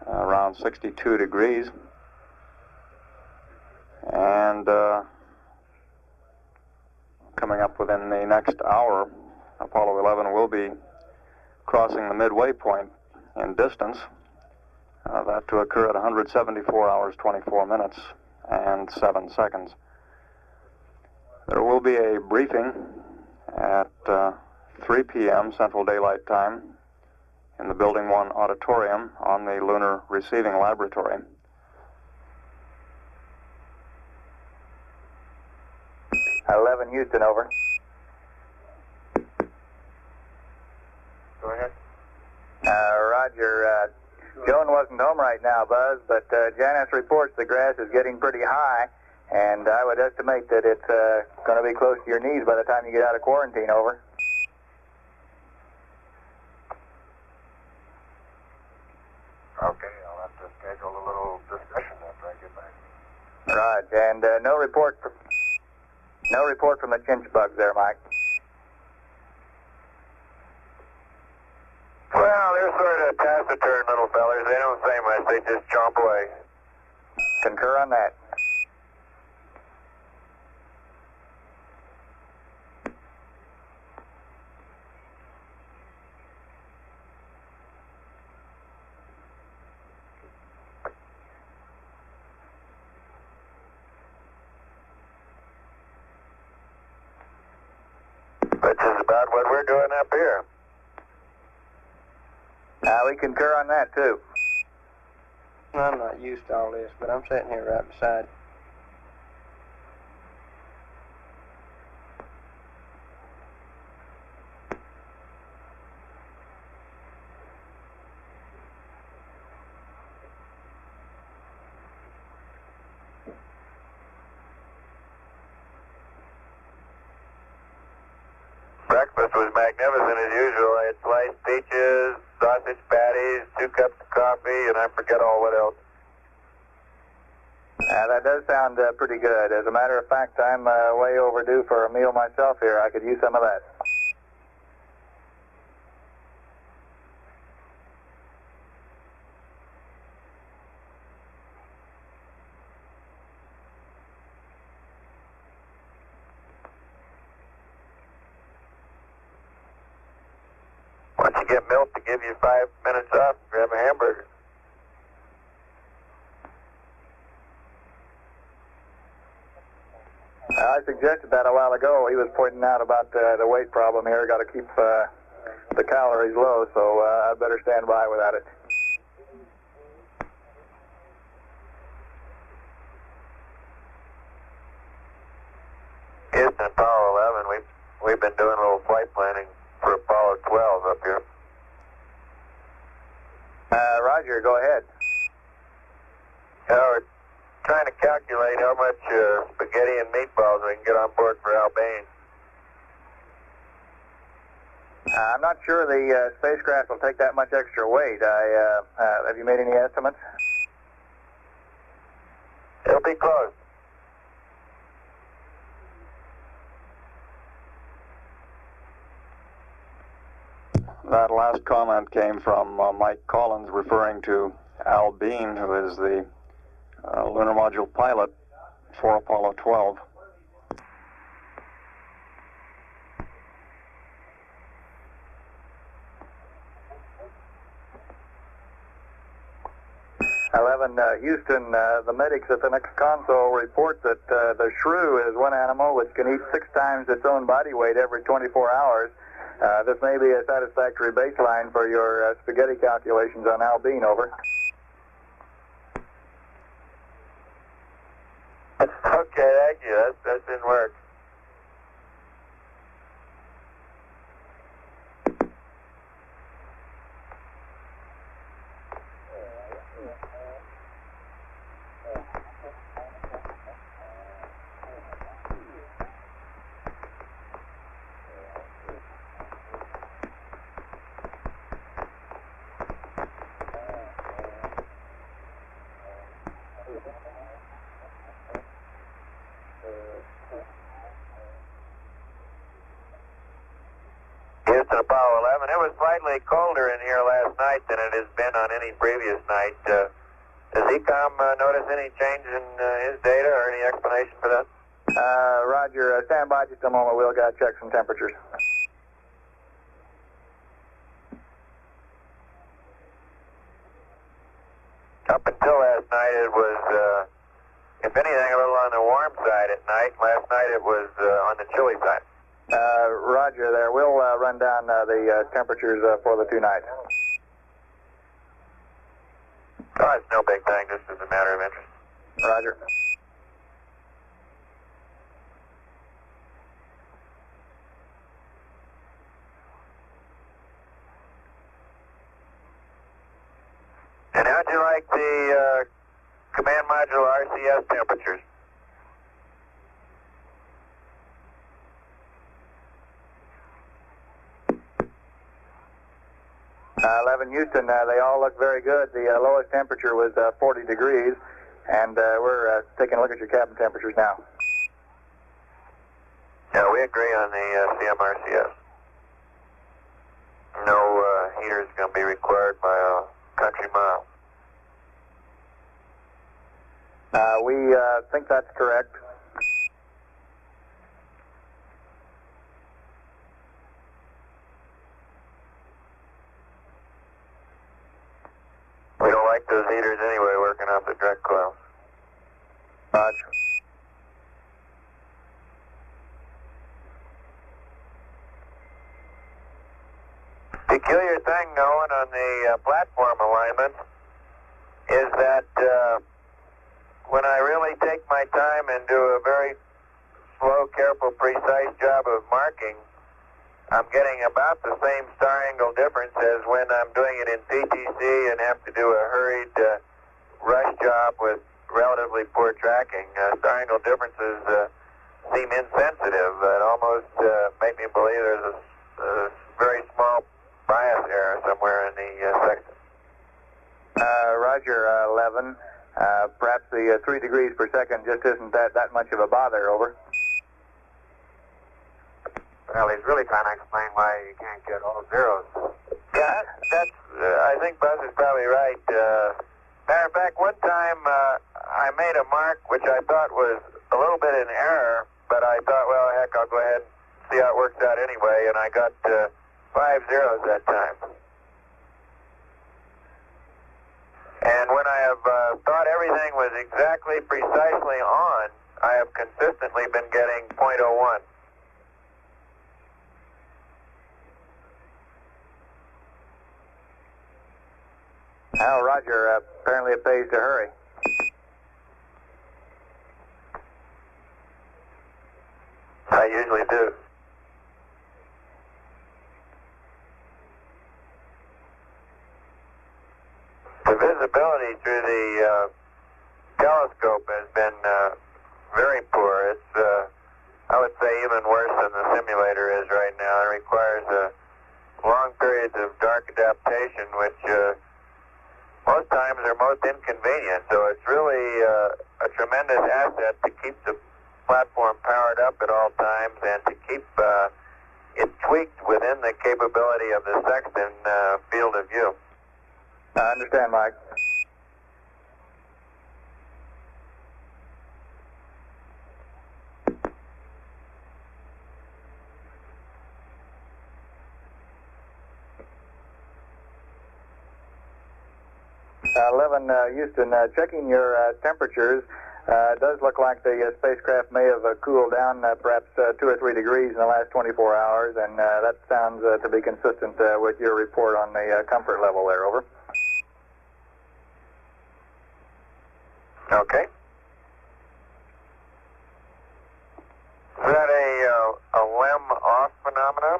around 62 degrees. And coming up within the next hour, Apollo 11 will be crossing the midway point in distance. That to occur at 174 hours, 24 minutes, and 7 seconds. There will be a briefing at 3 p.m. Central Daylight Time in the Building 1 auditorium on the Lunar Receiving Laboratory. Houston, over. Go ahead. Roger. Joan wasn't home right now, Buzz, but Janice reports the grass is getting pretty high, and I would estimate that it's going to be close to your knees by the time you get out of quarantine, over. Okay, I'll have to schedule a little discussion after I get back. Right, and no report from the chinch bugs there, Mike. Well, they're sort of taciturn little fellers. They don't say much. They just chomp away. Concur on that. Which is about what we're doing up here. We concur on that, too. I'm not used to all this, but I'm sitting here right beside. Breakfast was magnificent as usual. I had sliced peaches, sausage patties, 2 cups of coffee, and I forget all what else. That does sound pretty good. As a matter of fact, I'm way overdue for a meal myself here. I could use some of that. Once you get milk to give you 5 minutes off, grab a hamburger. I suggested that a while ago. He was pointing out about the weight problem here. Got to keep the calories low, so I better stand by without it. Houston, Apollo 11. We've been doing a little flight planning for Apollo 12 up here. Roger, go ahead. We're trying to calculate how much spaghetti and meatballs we can get on board for Albany. I'm not sure the spacecraft will take that much extra weight. Have you made any estimates? It'll be close. That last comment came from Mike Collins referring to Al Bean, who is the lunar module pilot for Apollo 12. Houston, the medics at the next console report that the shrew is one animal which can eat 6 times its own body weight every 24 hours. This may be a satisfactory baseline for your spaghetti calculations on Al Bean, over. Okay, thank you. That didn't work. Houston, Apollo 11. It was slightly colder in here last night than it has been on any previous night. Does ECOM notice any change in his data or any explanation for that? Roger, stand by just a moment. We'll check some temperatures. Up until last night, it was, if anything, a little on the warm side at night. Last night, it was on the chilly side. Roger there. We'll run down the temperatures for the 2 nights. Oh, it's no big thing. Just as a matter of interest. Roger. And how'd you like the command module RCS temperatures? 11 Houston, they all look very good. The lowest temperature was 40 degrees, and we're taking a look at your cabin temperatures now. Yeah, we agree on the CMRCS. No heaters going to be required by a country mile. We think that's correct. We don't like those heaters anyway, working off the direct coil. Roger. Peculiar thing going on the platform alignment is that when I really take my time and do a very slow, careful, precise job of marking, I'm getting about the same star angle difference as when I'm doing it in PTC and have to do a hurried rush job with relatively poor tracking. Star angle differences seem insensitive. It almost make me believe there's a very small bias error somewhere in the section. Roger, 11. Perhaps the 3 degrees per second just isn't that much of a bother, over. Well, he's really trying to explain why you can't get all zeros. Yeah, that's. I think Buzz is probably right. Matter of fact, one time I made a mark which I thought was a little bit in error, but I thought, well, heck, I'll go ahead and see how it works out anyway, and I got 5 zeros that time. And when I have thought everything was exactly, precisely on, I have consistently been getting .01. Oh, Roger, apparently it pays to hurry. I usually do. The visibility through the telescope has been very poor. It's, I would say, even worse than the simulator is right now. It requires long periods of dark adaptation, which most times are most inconvenient. So it's really a tremendous asset to keep the platform powered up at all times and to keep it tweaked within the capability of the sextant field of view. I understand, Mike. Houston, checking your temperatures, it does look like the spacecraft may have cooled down perhaps 2 or 3 degrees in the last 24 hours, and that sounds to be consistent with your report on the comfort level there, over. Okay. Is that a LEM off phenomenon?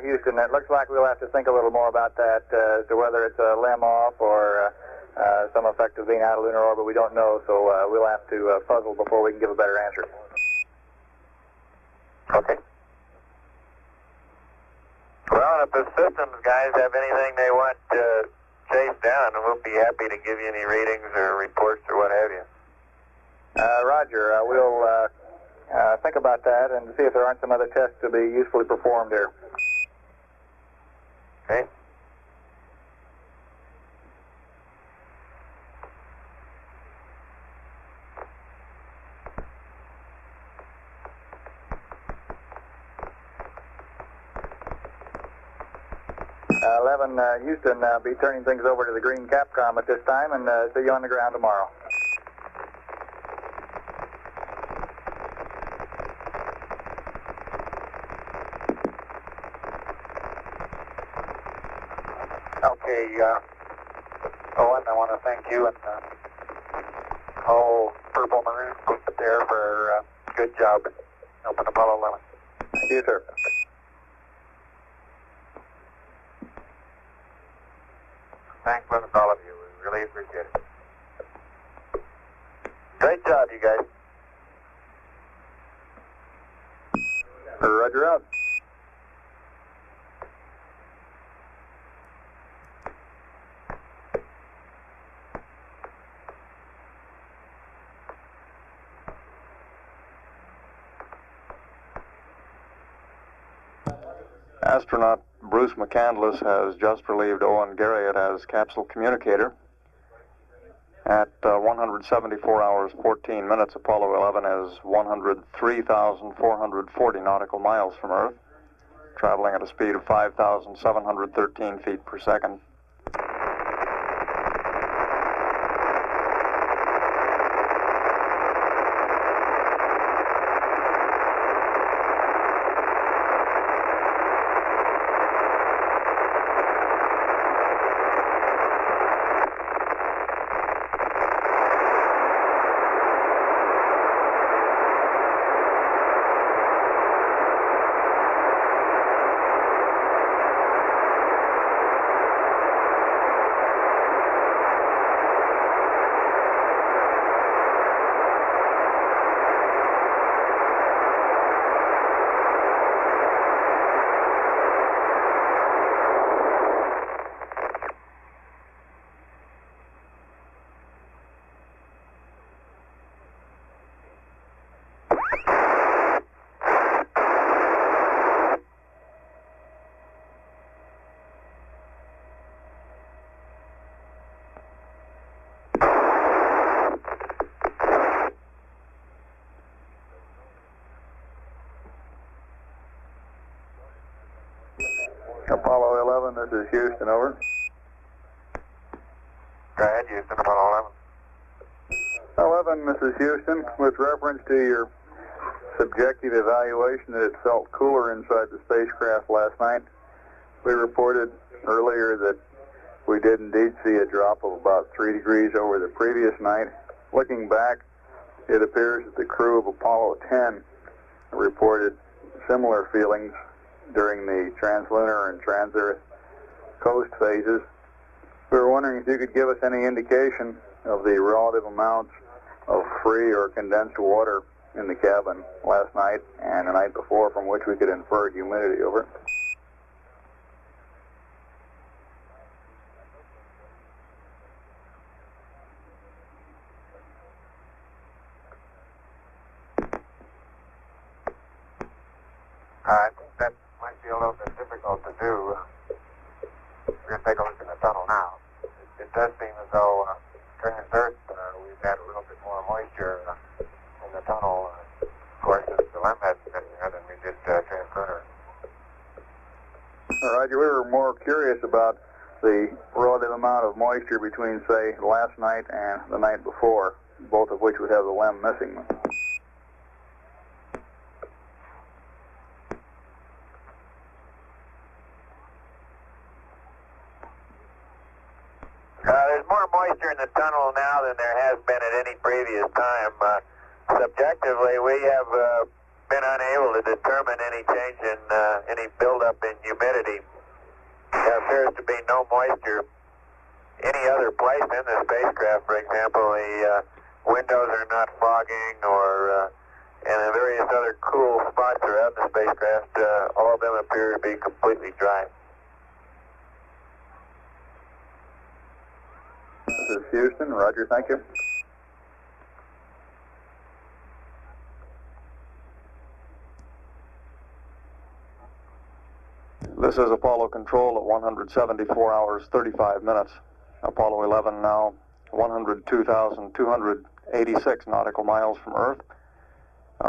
Houston, it looks like we'll have to think a little more about that as to whether it's a LEM off or some effect of being out of lunar orbit. We don't know, so we'll have to puzzle before we can give a better answer. Okay. Well, if the systems guys have anything they want to chase down, we'll be happy to give you any readings or reports or what have you. Roger, we'll think about that and see if there aren't some other tests to be usefully performed here. Okay. Houston, be turning things over to the green Capcom at this time, and see you on the ground tomorrow. Okay, Owen, I want to thank you and the whole Purple Maroon group there for a good job helping Apollo 11. Thank you, sir. Thanks with all of you. We really appreciate it. Great job, you guys. Roger out. Astronaut Bruce McCandless has just relieved Owen Garriott as capsule communicator. At 174 hours 14 minutes, Apollo 11 is 103,440 nautical miles from Earth, traveling at a speed of 5,713 feet per second. Apollo 11, this is Houston, over. Go ahead, Houston, Apollo 11, this is Houston. With reference to your subjective evaluation that it felt cooler inside the spacecraft last night, we reported earlier that we did indeed see a drop of about 3 degrees over the previous night. Looking back, it appears that the crew of Apollo 10 reported similar feelings during the translunar and trans-Earth coast phases. We were wondering if you could give us any indication of the relative amounts of free or condensed water in the cabin last night and the night before from which we could infer humidity, over. I think that might be a little bit difficult to do. We're going to take a look in the tunnel now. It does seem as though trans-Earth, we've had a little bit more moisture in the tunnel. Of course, the LEM hasn't been there than we did trans-lunar. Roger, we were more curious about the relative amount of moisture between, say, last night and the night before, both of which would have the LEM missing. There's more moisture in the tunnel now than there has been at any previous time. Subjectively, we have been unable to determine any change in any buildup in humidity. There appears to be no moisture any other place in the spacecraft. For example, the windows are not fogging, or and the various other cool spots around the spacecraft, all of them appear to be completely dry. This is Houston. Roger, thank you. This is Apollo Control at 174 hours, 35 minutes. Apollo 11 now 102,286 nautical miles from Earth.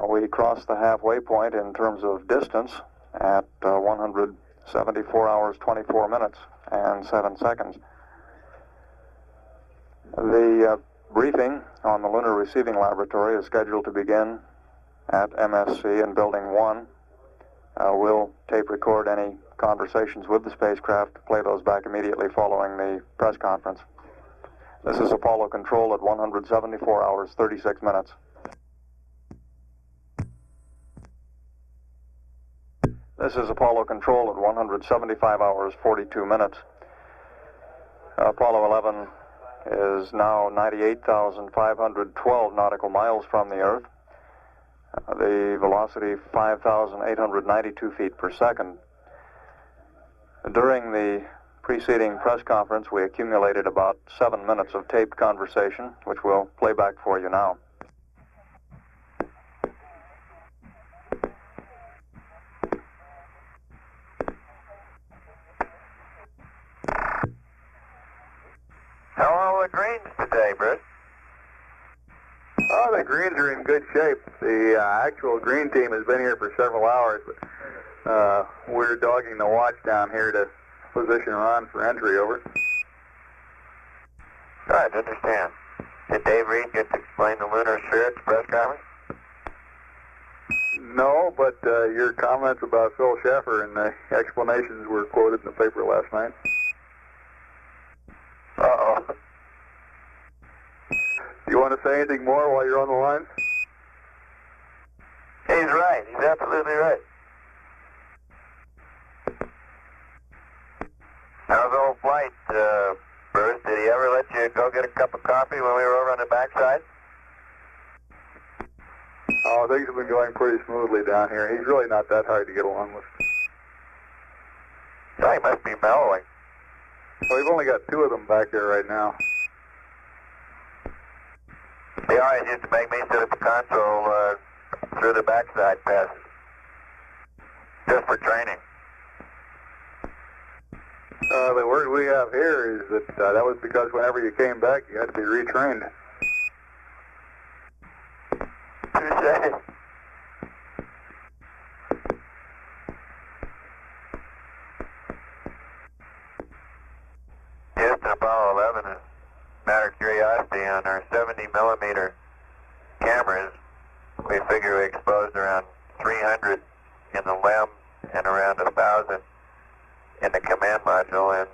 We crossed the halfway point in terms of distance at 174 hours, 24 minutes and 7 seconds. The briefing on the Lunar Receiving Laboratory is scheduled to begin at MSC in Building 1. We'll tape record any conversations with the spacecraft, play those back immediately following the press conference. This is Apollo Control at 174 hours, 36 minutes. This is Apollo Control at 175 hours, 42 minutes. Apollo 11 is now 98,512 nautical miles from the Earth. The velocity 5,892 feet per second. During the preceding press conference, we accumulated about 7 minutes of taped conversation, which we'll play back for you now. How are the greens today, Bruce? Oh, the greens are in good shape. The actual green team has been here for several hours, but we're dogging the watch down here to position Ron for entry, over. Right, understand. Did Dave Reed get to explain the lunar sphere at the press conference? No, but your comments about Phil Sheffer and the explanations were quoted in the paper last night. Uh-oh. You want to say anything more while you're on the line? He's right. He's absolutely right. How's the old flight, Bruce? Did he ever let you go get a cup of coffee when we were over on the backside? Oh, things have been going pretty smoothly down here. He's really not that hard to get along with. Oh, he must be mellowing. Well, we've only got 2 of them back there right now. He always used to make me sit at the console through the backside passes, just for training. The word we have here is that that was because whenever you came back, you had to be retrained. Touche. figure we exposed around 300 in the LEM and around 1,000 in the command module, and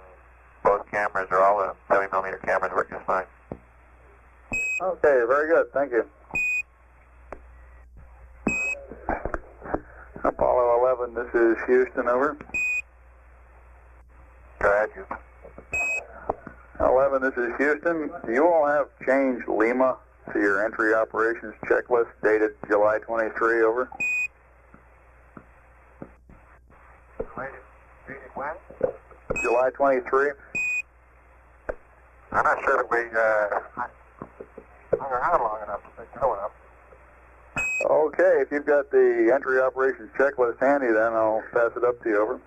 both cameras, or all the 70mm cameras, work just fine. Okay, very good. Thank you. Apollo 11, this is Houston, over. Go ahead, Houston. 11, this is Houston. Do you all have changed Lima to your entry operations checklist dated July 23, over? When? July 23? I'm not sure that we hung around long enough to pick that one up. Okay, if you've got the entry operations checklist handy, then I'll pass it up to you, over.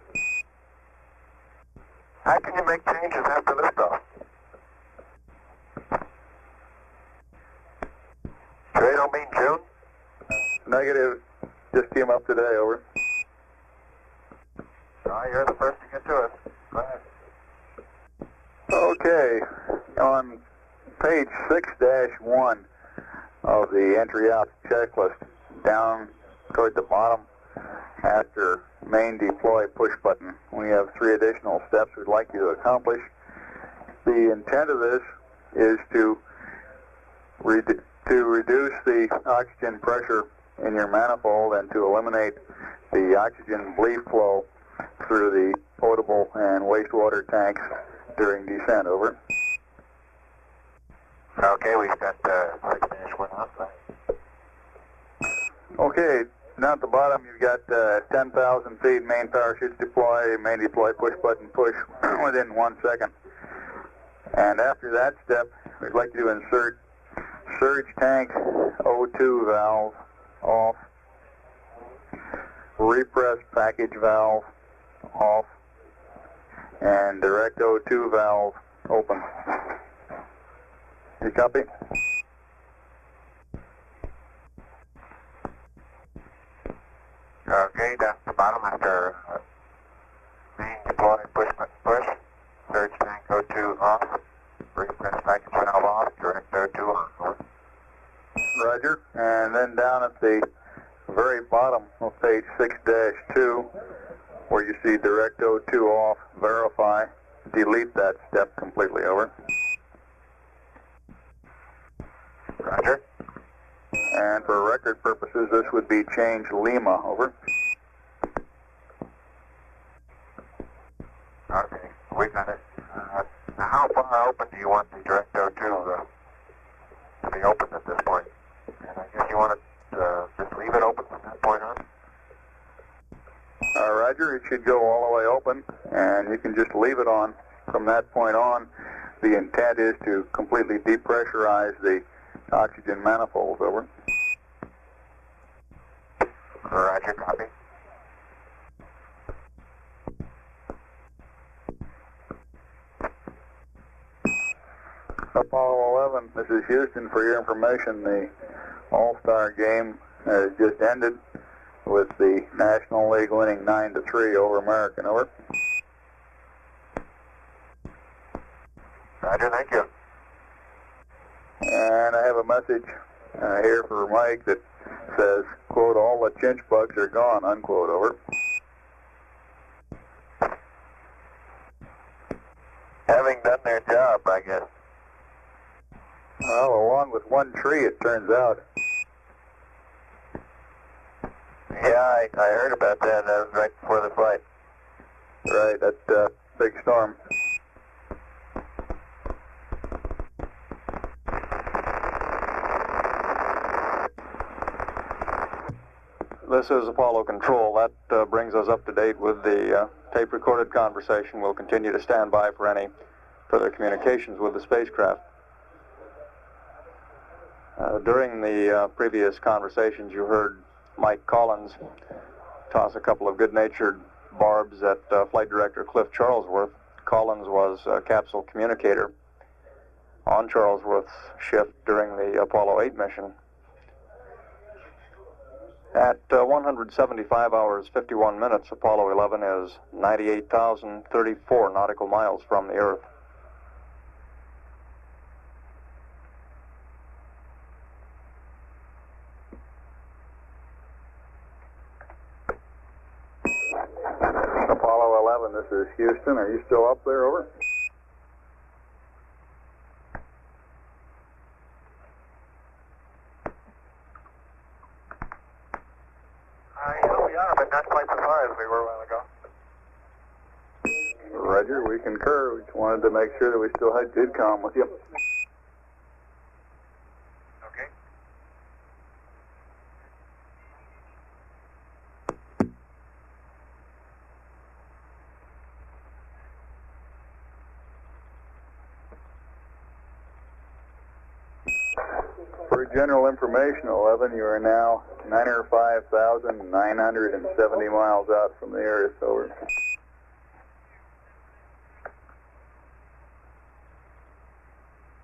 How can you make changes after liftoff? Today don't mean June? Negative. Just came up today, over. You're the first to get to it. Go ahead. Okay, on page 6-1 of the entry ops checklist, down toward the bottom after main deploy push button, we have 3 additional steps we'd like you to accomplish. The intent of this is to reduce the oxygen pressure in your manifold and to eliminate the oxygen bleed flow through the potable and wastewater tanks during descent, over. Okay, we've got 6-1 outside. Okay, down at the bottom you've got 10,000 feet main power chutes deploy, main deploy push button push within 1 second. And after that step, we'd like you to insert surge tank O2 valve off, repress package valve off, and direct O2 valve open. You copy? Okay, down at the bottom after main deploy push button push, surge tank O2 off, repress package valve off, direct O2 on. Roger. And then down at the very bottom of page 6-2, where you see direct O2 off, verify, delete that step completely, over. Roger. And for record purposes, this would be change Lima, over. Okay, we got it. Now how far open do you want the direct O2 to be open at this point? And I guess you want to just leave it open from that point on? Roger, it should go all the way open, and you can just leave it on from that point on. The intent is to completely depressurize the oxygen manifolds, over. Roger, copy. Apollo 11, this is Houston. For your information, the All-Star game has just ended with the National League winning 9-3 over American, over. Roger, thank you. And I have a message here for Mike that says, quote, all the chinch bugs are gone, unquote, over. Having done their job, I guess. Well, along with one tree, it turns out. Yeah, I heard about that. That was right before the flight. Right, that big storm. This is Apollo Control. That brings us up to date with the tape-recorded conversation. We'll continue to stand by for any further communications with the spacecraft. During the previous conversations, you heard Mike Collins toss a couple of good-natured barbs at Flight Director Cliff Charlesworth. Collins was a capsule communicator on Charlesworth's shift during the Apollo 8 mission. At 175 hours, 51 minutes, Apollo 11 is 98,034 nautical miles from the Earth. 11, this is Houston. Are you still up there? Over. Yeah, we are, but not quite so far as we were a while ago. Roger, we concur. We just wanted to make sure that we still had good comm with you. Okay. For general information, 11, you are now 905,970 miles out from the Earth. Over.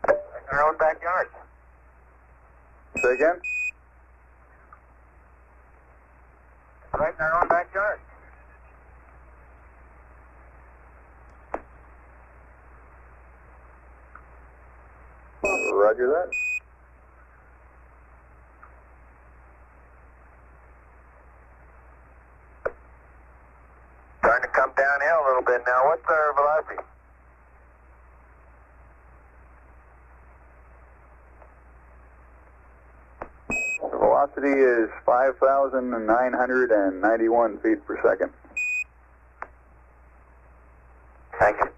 In our own backyard. Say again? Right in our own backyard. Roger that. Starting to come downhill a little bit now. What's our velocity? The velocity is 5,991 feet per second. Thank you.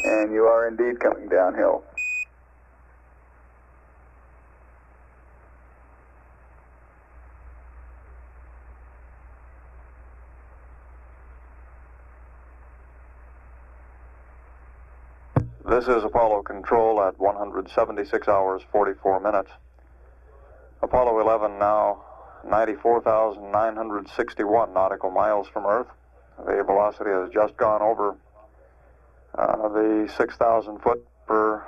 And you are indeed coming downhill. This is Apollo Control at 176 hours 44 minutes. Apollo 11 now 94,961 nautical miles from Earth. The velocity has just gone over the 6,000 foot per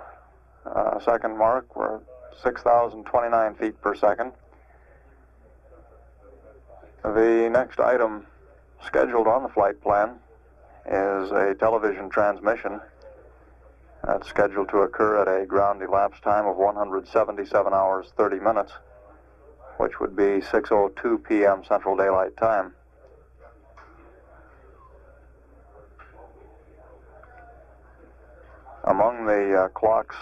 second mark. We're at 6,029 feet per second. The next item scheduled on the flight plan is a television transmission. That's scheduled to occur at a ground elapsed time of 177 hours 30 minutes, which would be 6:02 p.m. Central Daylight Time. Among the clocks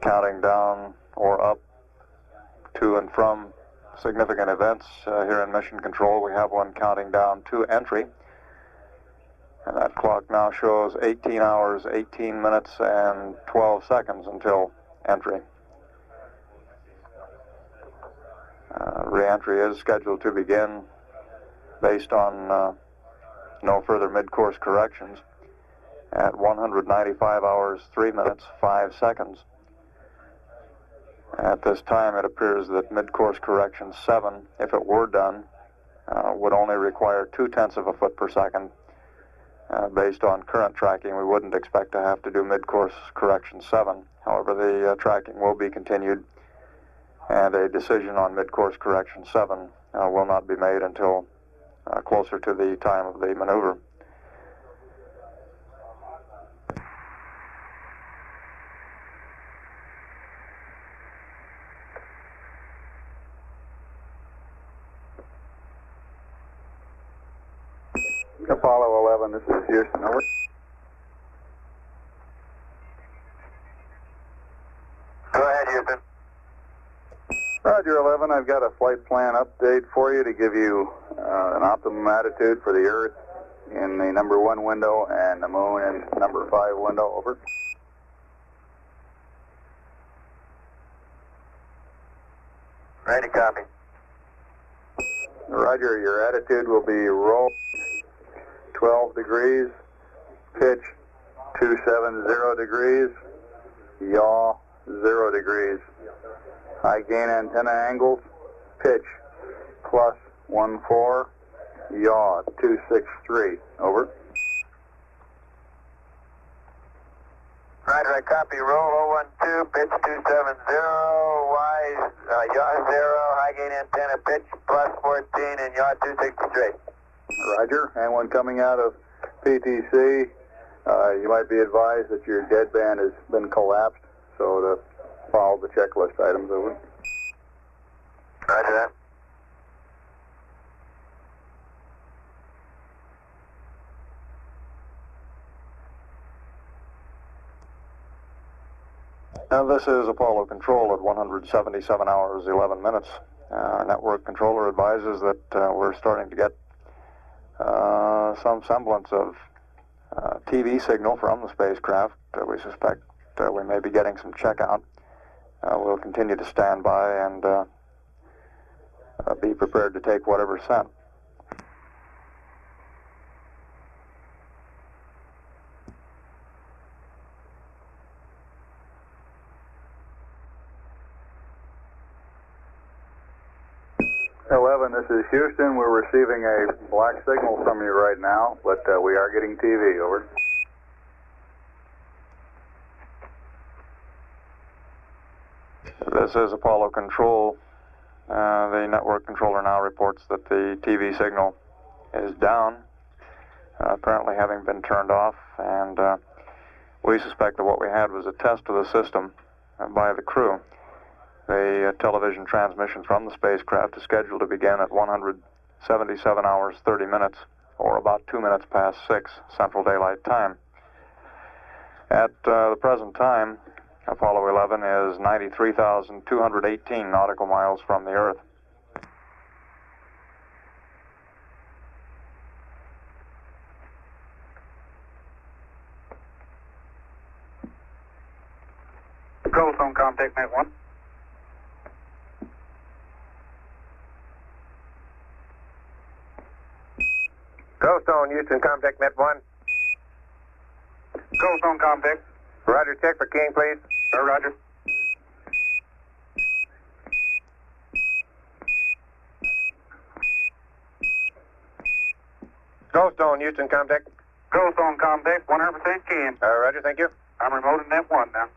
counting down or up to and from significant events here in Mission Control, we have one counting down to entry. And that clock now shows 18 hours, 18 minutes, and 12 seconds until entry. Re-entry is scheduled to begin based on no further mid-course corrections at 195 hours, 3 minutes, 5 seconds. At this time, it appears that mid-course correction 7, if it were done, would only require 0.2 of a foot per second. Based on current tracking, we wouldn't expect to have to do mid-course correction 7. However, the tracking will be continued, and a decision on mid-course correction 7 will not be made until closer to the time of the maneuver. Apollo 11, this is Houston, over. Go ahead, Houston. Roger 11, I've got a flight plan update for you to give you an optimum attitude for the Earth in the number 1 window and the Moon in number 5 window, over. Ready, copy. Roger, your attitude will be roll 12 degrees, pitch 270 degrees, yaw 0 degrees. High gain antenna angles, pitch +14, yaw 263, over. Roger, I copy. Roll 012, pitch 270, yaw 0, high gain antenna, pitch +14, and yaw 263. Roger, and when coming out of PTC, you might be advised that your deadband has been collapsed, so to follow the checklist items, over. Roger that. This is Apollo Control at 177 hours, 11 minutes. Our network controller advises that we're starting to get some semblance of TV signal from the spacecraft. We suspect we may be getting some checkout. We'll continue to stand by and be prepared to take whatever's sent. This is Houston. We're receiving a black signal from you right now, but we are getting TV. Over. This is Apollo Control. The network controller now reports that the TV signal is down, apparently having been turned off, and we suspect that what we had was a test of the system by the crew. The television transmission from the spacecraft is scheduled to begin at 177 hours, 30 minutes, or about 2 minutes past 6 Central Daylight Time. At the present time, Apollo 11 is 93,218 nautical miles from the Earth. Control phone contact net 1. Ghost on Houston, contact net 1. Ghost on contact. Roger, check for King, please. Roger. Ghost on Houston, contact. Ghost on contact, 100% King. Roger, thank you. I'm remoting net 1 now.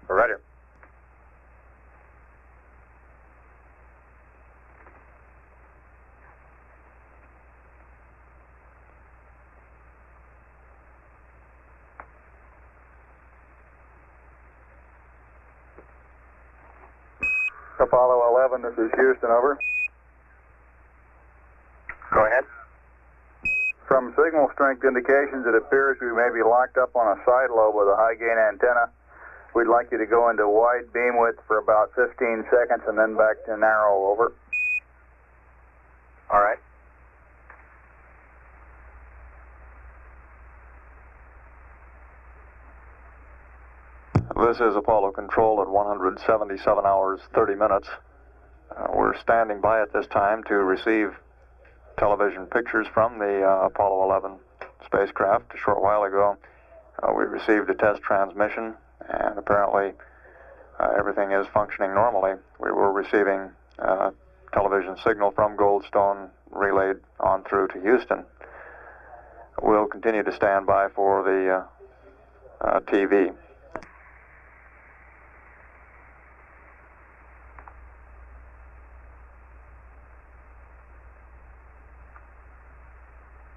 Roger. Apollo 11, this is Houston, over. Go ahead. From signal strength indications, it appears we may be locked up on a side lobe with a high gain antenna. We'd like you to go into wide beam width for about 15 seconds and then back to narrow, over. All right. This is Apollo Control at 177 hours, 30 minutes. We're standing by at this time to receive television pictures from the Apollo 11 spacecraft. A short while ago, we received a test transmission, and apparently everything is functioning normally. We were receiving television signal from Goldstone relayed on through to Houston. We'll continue to stand by for the TV.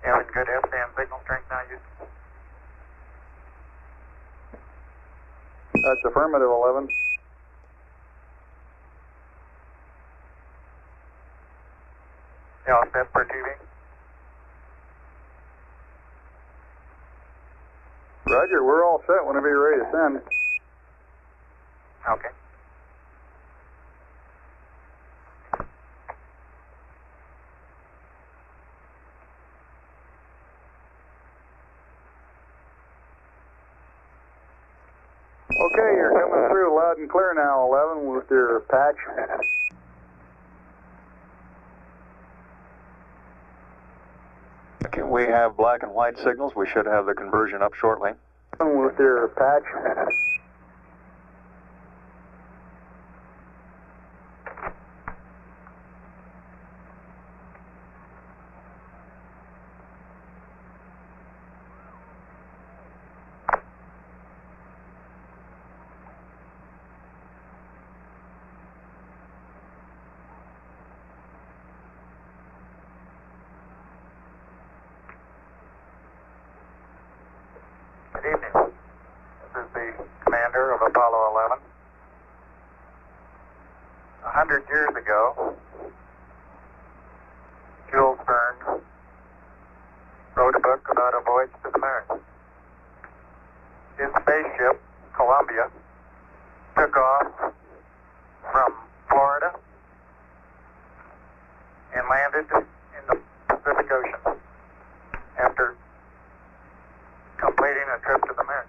Having good FM signal strength now, Houston. That's affirmative, 11. You all set for TV? Roger, we're all set whenever you're ready to send. Okay. Okay, you're coming through loud and clear now, 11, with your patch. Okay, we have black and white signals. We should have the conversion up shortly. With your patch. Good evening. This is the commander of Apollo 11. 100 years ago, Jules Verne wrote a book about a voyage to the Mars. His spaceship, Columbia, took and landed in the Pacific Ocean after completing a trip to the moon.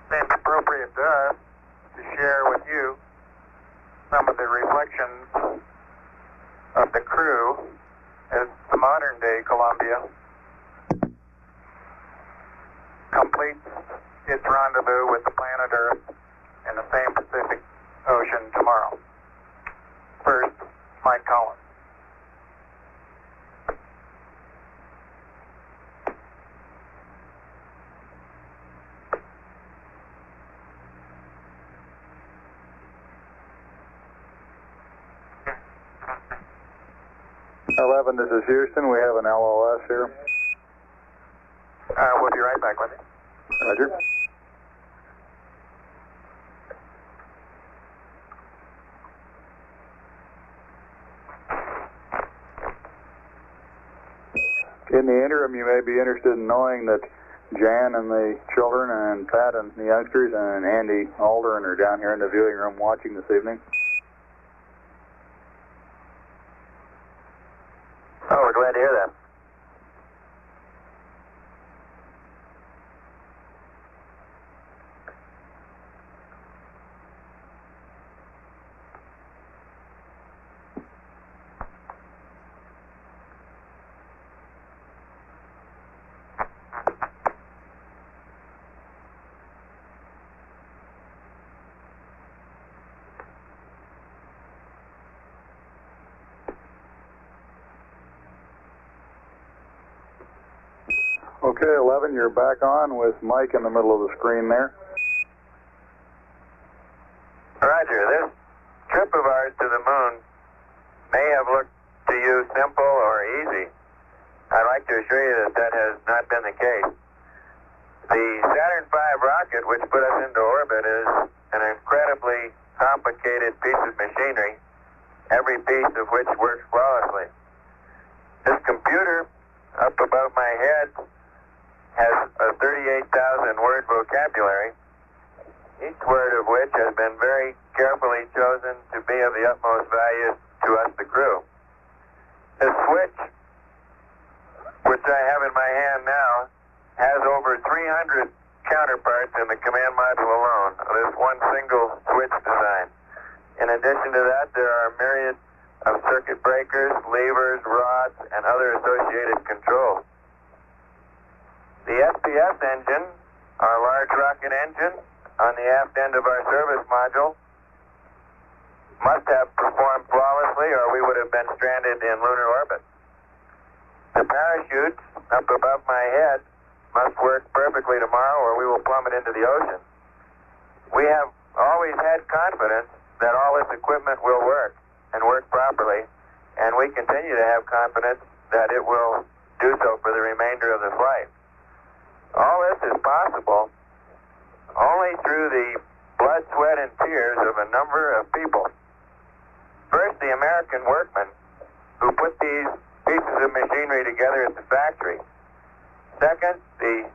Seems appropriate to us to share with you some of the reflections of the crew as the modern-day Columbia completes its rendezvous with the planet Earth in the same Pacific Ocean tomorrow. First, Mike Collins. This is Houston. We have an LOS here. We'll be right back with you. Roger. In the interim, you may be interested in knowing that Jan and the children and Pat and the youngsters and Andy Aldrin are down here in the viewing room watching this evening. Oh, we're glad to hear that. Okay, 11, you're back on with Mike in the middle of the screen there. Roger, this trip of ours to the moon may have looked to you simple or easy. I'd like to assure you that that has not been the case. The Saturn V rocket, which put us into orbit, is an incredibly complicated piece of machinery, every piece of which works flawlessly. This computer up above my head has a 38,000 word vocabulary, each word of which has been very carefully chosen to be of the utmost value to us, the crew. The switch, which I have in my hand now, has over 300 counterparts in the command module alone, this one single switch design. In addition to that, there are myriad of circuit breakers, levers, rods, and other associated controls. The SPS engine, our large rocket engine, on the aft end of our service module, must have performed flawlessly or we would have been stranded in lunar orbit. The parachutes up above my head must work perfectly tomorrow or we will plummet into the ocean. We have always had confidence that all this equipment will work and work properly, and we continue to have confidence that it will do so for the remainder of the flight. All this is possible only through the blood, sweat, and tears of a number of people. First, the American workmen who put these pieces of machinery together at the factory. Second, the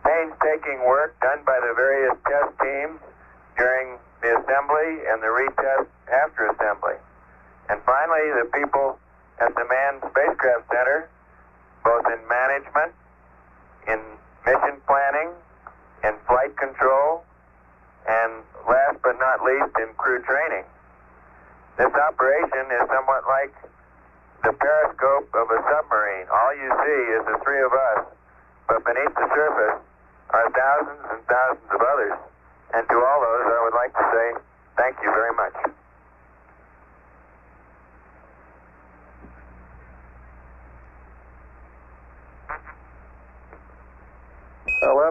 painstaking work done by the various test teams during the assembly and the retest after assembly. And finally, the people at the Manned Spacecraft Center, both in management, in mission planning, in flight control, and last but not least, in crew training. This operation is somewhat like the periscope of a submarine. All you see is the three of us, but beneath the surface are thousands and thousands of others. And to all those, I would like to say thank you very much.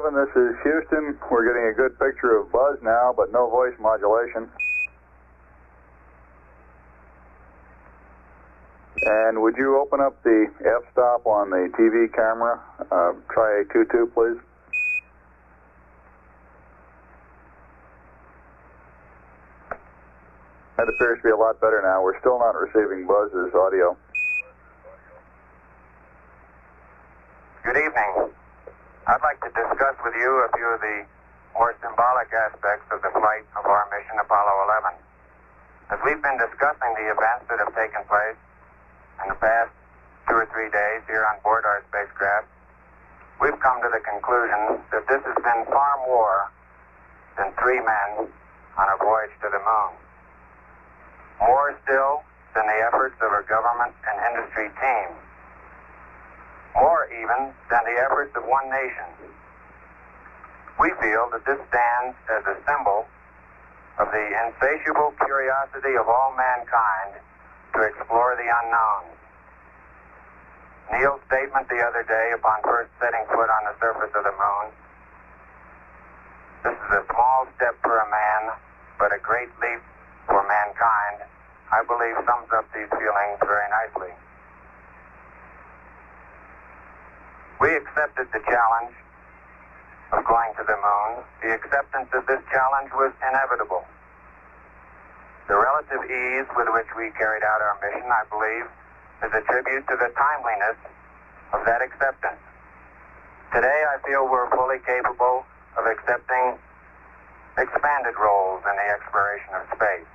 This is Houston. We're getting a good picture of Buzz now, but no voice modulation. And would you open up the f-stop on the TV camera? Try A22, please. That appears to be a lot better now. We're still not receiving Buzz's audio. Good evening. I'd like to discuss with you a few of the more symbolic aspects of the flight of our mission Apollo 11. As we've been discussing the events that have taken place in the past 2 or 3 days here on board our spacecraft, we've come to the conclusion that this has been far more than 3 men on a voyage to the moon. More still than the efforts of a government and industry team. More even than the efforts of one nation. We feel that this stands as a symbol of the insatiable curiosity of all mankind to explore the unknown. Neil's statement the other day upon first setting foot on the surface of the moon, "This is a small step for a man, but a great leap for mankind," I believe sums up these feelings very nicely. We accepted the challenge of going to the moon. The acceptance of this challenge was inevitable. The relative ease with which we carried out our mission, I believe, is a tribute to the timeliness of that acceptance. Today, I feel we're fully capable of accepting expanded roles in the exploration of space.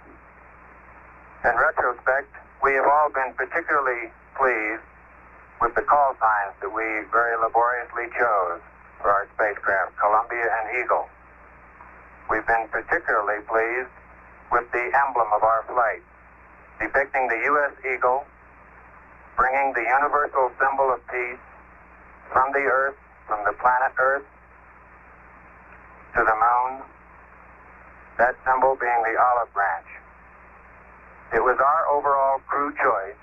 In retrospect, we have all been particularly pleased with the call signs that we very laboriously chose for our spacecraft, Columbia and Eagle. We've been particularly pleased with the emblem of our flight, depicting the U.S. Eagle, bringing the universal symbol of peace from the Earth, from the planet Earth, to the moon, that symbol being the olive branch. It was our overall crew choice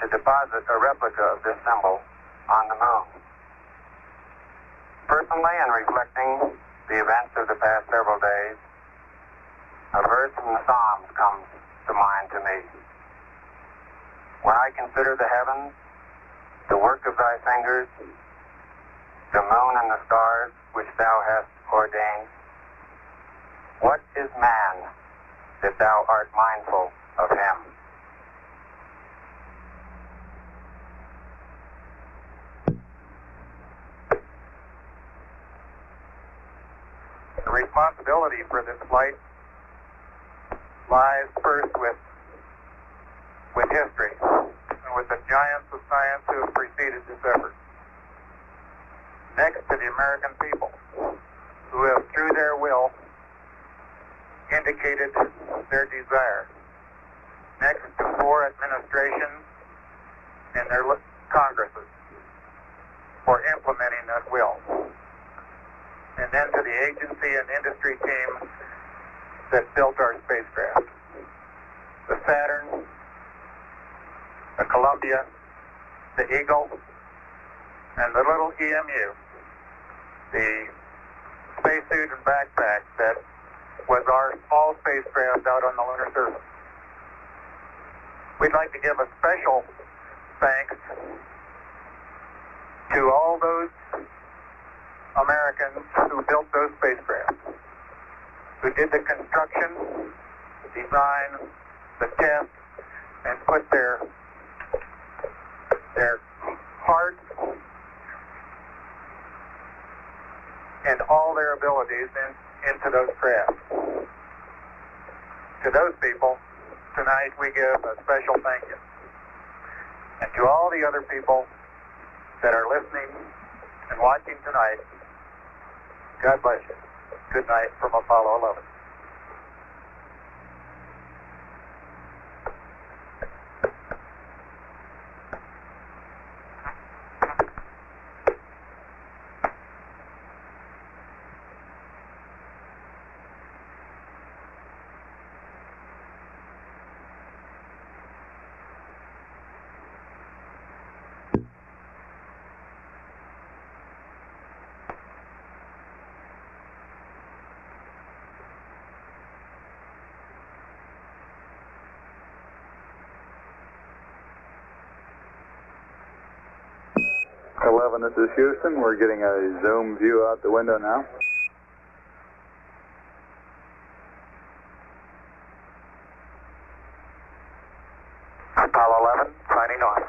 to deposit a replica of this symbol on the moon. Personally, in reflecting the events of the past several days, a verse from the Psalms comes to mind to me. When I consider the heavens, the work of thy fingers, the moon and the stars which thou hast ordained, what is man that thou art mindful of him? The responsibility for this flight lies first with history and with the giants of science who have preceded this effort. Next to the American people, who have, through their will, indicated their desire. Next to 4 administrations and their Congresses for implementing that will. And then to the agency and industry team that built our spacecraft. The Saturn, the Columbia, the Eagle, and the little EMU, the spacesuit and backpack that was our small spacecraft out on the lunar surface. We'd like to give a special thanks to all those Americans who built those spacecraft, who did the construction, design, the test, and put their heart and all their abilities into those craft. To those people, tonight we give a special thank you. And to all the other people that are listening and watching tonight, God bless you. Good night from Apollo 11. This is Houston. We're getting a zoom view out the window now. Apollo 11, signing off.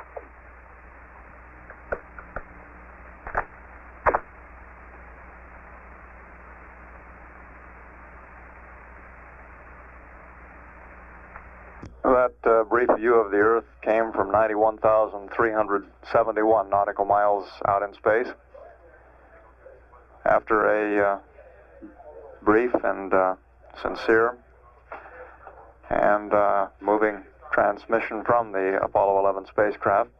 brief view of the Earth came from 91,371 nautical miles out in space. After a brief and sincere and moving transmission from the Apollo 11 spacecraft,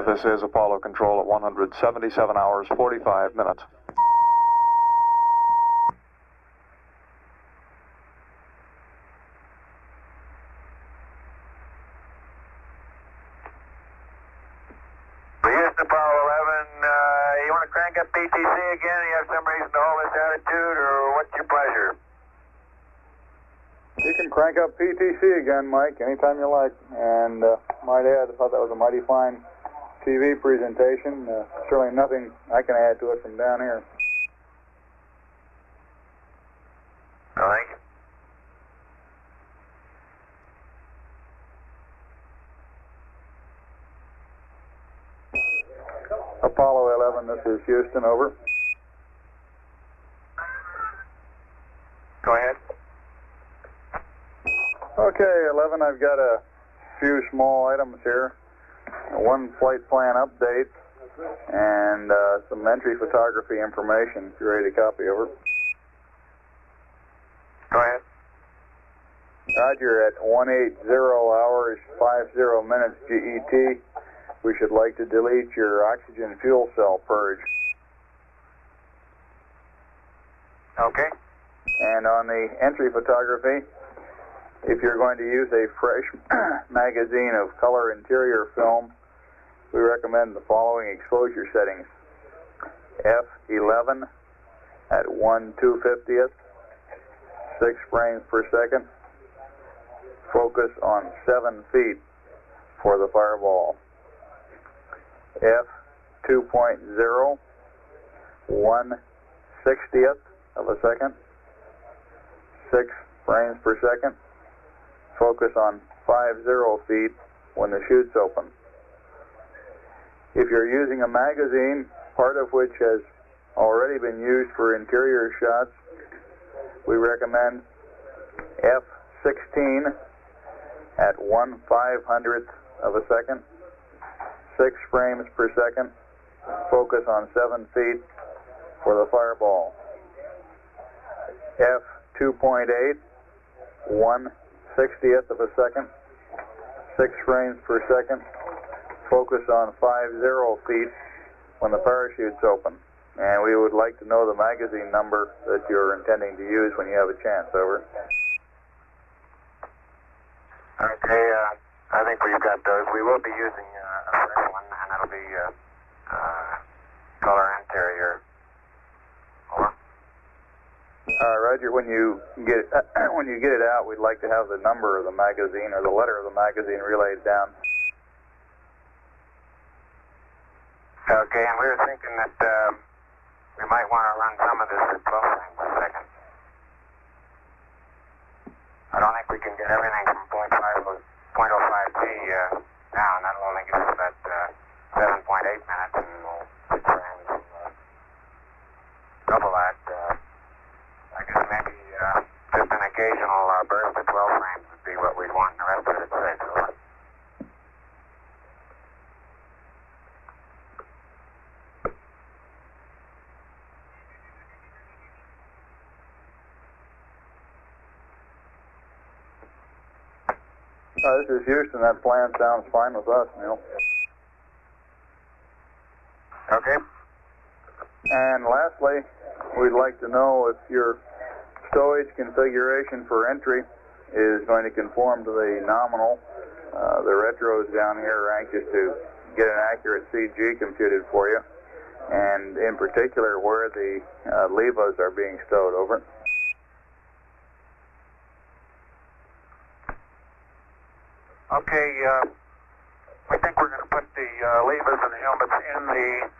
this is Apollo control at 177 hours, 45 minutes. Houston, Apollo 11, you want to crank up PTC again? You have some reason to hold this attitude, or what's your pleasure? You can crank up PTC again, Mike, anytime you like. And might add, I thought that was a mighty fine TV presentation. Certainly nothing I can add to it from down here. Well, thank you. Apollo 11, this is Houston, over. Go ahead. Okay, 11, I've got a few small items here. One flight plan update and some entry photography information, if you're ready to copy, over. Go ahead. Roger, at 180 hours 50 minutes GET, we should like to delete your oxygen fuel cell purge. Okay. And on the entry photography, if you're going to use a fresh magazine of color interior film, we recommend the following exposure settings. F11 at 1/250th, 6 frames per second. Focus on 7 feet for the fireball. F2.0, 1/60th of a second, 6 frames per second. Focus on 50 feet when the chute's open. If you're using a magazine, part of which has already been used for interior shots, we recommend F16 at 1/500th of a second, 6 frames per second. Focus on 7 feet for the fireball. F2.8, 1/60th of a second, 6 frames per second. Focus on 50 feet when the parachute's open. And we would like to know the magazine number that you're intending to use when you have a chance, over. Okay, I think we've got those. We will be using a fresh one, and it'll be color interior. Over. Roger, when you get it out, we'd like to have the number of the magazine or the letter of the magazine relayed down. Okay, and we were thinking that we might want to run some of this at 12 frames per second. I don't think we can get everything from 0.05T down. That'll only give us about 7.8 minutes and 6 frames. Double that. I guess maybe just an occasional burst of 12 frames would be what we'd want, and the rest of it at 6. Over. This is Houston. That plan sounds fine with us, Neil. Okay. And lastly, we'd like to know if your stowage configuration for entry is going to conform to the nominal. The retros down here are anxious to get an accurate CG computed for you, and in particular where the levas are being stowed, over. Okay, we think we're going to put the levers and helmets in the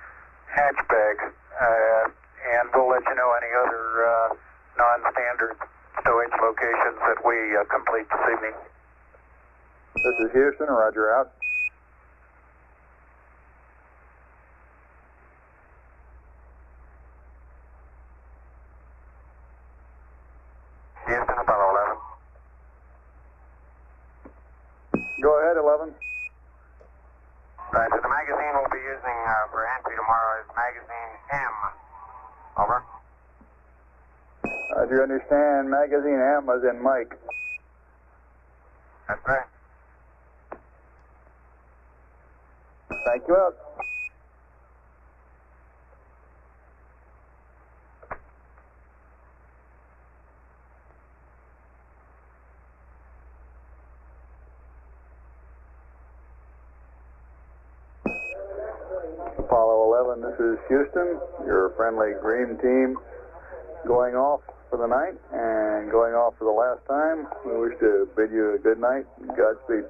hatch bag, and we'll let you know any other non-standard stowage locations that we complete this evening. This is Houston, roger out. Go ahead, 11. Right, so the magazine we'll be using for entry tomorrow is magazine M. Over. Do you understand? Magazine M as in Mike. That's right. Thank you out. Apollo 11, this is Houston, your friendly green team going off for the night and going off for the last time. We wish to bid you a good night and Godspeed.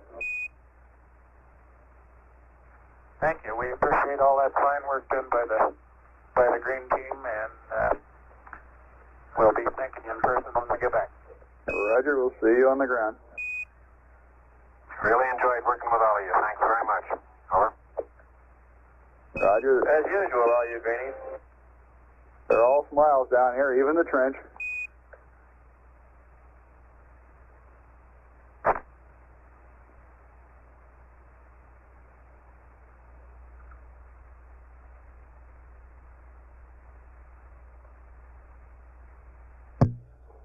Thank you. We appreciate all that fine work done by the green team, and we'll be thanking you in person when we get back. Roger, we'll see you on the ground. Really enjoyed working with all of you. Thanks very much. Over. Roger. As usual, all you greenies. They're all smiles down here, even the trench.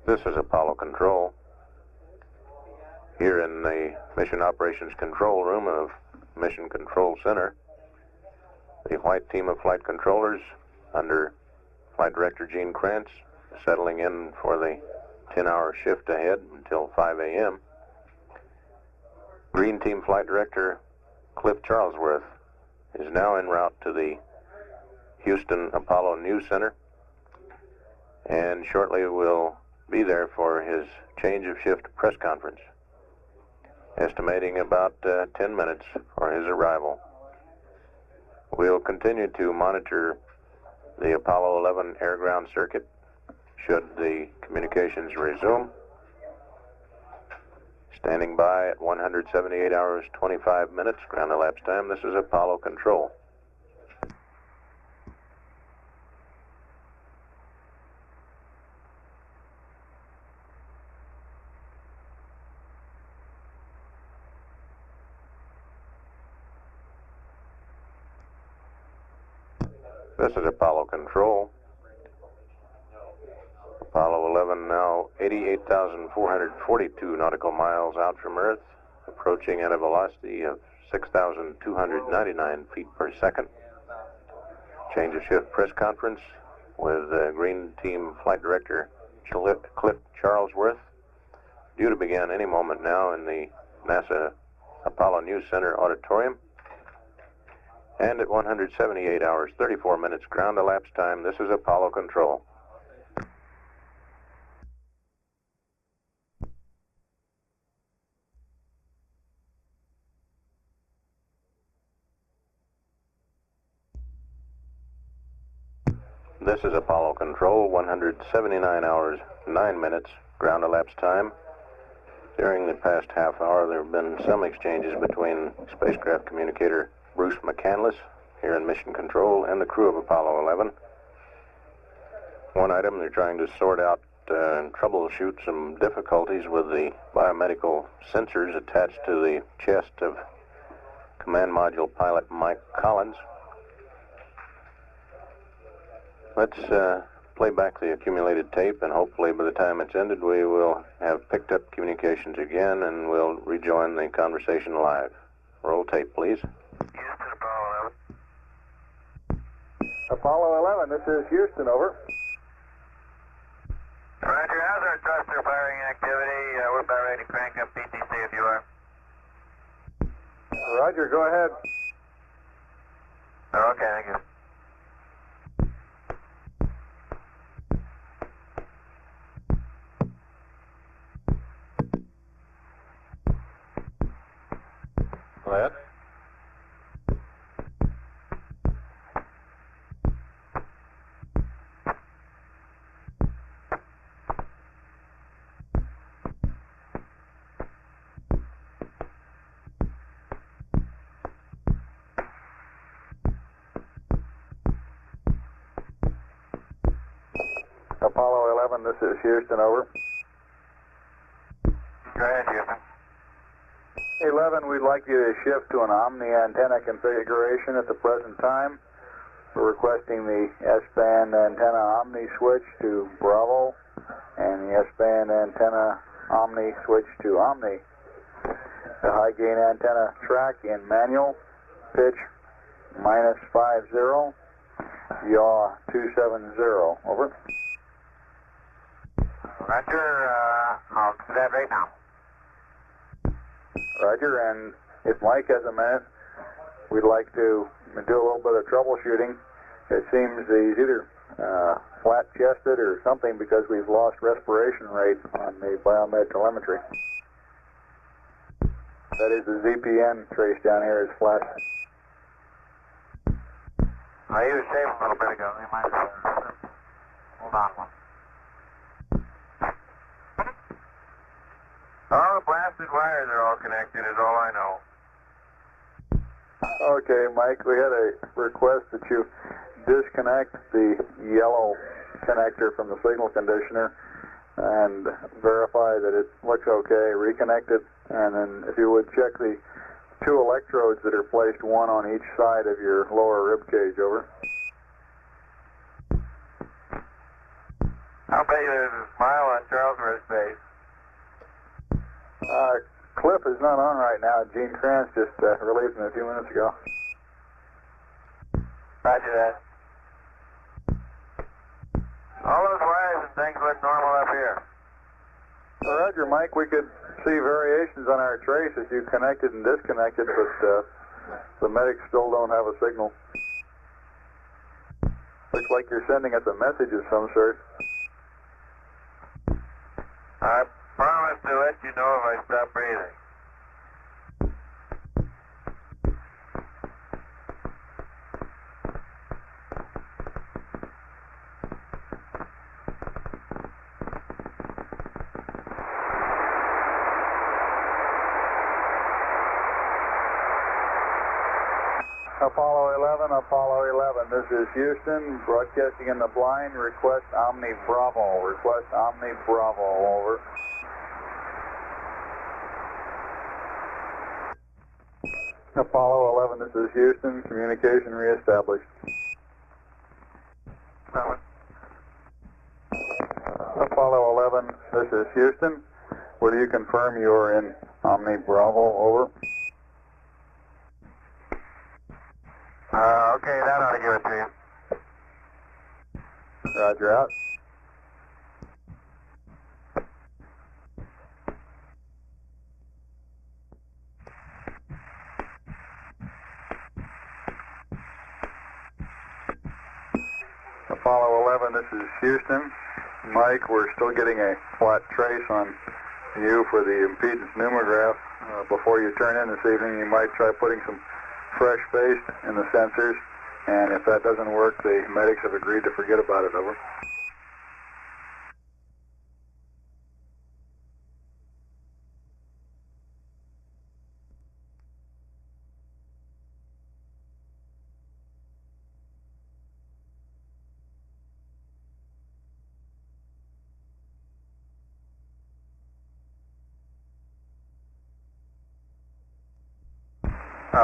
This is Apollo Control. Here in the Mission Operations Control Room of Mission Control Center, the white team of flight controllers under Flight Director Gene Krantz settling in for the 10-hour shift ahead until 5 a.m. Green Team Flight Director Cliff Charlesworth is now en route to the Houston Apollo News Center, and shortly will be there for his change of shift press conference, estimating about 10 minutes for his arrival. We'll continue to monitor the Apollo 11 air-ground circuit should the communications resume. Standing by at 178 hours 25 minutes ground elapsed time. This is Apollo Control. This is Apollo Control. Apollo 11 now 88,442 nautical miles out from Earth, approaching at a velocity of 6,299 feet per second. Change of shift press conference with Green Team Flight Director Cliff Charlesworth, due to begin any moment now in the NASA Apollo News Center auditorium. And at 178 hours, 34 minutes ground elapsed time, this is Apollo Control. This is Apollo Control, 179 hours, 9 minutes ground elapsed time. During the past half hour, there have been some exchanges between spacecraft communicator Bruce McCandless here in Mission Control and the crew of Apollo 11. One item, they're trying to sort out and troubleshoot some difficulties with the biomedical sensors attached to the chest of Command Module pilot Mike Collins. Let's play back the accumulated tape, and hopefully by the time it's ended we will have picked up communications again and we'll rejoin the conversation live. Roll tape, please. Houston, Apollo 11. Apollo 11, this is Houston, over. Roger, how's our thruster firing activity? We're about ready to crank up PTC if you are. Roger, go ahead. Okay, thank you. Glad. Apollo 11, this is Houston, over. Go ahead, Houston. 11, we'd like you to shift to an Omni antenna configuration at the present time. We're requesting the S-band antenna Omni switch to Bravo and the S-band antenna Omni switch to Omni. The high gain antenna track in manual, pitch -50, yaw 270, over. Roger, I'll do that right now. Roger, and if Mike has a minute, we'd like to do a little bit of troubleshooting. It seems he's either flat-chested or something because we've lost respiration rate on the Biomed telemetry. That is, the ZPN trace down here is flat. I used safe a little bit ago. They might have. Hold on one. All the blasted wires are all connected, is all I know. Okay, Mike, we had a request that you disconnect the yellow connector from the signal conditioner and verify that it looks okay, reconnect it, and then if you would check the 2 electrodes that are placed, one on each side of your lower rib cage, over. I'll bet you there's a smile on Charlesworth's face. Cliff is not on right now. Gene Krantz just relieved him a few minutes ago. Roger that. All those wires and things look normal up here. Roger, Mike, we could see variations on our trace as you connected and disconnected, but the medics still don't have a signal. Looks like you're sending us a message of some sort. I promise to let you know if I stop breathing. Apollo 11, this is Houston, broadcasting in the blind, request Omni Bravo, request Omni Bravo, over. Apollo 11, this is Houston, communication reestablished. Apollo 11, this is Houston, will you confirm you are in Omni Bravo, over? Okay, that ought to give it to you. Roger, out. Apollo 11, this is Houston. Mike, we're still getting a flat trace on you for the impedance numerograph. Before you turn in this evening, you might try putting some fresh paste in the sensors, and if that doesn't work, the medics have agreed to forget about it, over.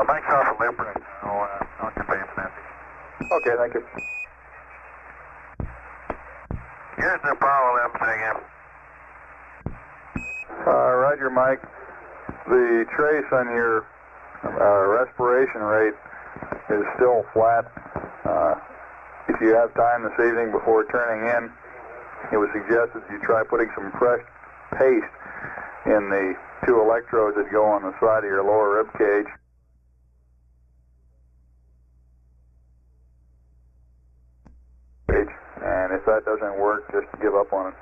Mike's off a loop right now. I'll convey him the message. Okay, thank you. Here's the Apollo 11 again. Roger, Mike. The trace on your respiration rate is still flat. If you have time this evening before turning in, it was suggested you try putting some fresh paste in the 2 electrodes that go on the side of your lower rib cage. And if that doesn't work, just give up on it.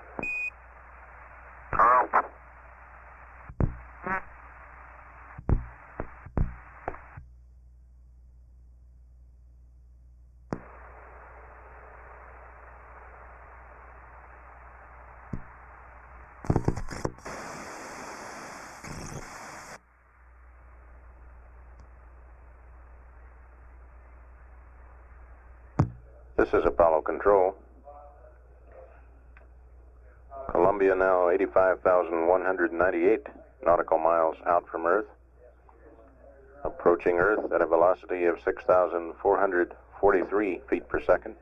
This is Apollo Control. Columbia now 85,198 nautical miles out from Earth. approaching Earth at a velocity of 6,443 feet per second.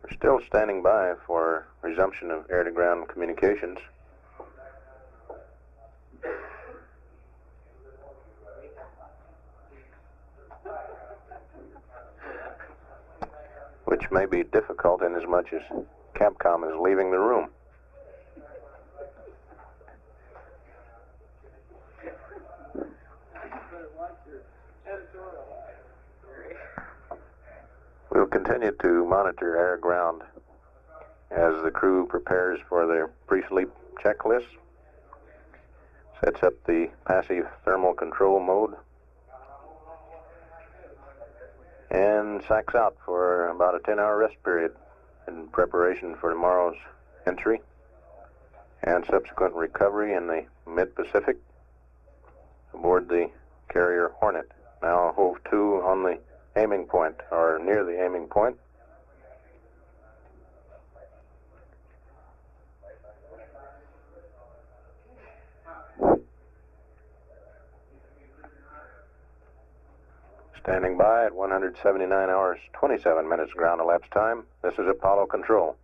We're still standing by for resumption of air-to-ground communications. Which may be difficult inasmuch as Capcom is leaving the room. We'll continue to monitor air-ground as the crew prepares for their pre-sleep checklist, sets up the passive thermal control mode, and sacks out for about a 10-hour rest period in preparation for tomorrow's entry and subsequent recovery in the mid-Pacific aboard the carrier Hornet, now hove to on the aiming point, or near the aiming point. Standing by at 179 hours, 27 minutes ground elapsed time. This is Apollo Control.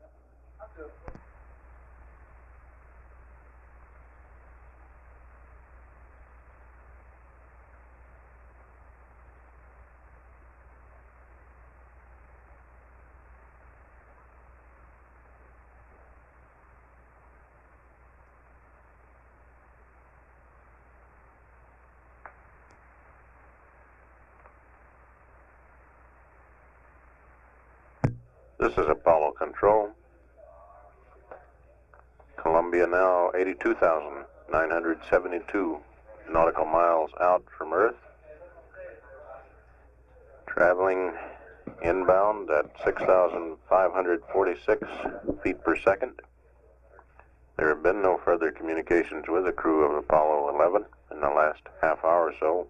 This is Apollo Control. Columbia now 82,972 nautical miles out from Earth. Traveling inbound at 6,546 feet per second. There have been no further communications with the crew of Apollo 11 in the last half hour or so.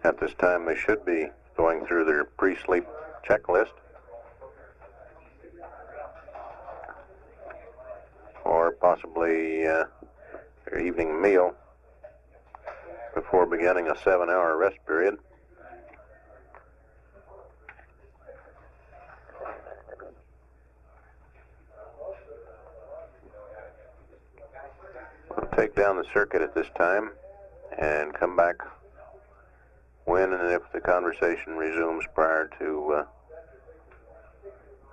At this time, they should be going through their pre-sleep checklist, or possibly their evening meal before beginning a 7-hour rest period. We'll take down the circuit at this time and come back when and if the conversation resumes prior to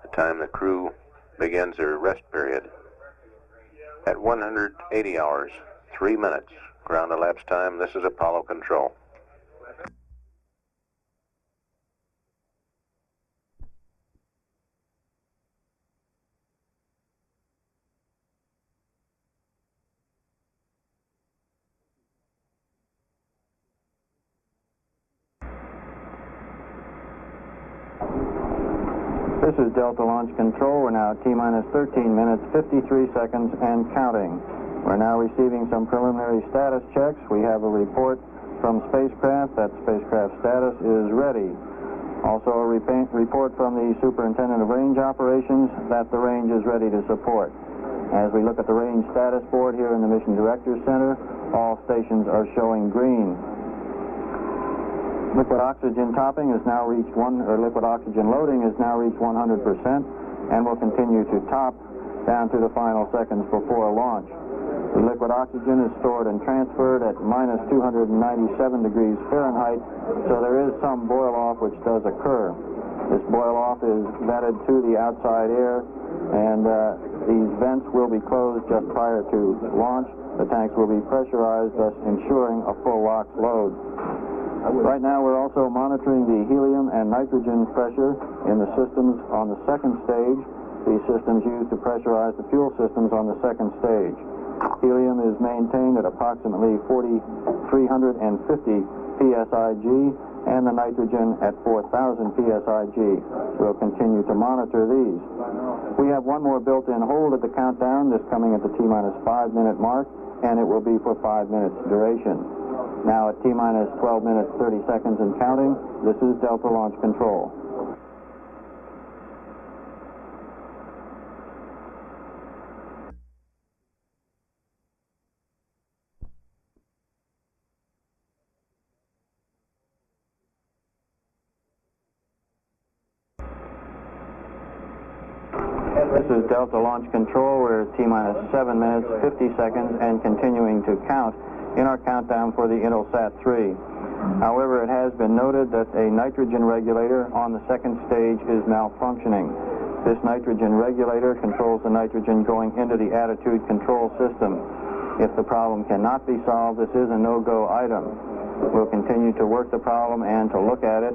the time the crew begins their rest period. At 180 hours, 3 minutes, ground elapsed time, this is Apollo Control. This is Delta Launch Control. We're now at T-minus 13 minutes, 53 seconds, and counting. We're now receiving some preliminary status checks. We have a report from spacecraft that spacecraft status is ready. Also a report from the Superintendent of Range Operations that the range is ready to support. As we look at the range status board here in the Mission Directors Center, all stations are showing green. Liquid oxygen topping has now reached liquid oxygen loading has now reached 100% and will continue to top down to the final seconds before launch. The liquid oxygen is stored and transferred at minus 297 degrees Fahrenheit, so there is some boil off which does occur. This boil off is vented to the outside air, and these vents will be closed just prior to launch. The tanks will be pressurized, thus ensuring a full LOX load. Right now we're also monitoring the helium and nitrogen pressure in the systems on the second stage. These systems used to pressurize the fuel systems on the second stage. Helium is maintained at approximately 4,350 psig and the nitrogen at 4,000 psig. We'll continue to monitor these. We have one more built-in hold at the countdown, this coming at the T-minus 5 minute mark, and it will be for 5 minutes duration. Now at T-minus 12 minutes, 30 seconds and counting, this is Delta Launch Control. This is Delta Launch Control. We're at T-minus 7 minutes, 50 seconds, and continuing to count in our countdown for the Intelsat 3. However, it has been noted that a nitrogen regulator on the second stage is malfunctioning. This nitrogen regulator controls the nitrogen going into the attitude control system. If the problem cannot be solved, this is a no-go item. We'll continue to work the problem and to look at it.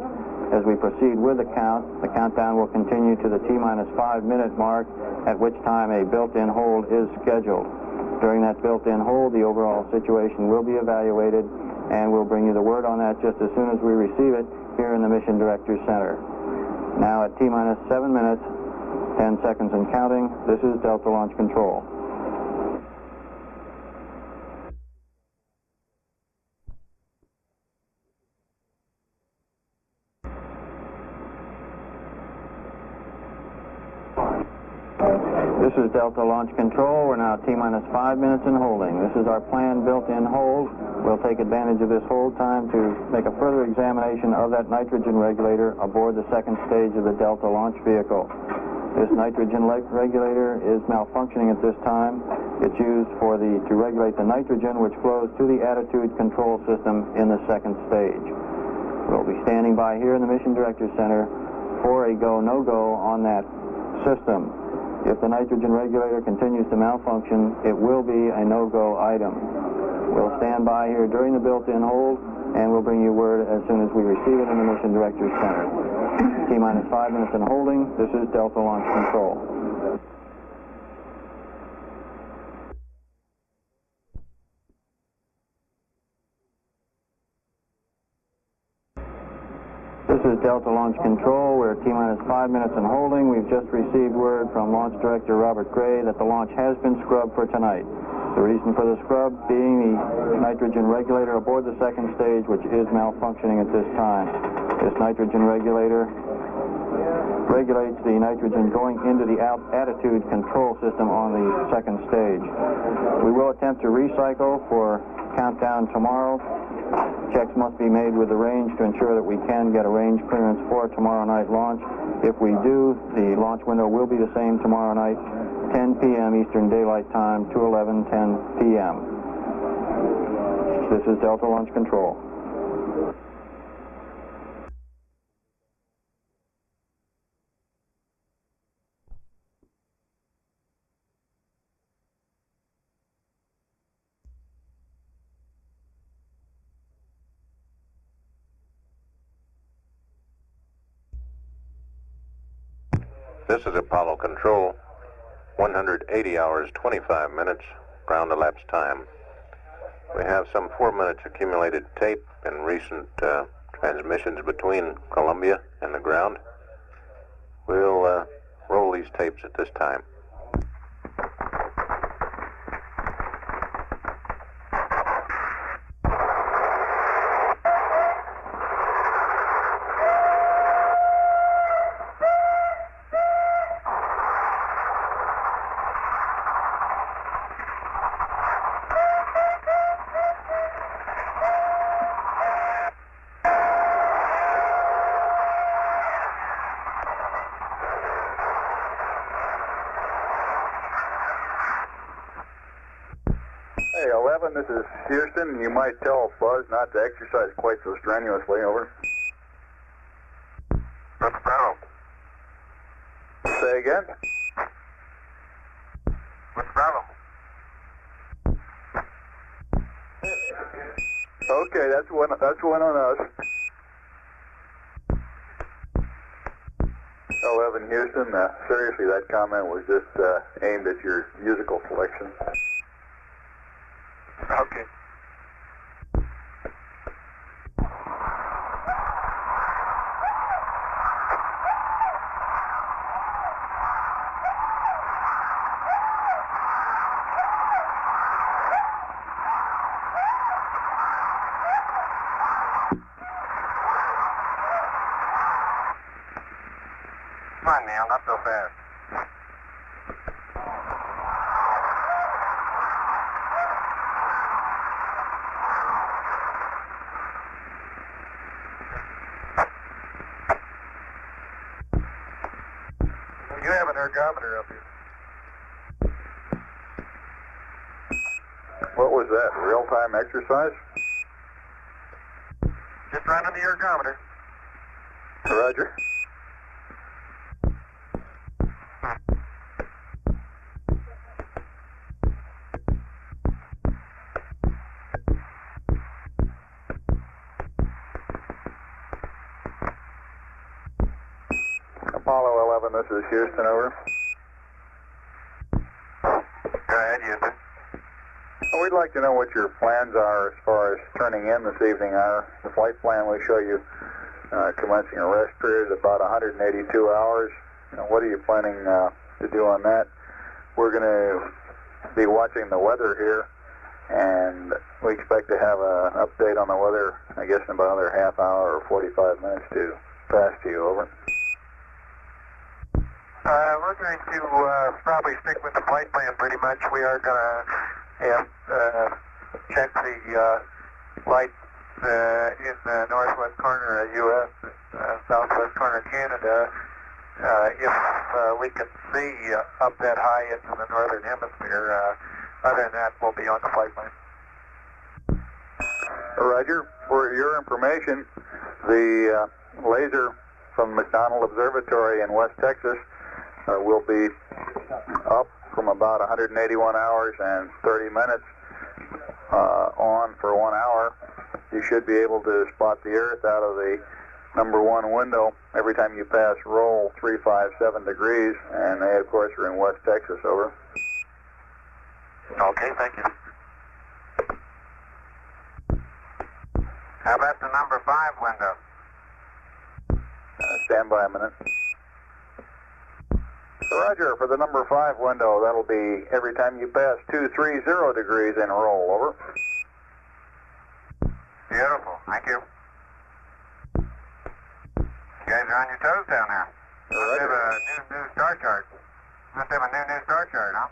As we proceed with the countdown will continue to the T-minus 5 minute mark, at which time a built-in hold is scheduled. During that built-in hold, the overall situation will be evaluated, and we'll bring you the word on that just as soon as we receive it here in the Mission Director's Center. Now at T-minus 7 minutes, 10 seconds and counting, this is Delta Launch Control. This is Delta Launch Control. We're now T-minus 5 minutes and holding. This is our planned built-in hold. We'll take advantage of this hold time to make a further examination of that nitrogen regulator aboard the second stage of the Delta launch vehicle. This nitrogen regulator is malfunctioning at this time. It's used to regulate the nitrogen which flows to the attitude control system in the second stage. We'll be standing by here in the Mission Director's Center for a go, no-go on that system. If the nitrogen regulator continues to malfunction, it will be a no-go item. We'll stand by here during the built-in hold, and we'll bring you word as soon as we receive it in the Mission Director's Center. T-minus 5 minutes and holding. This is Delta Launch Control. This is Delta Launch Control. We're at T-minus 5 minutes and holding. We've just received word from Launch Director Robert Gray that the launch has been scrubbed for tonight. The reason for the scrub being the nitrogen regulator aboard the second stage, which is malfunctioning at this time. This nitrogen regulator regulates the nitrogen going into the attitude control system on the second stage. We will attempt to recycle for countdown tomorrow. Checks must be made with the range to ensure that we can get a range clearance for tomorrow night launch. If we do, the launch window will be the same tomorrow night, 10 p.m. Eastern Daylight Time to 11:10 p.m. This is Delta Launch Control. This is Apollo Control, 180 hours, 25 minutes, ground elapsed time. We have some 4 minutes accumulated tape in recent transmissions between Columbia and the ground. We'll roll these tapes at this time. Hey, 11, this is Houston. You might tell Buzz not to exercise quite so strenuously, over. What's the problem? Say again? What's the problem? Okay, that's one on us. 11, Houston, seriously, that comment was just aimed at your musical selection. Okay. Come on, Neil, not so fast. You haven't heard ergometer up here. What was that, real-time exercise? Just running the ergometer. Roger. Apollo 11, this is Houston, over. Go ahead, Houston. We'd like to know what your plans are as far as turning in this evening. The flight plan will show you commencing a rest period of about 182 hours. What are you planning to do on that? We're going to be watching the weather here, and we expect to have an update on the weather, I guess, in about another half hour or 45 minutes to pass to you, over. We're going to probably stick with the flight plan pretty much. We are going to check the lights in the northwest corner of U.S. and southwest corner of Canada. If we can see up that high into the northern hemisphere, other than that, we'll be on the flight plan. Roger. For your information, the laser from McDonald Observatory in West Texas will be up from about 181 hours and 30 minutes on for 1 hour. You should be able to spot the Earth out of the number 1 window every time you pass roll 357 degrees, and they, of course, are in West Texas, over. Okay, thank you. How about the number 5 window? Stand by a minute. Roger, for the number 5 window, that'll be every time you pass 230 degrees in roll, over. Beautiful, thank you. You guys are on your toes down there. Must have a new star chart. Must have a new star chart, huh?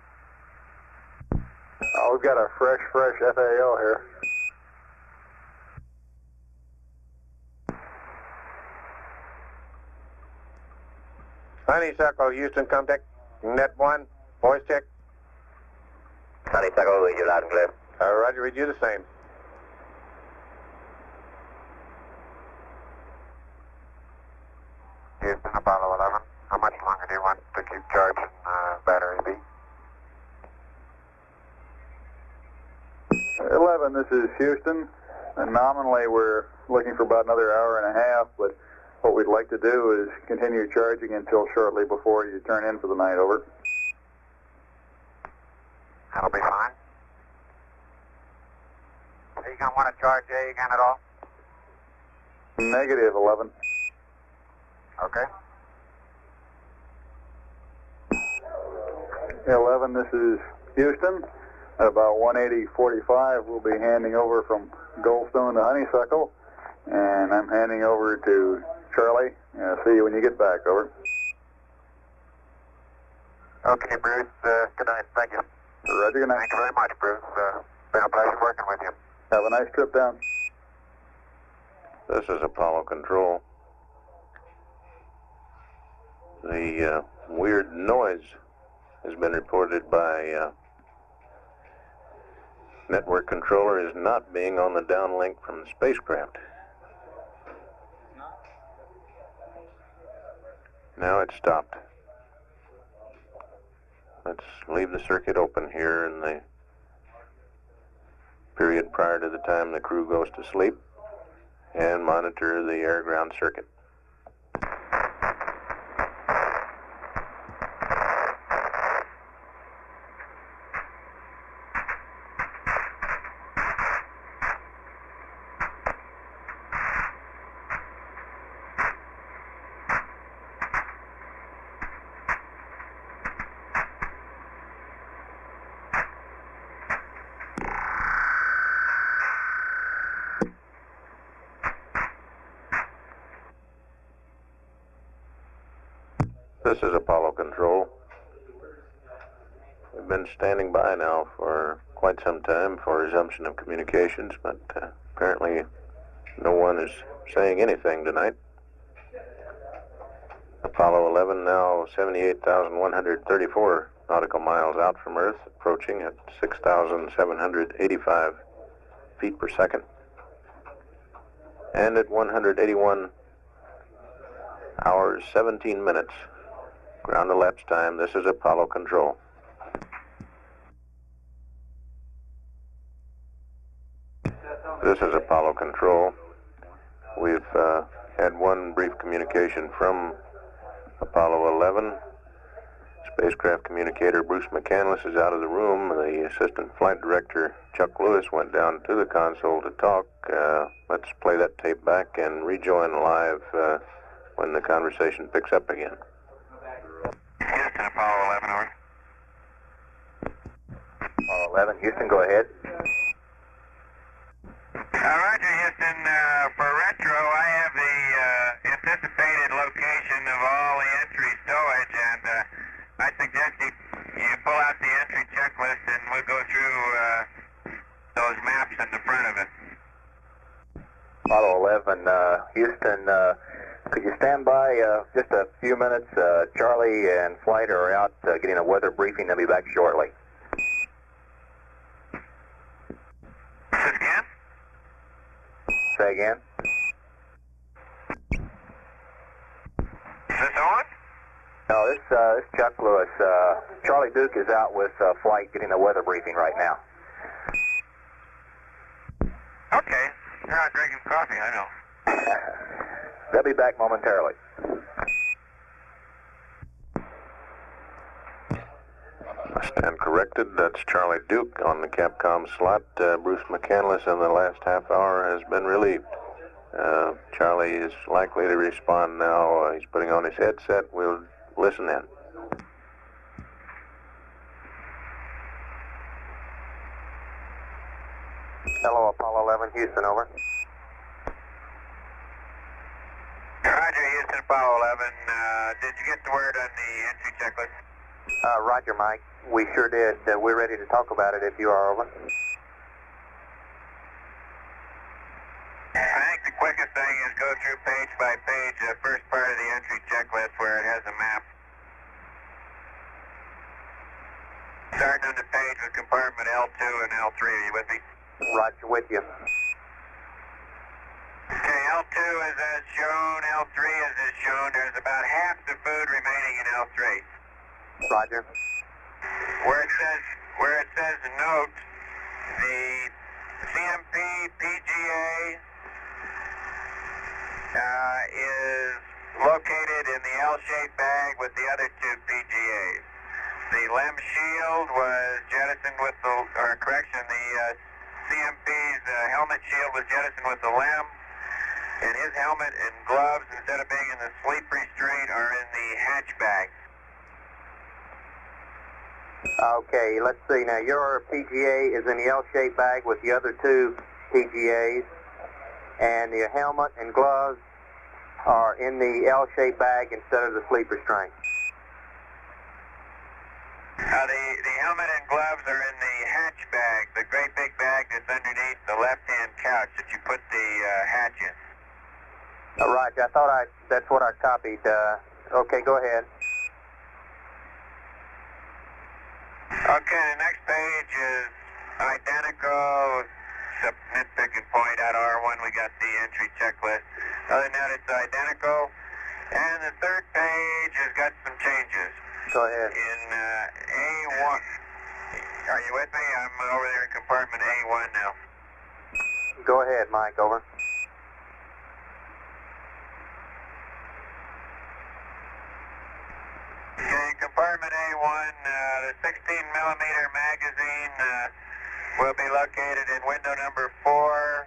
Oh, we've got a fresh FAO here. Honeysuckle, Houston, contact. Net 1, voice check. Honeysuckle, read you loud and clear. Roger, read you the same. Houston, Apollo 11. How much longer do you want to keep charging battery B? 11, this is Houston. And nominally, we're looking for about another hour and a half, but what we'd like to do is continue charging until shortly before you turn in for the night, over. That'll be fine. Are you going to want to charge A again at all? Negative, 11. Okay. 11, this is Houston. At about 180.45, we'll be handing over from Goldstone to Honeysuckle, and I'm handing over to Charlie. See you when you get back, over. Okay, Bruce. Good night. Thank you. Roger, good night. Thank you very much, Bruce. Been a pleasure working with you. Have a nice trip down. This is Apollo Control. The weird noise has been reported by network controller as not being on the downlink from the spacecraft. Now it's stopped. Let's leave the circuit open here in the period prior to the time the crew goes to sleep and monitor the air-ground circuit. This is Apollo Control. We've been standing by now for quite some time for resumption of communications, but apparently no one is saying anything tonight. Apollo Apollo 11 now 78,134 nautical miles out from Earth, approaching at 6,785 feet per second. And at 181 hours, 17 minutes, ground elapsed time, this is Apollo control. This is Apollo control. We've had one brief communication from Apollo 11. Spacecraft communicator Bruce McCandless is out of the room. The assistant flight director Chuck Lewis went down to the console to talk. Let's play that tape back and rejoin live when the conversation picks up again. Houston, Apollo 11, over. Apollo 11, Houston, go ahead. Roger, Houston. For retro, I have the anticipated location of all the entry stowage, and I suggest you pull out the entry checklist and we'll go through those maps in the front of it. Apollo 11, Houston, could you stand by just a few minutes? Charlie and Flight are out getting a weather briefing. They'll be back shortly. This again? Say again? Is this on? No, this is Chuck Lewis. Charlie Duke is out with Flight getting a weather briefing right now. Okay. You're out drinking coffee, I know. They'll be back momentarily. I stand corrected. That's Charlie Duke on the Capcom slot. Bruce McCandless in the last half hour has been relieved. Charlie is likely to respond now. He's putting on his headset. We'll listen in. Hello, Apollo 11, Houston, over. Roger, Houston, Apollo 11. Did you get the word on the entry checklist? Roger, Mike. We sure did. We're ready to talk about it if you are, over. I think the quickest thing is go through page by page the first part of the entry checklist where it has a map. Starting on the page with compartment L2 and L3. Are you with me? Roger, with you. Okay, L2 is as shown, L3 is as shown. There's about half the food remaining in L3. Roger. Where it says note, the CMP PGA is located in the L-shaped bag with the other two PGAs. The LEM shield was jettisoned with the, the CMP's helmet shield was jettisoned with the LEM, and his helmet and gloves, instead of being in the sleep restraint, are in the hatch bag. Okay, let's see now. Your PGA is in the L-shaped bag with the other two PGAs, and your helmet and gloves are in the L-shaped bag instead of the sleep restraint. The helmet and gloves are in the hatch bag, the great big bag that's underneath the left-hand couch that you put the hatch in. Right, that's what I copied. Okay, go ahead. Okay, the next page is identical. Except nitpicking point at R1, we got the entry checklist. Other than that, it's identical. And the third page has got some changes. Go ahead. In A1, are you with me? I'm over there in compartment A1 now. Go ahead, Mike, over. Okay, compartment A1, the 16mm magazine will be located in window number 4.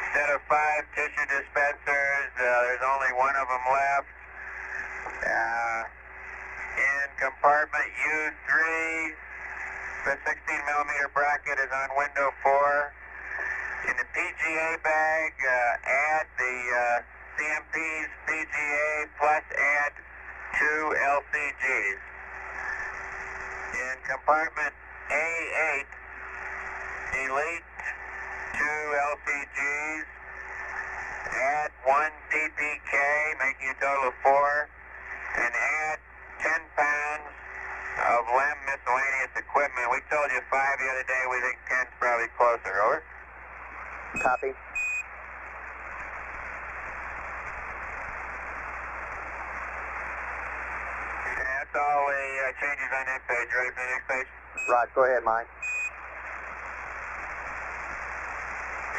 Instead of 5 tissue dispensers, there's only one of them left. In compartment U3, the 16mm bracket is on window 4. In the PGA bag, add the CMP's PGA plus add 2 LCGs. In compartment A8, delete 2 LCGs, add 1 PPK, making a total of 4. and add 10 pounds of LEM miscellaneous equipment. We told you 5 the other day. We think 10's probably closer. Over. Copy. That's all the changes on that page. Ready for the next page? Right, go ahead, Mike.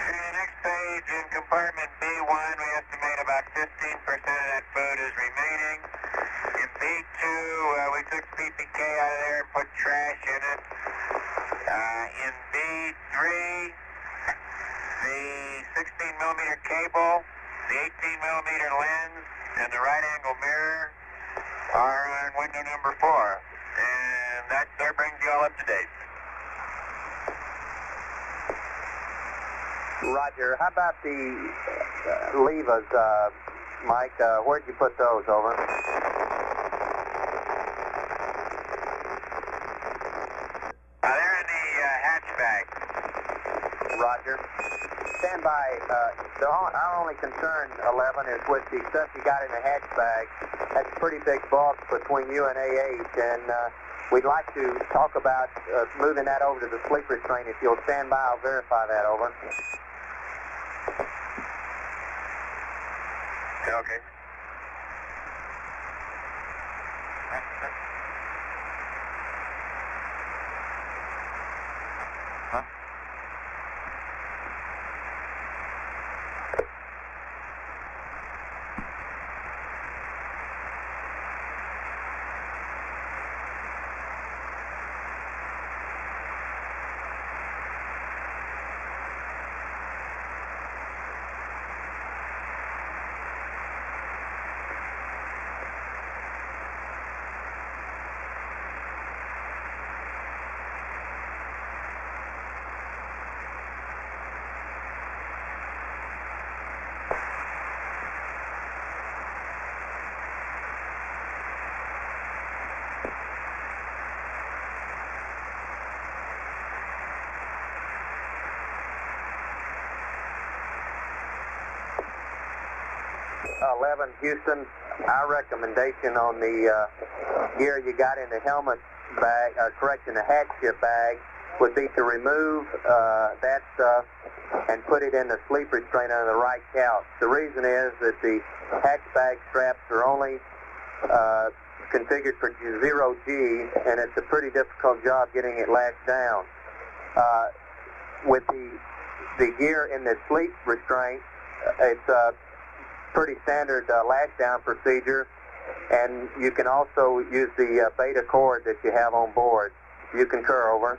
In the next page, in compartment B1, we estimate about 15% of that food is remaining. In B2, we took PPK out of there and put trash in it. In B3, the 16mm cable, the 18mm lens, and the right angle mirror are on window number 4. And that there brings you all up to date. Roger. How about the levers, Mike? Where'd you put those, over? They're in the hatch bag. Roger. Stand by. Our only concern, 11, is with the stuff you got in the hatch bag. That's a pretty big bulk between you and AH, and we'd like to talk about moving that over to the sleep restraint. If you'll stand by, I'll verify that, over. Okay. Huh? 11, Houston, our recommendation on the gear you got in the helmet bag, the hatch bag, would be to remove that stuff and put it in the sleep restraint under the right couch. The reason is that the hatch bag straps are only configured for 0G, and it's a pretty difficult job getting it lashed down. With the gear in the sleep restraint, it's a pretty standard lash down procedure, and you can also use the beta cord that you have on board. You concur, over.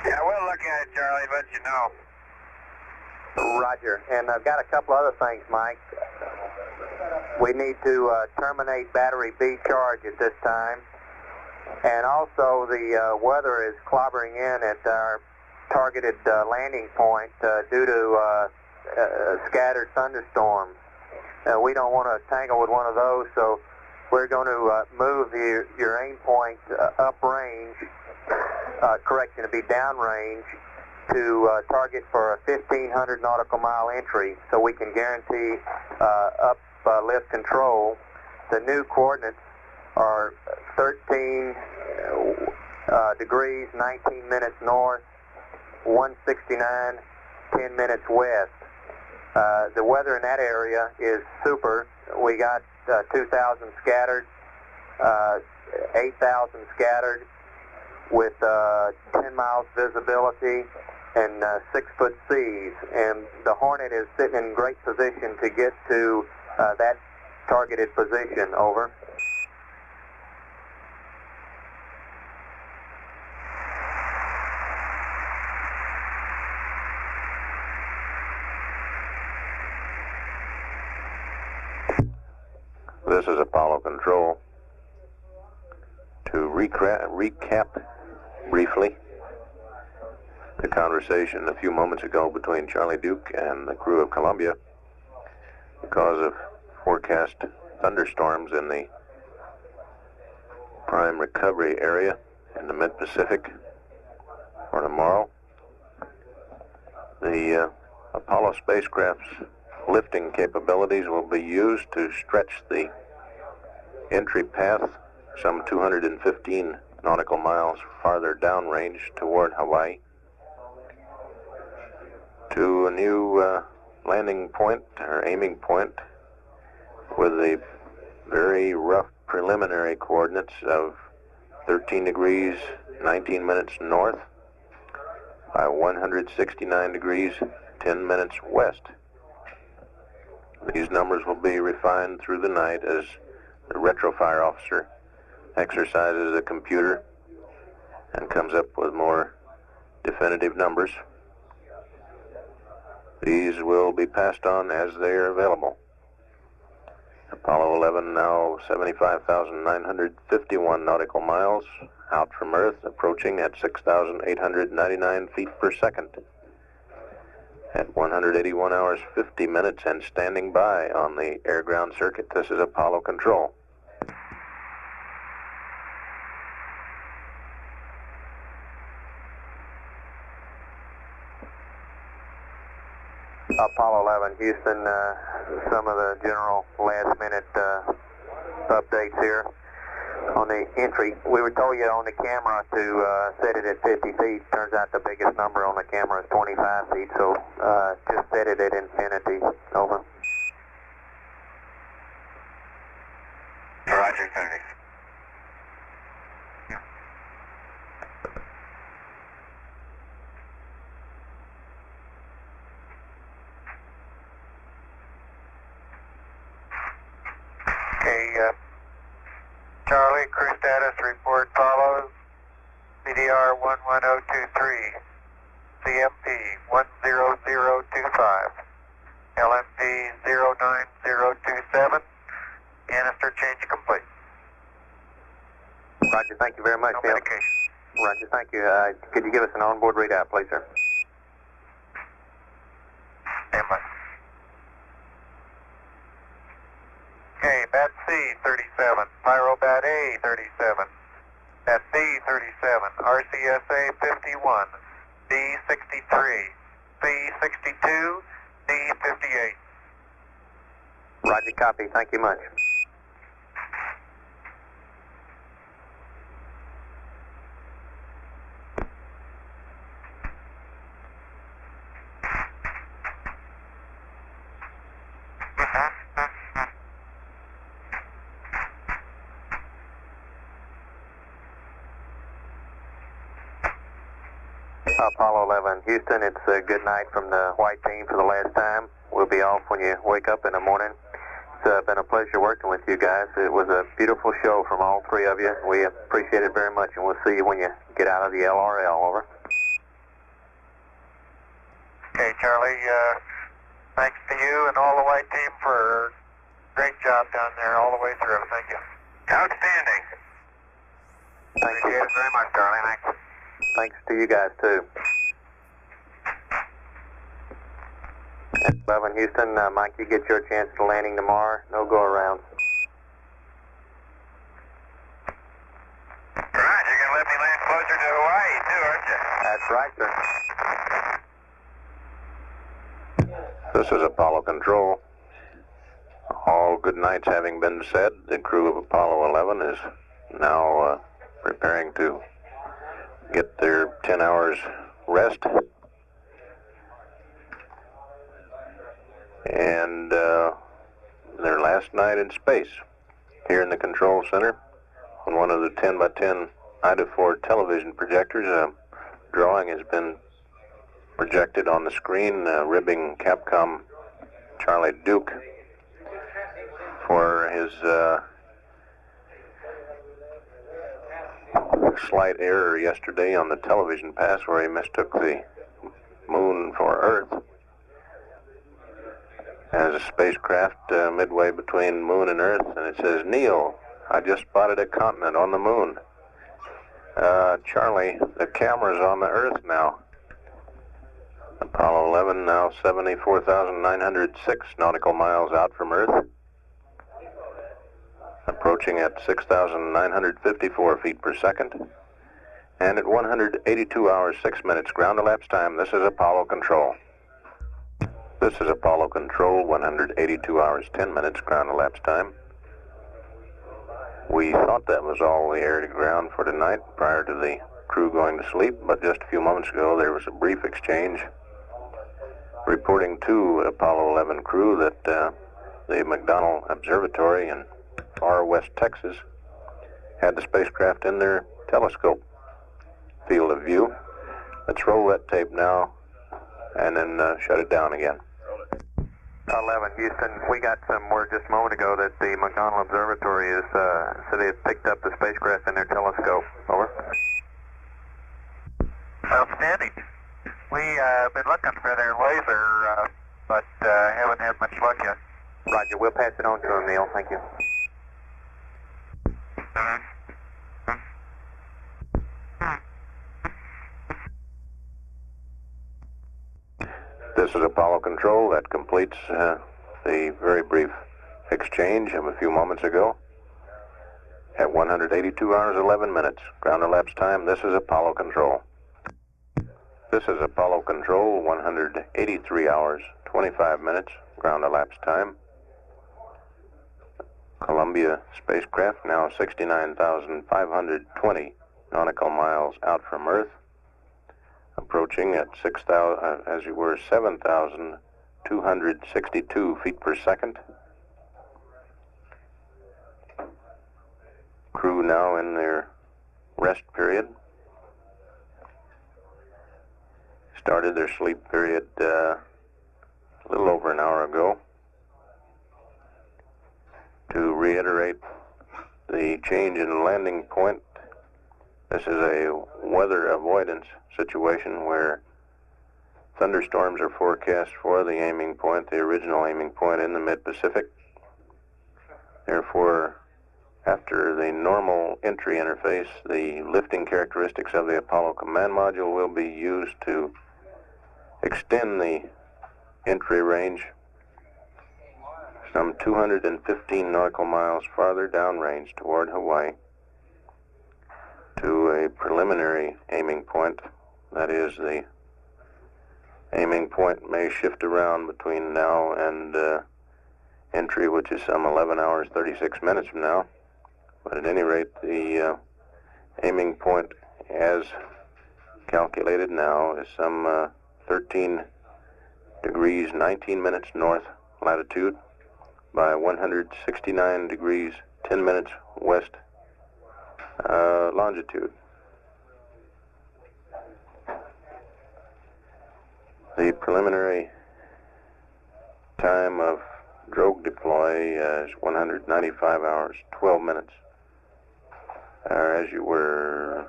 Yeah, we'll look at it, Charlie, but you know. Roger. And I've got a couple other things, Mike. We need to terminate battery B charge at this time. And also the weather is clobbering in at our targeted landing point due to scattered thunderstorms. We don't want to tangle with one of those, so we're going to move your aim point uprange, to be downrange, to target for a 1,500 nautical mile entry, so we can guarantee uplift control. The new coordinates are 13 degrees, 19 minutes north, 169, 10 minutes west. The weather in that area is super. We got 2,000 scattered, 8,000 scattered, with 10 miles visibility and 6-foot seas. And the Hornet is sitting in great position to get to that targeted position, over. This is Apollo Control. To recap briefly the conversation a few moments ago between Charlie Duke and the crew of Columbia, because of forecast thunderstorms in the prime recovery area in the mid-Pacific for tomorrow, The Apollo spacecraft's lifting capabilities will be used to stretch the entry path some 215 nautical miles farther downrange toward Hawaii to a new landing point or aiming point with the very rough preliminary coordinates of 13 degrees 19 minutes north by 169 degrees 10 minutes west. These numbers will be refined through the night as the retrofire officer exercises the computer and comes up with more definitive numbers. These will be passed on as they are available. Apollo 11 now 75,951 nautical miles out from Earth, approaching at 6,899 feet per second at 181 hours 50 minutes and standing by on the air-ground circuit. This is Apollo Control. Apollo 11, Houston, some of the general last-minute updates here. On the entry, we were told you on the camera to set it at 50 feet. Turns out the biggest number on the camera is 25 feet, so just set it at infinity. Over. Roger, Tony. Charlie, crew status report follows. CDR 11023, CMP 10025, LMP 09027, canister change complete. Roger, thank you very much, No Bill. medication. Roger, thank you. Could you give us an onboard readout, please, sir? Stand by. Okay, bat C 37, pyrobat A 37, bat B 37, RCSA 51, D 63, C 62, D 58. Roger, copy. Thank you much. Apollo 11, Houston, it's a good night from the white team for the last time. We'll be off when you wake up in the morning. It's been a pleasure working with you guys. It was a beautiful show from all three of you. We appreciate it very much, and we'll see you when you get out of the LRL. Over. Okay, Charlie, thanks to you and all the white team for a great job down there all the way through. Thank you. Outstanding. Thank you. Appreciate it very much, Charlie. Thanks. Thanks to you guys, too. 11, Houston, Mike, you get your chance to landing tomorrow. No go around. Right, you're going to let me land closer to Hawaii, too, aren't you? That's right, sir. This is Apollo Control. All good nights having been said, the crew of Apollo 11 is now preparing to get their 10 hours rest. And their last night in space here in the control center on one of the 10 by 10 Ida-4 television projectors. A drawing has been projected on the screen, ribbing Capcom Charlie Duke for his slight error yesterday on the television pass where he mistook the moon for Earth as a spacecraft midway between moon and Earth, and it says, "Neil, I just spotted a continent on the moon." Charlie, the camera's on the Earth now. Apollo 11 now 74,906 nautical miles out from Earth, approaching at 6,954 feet per second, and at 182 hours 6 minutes ground elapsed time. This is Apollo Control. This is Apollo Control, 182 hours, 10 minutes, ground elapsed time. We thought that was all the air to ground for tonight prior to the crew going to sleep, but just a few moments ago there was a brief exchange reporting to Apollo 11 crew that the McDonnell Observatory in far west Texas had the spacecraft in their telescope field of view. Let's roll that tape now and then shut it down again. 11, Houston, we got some word just a moment ago that the McDonnell Observatory is, said they had picked up the spacecraft in their telescope. Over. Outstanding. We've been looking for their laser, but haven't had much luck yet. Roger, we'll pass it on to them, Neil. Thank you. This is Apollo Control. That completes the very brief exchange of a few moments ago. At 182 hours, 11 minutes, ground elapsed time, this is Apollo Control. This is Apollo Control, 183 hours, 25 minutes, ground elapsed time. Columbia spacecraft now 69,520 nautical miles out from Earth, approaching at 7,262 feet per second. Crew now in their rest period. Started their sleep period a little over an hour ago. To reiterate the change in landing point, this is a weather avoidance situation where thunderstorms are forecast for the aiming point, the original aiming point in the mid-Pacific. Therefore, after the normal entry interface, the lifting characteristics of the Apollo command module will be used to extend the entry range some 215 nautical miles farther downrange toward Hawaii to a preliminary aiming point. That is, the aiming point may shift around between now and entry, which is some 11 hours, 36 minutes from now. But at any rate, the aiming point as calculated now is some 13 degrees, 19 minutes north latitude by 169 degrees, 10 minutes west longitude. The preliminary time of drogue deploy is 195 hours, 12 minutes. As you were,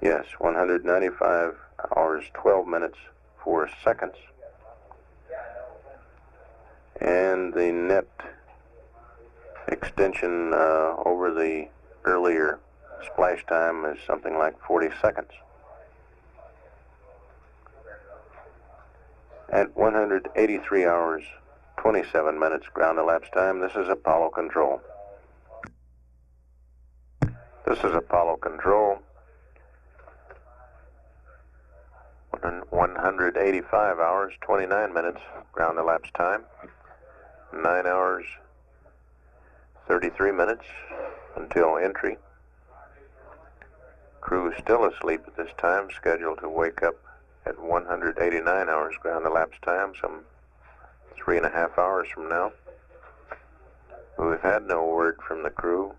yes, 195 hours, 12 minutes, 4 seconds. And the net extension over the earlier splash time is something like 40 seconds. At 183 hours, 27 minutes ground elapsed time, this is Apollo Control. This is Apollo Control. 185 hours, 29 minutes ground elapsed time. 9 hours, 33 minutes until entry. Crew is still asleep at this time, scheduled to wake up at 189 hours ground elapsed time, some 3.5 hours from now. We've had no word from the crew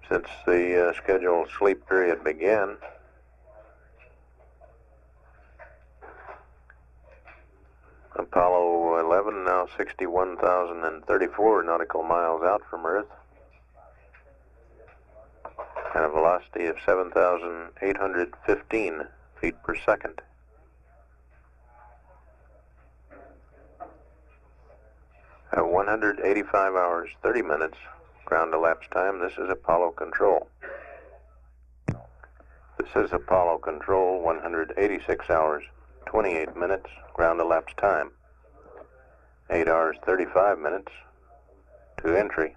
since the scheduled sleep period began. Apollo 11 now 61,034 nautical miles out from Earth and a velocity of 7,815 feet per second. At 185 hours, 30 minutes ground elapsed time, this is Apollo Control. This is Apollo Control, 186 hours, 28 minutes ground elapsed time. 8 hours, 35 minutes to entry.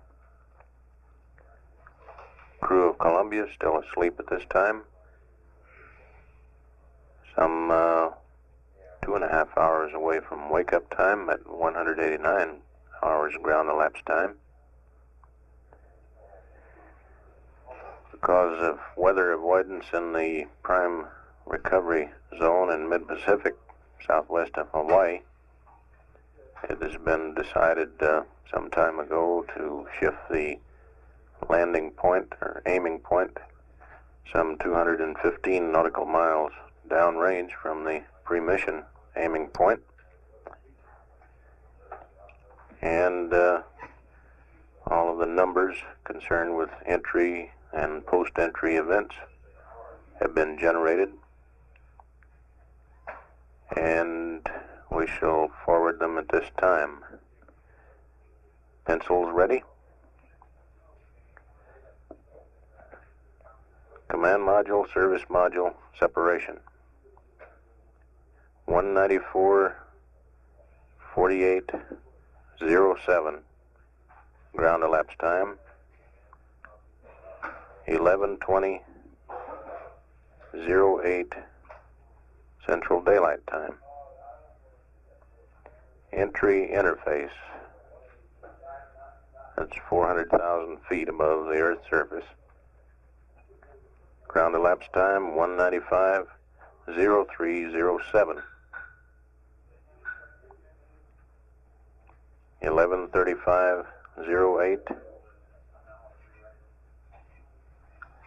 Crew of Columbia still asleep at this time. Some 2.5 hours away from wake-up time at 189 hours ground elapsed time. Because of weather avoidance in the prime recovery zone in mid-Pacific, southwest of Hawaii, it has been decided some time ago to shift the landing point or aiming point some 215 nautical miles downrange from the pre-mission aiming point. And all of the numbers concerned with entry and post-entry events have been generated, and we shall forward them at this time. Pencils ready? Command module, service module, separation. 194:48:07 ground elapsed time. 11:20:08 Central Daylight Time. Entry interface. That's 400,000 feet above the Earth's surface. Ground elapsed time 195:03:07. 11:35:08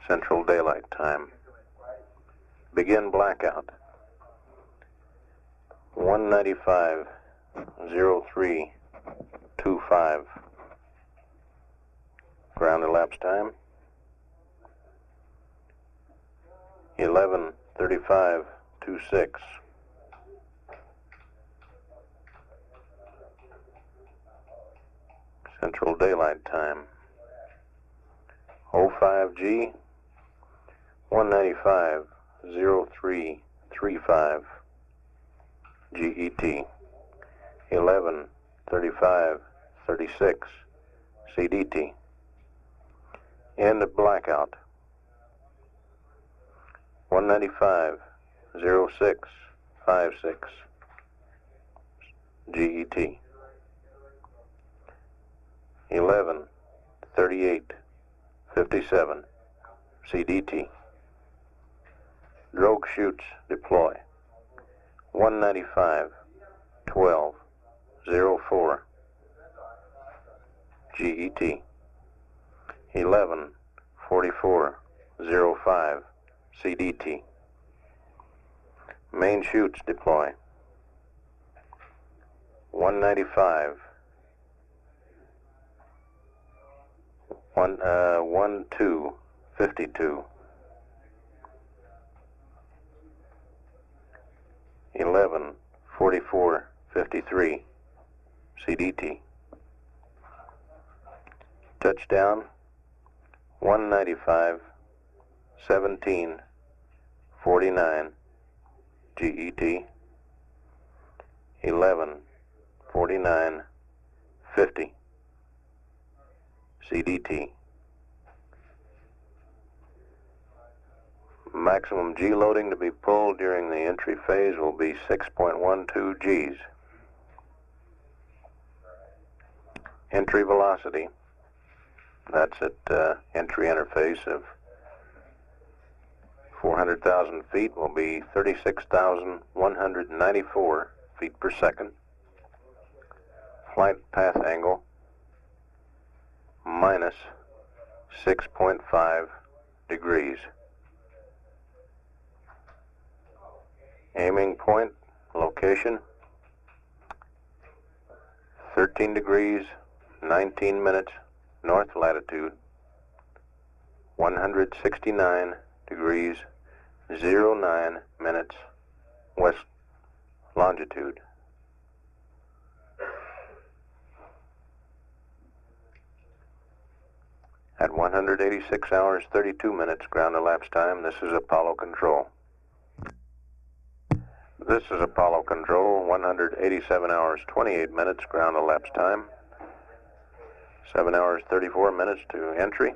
Central Daylight Time. Begin blackout. 195:03:25 ground elapsed time. 11:35:26 Central Daylight Time. 05G 195:03:35 GET. 11:35:36 CDT. End of blackout. 195:06:56 GET. 11:38:57 CDT. Drogue chutes deploy. 195:12:04 GET. 11:44:05 CDT. Main chutes deploy. 195:12:52 11:44:53 CDT. Touchdown 195:17:49 GET. 11:49:50 CDT. Maximum G loading to be pulled during the entry phase will be 6.12 Gs. Entry velocity, that's at entry interface of 400,000 feet, will be 36,194 feet per second. Flight path angle minus 6.5 degrees. Aiming point location 13 degrees 19 minutes north latitude, 169 degrees 09 minutes west longitude. At 186 hours 32 minutes ground elapsed time, this is Apollo Control. This is Apollo Control, 187 hours 28 minutes ground elapsed time, 7 hours 34 minutes to entry.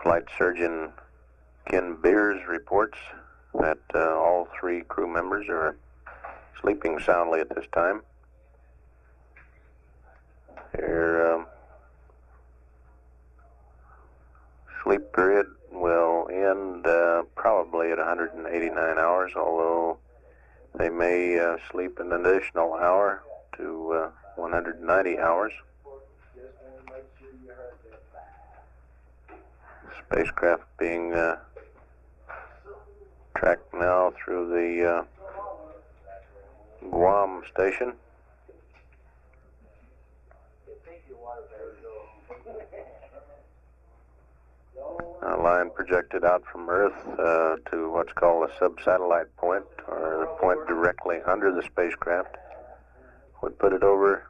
Flight Surgeon Ken Beers reports that all three crew members are sleeping soundly at this time. Their sleep period will end probably at 189 hours, although they may sleep an additional hour to 190 hours. Spacecraft being tracked now through the Guam station. A line projected out from Earth to what's called a sub-satellite point, or the point directly under the spacecraft, would put it over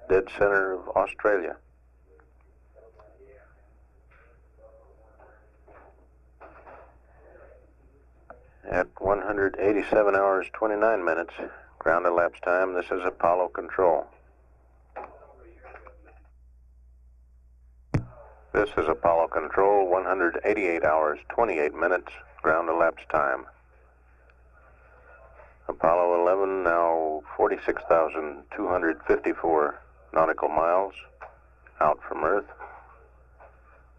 dead center of Australia. At 187 hours 29 minutes, ground elapsed time, this is Apollo control. This is Apollo control, 188 hours 28 minutes, ground elapsed time. Apollo 11 now 46,254 nautical miles out from Earth.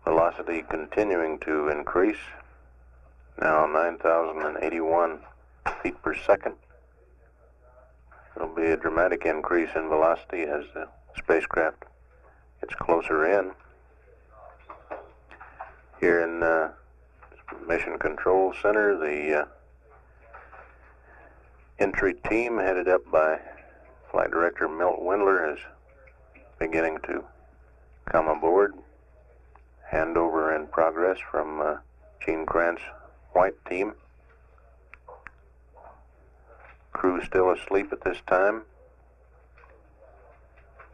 Velocity continuing to increase, now 9,081 feet per second. There'll be a dramatic increase in velocity as the spacecraft gets closer in. Here in Mission Control Center, the entry team headed up by Flight Director Milt Wendler is beginning to come aboard. Handover in progress from Gene Krantz' White team. Crew still asleep at this time.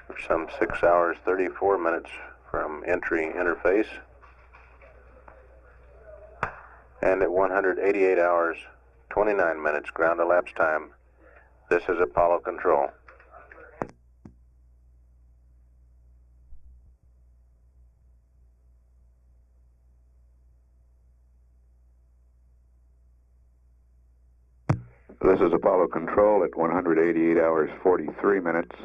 For some 6 hours 34 minutes from entry interface. And at 188 hours 29 minutes ground elapsed time, this is Apollo control. This is Apollo control at 188 hours 43 minutes.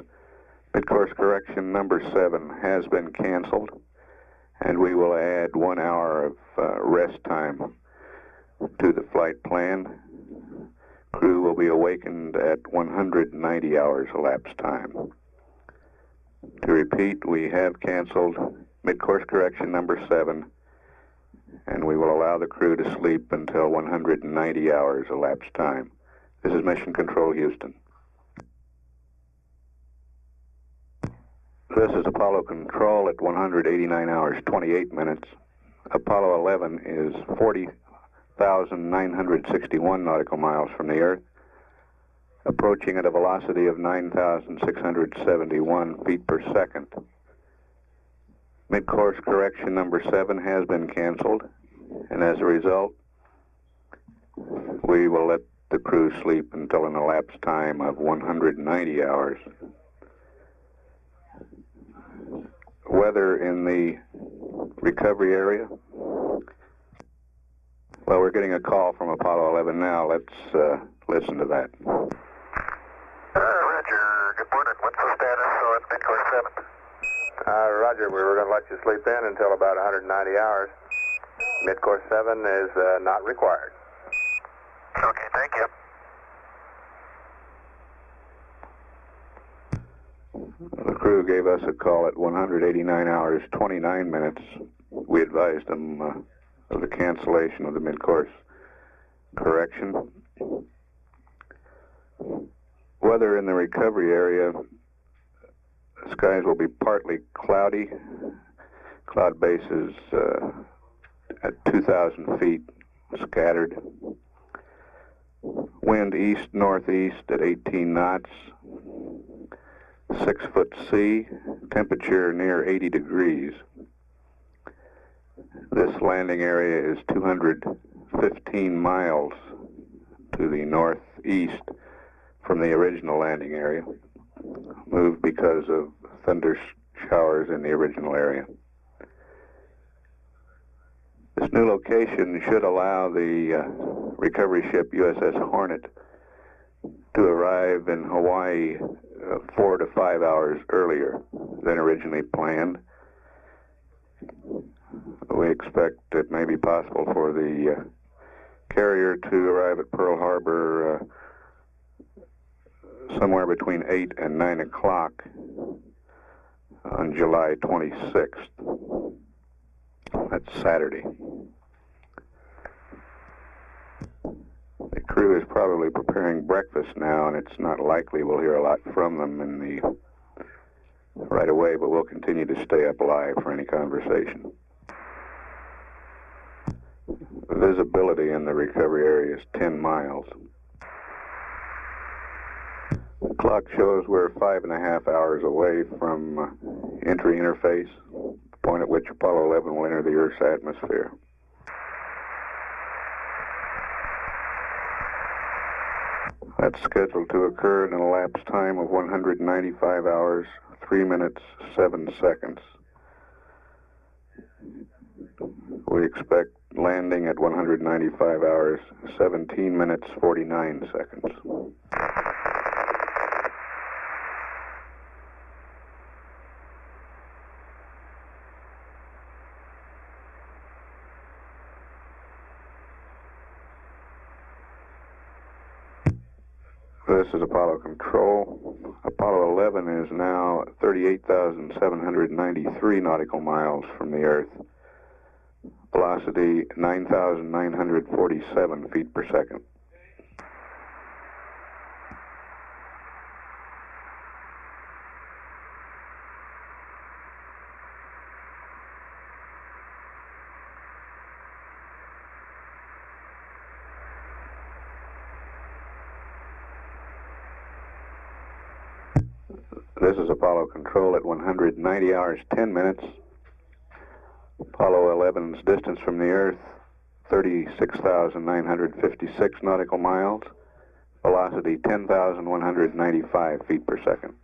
Midcourse correction number 7 has been canceled, and we will add 1 hour of rest time to the flight plan. Crew will be awakened at 190 hours elapsed time. To repeat, we have canceled midcourse correction number 7, and we will allow the crew to sleep until 190 hours elapsed time. This is Mission Control, Houston. This is Apollo Control at 189 hours 28 minutes. Apollo 11 is 40,961 nautical miles from the Earth, approaching at a velocity of 9,671 feet per second. Midcourse correction number 7 has been canceled, and as a result, we will let the crew sleep until an elapsed time of 190 hours. Weather in the recovery area. Well, we're getting a call from Apollo 11 now. Let's listen to that. Roger. Good morning. What's the status on Midcourse 7? Roger, we were going to let you sleep in until about 190 hours. Midcourse 7 is not required. Okay, thank you. The crew gave us a call at 189 hours 29 minutes. We advised them of the cancellation of the midcourse correction. Weather in the recovery area, skies will be partly cloudy. Cloud base is at 2,000 feet, scattered. Wind east-northeast at 18 knots. 6-foot sea, temperature near 80 degrees. This landing area is 215 miles to the northeast from the original landing area, moved because of thunder showers in the original area. This new location should allow the recovery ship USS Hornet to arrive in Hawaii 4 to 5 hours earlier than originally planned. We expect it may be possible for the carrier to arrive at Pearl Harbor somewhere between 8 and 9 o'clock on July 26th. That's Saturday. The crew is probably preparing breakfast now, and it's not likely we'll hear a lot from them right away, but we'll continue to stay up live for any conversation. Visibility in the recovery area is 10 miles. The clock shows we're 5.5 hours away from entry interface, the point at which Apollo 11 will enter the Earth's atmosphere. That's scheduled to occur in an elapsed time of 195 hours, 3 minutes, 7 seconds. We expect landing at 195 hours, 17 minutes, 49 seconds. This is Apollo Control. Apollo 11 is now 38,793 nautical miles from the Earth. Velocity 9,947 feet per second. This is Apollo Control at 190 hours, 10 minutes. Apollo 11's distance from the Earth, 36,956 nautical miles. Velocity 10,195 feet per second.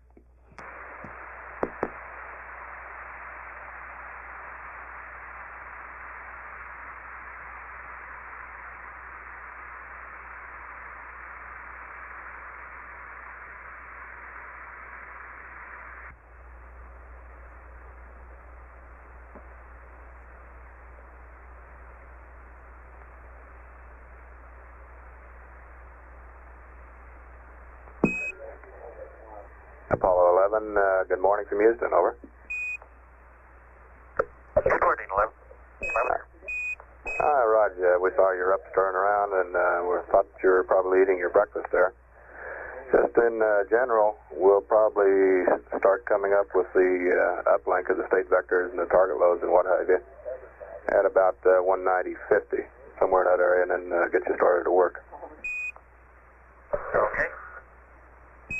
Apollo 11, good morning from Houston, over. Good morning, 11. Roger, we saw you're up stirring around, and we thought you were probably eating your breakfast there. Just in general, we'll probably start coming up with the uplink of the state vectors and the target loads and what have you at about 190.50, somewhere in that area, and then get you started to work. Okay.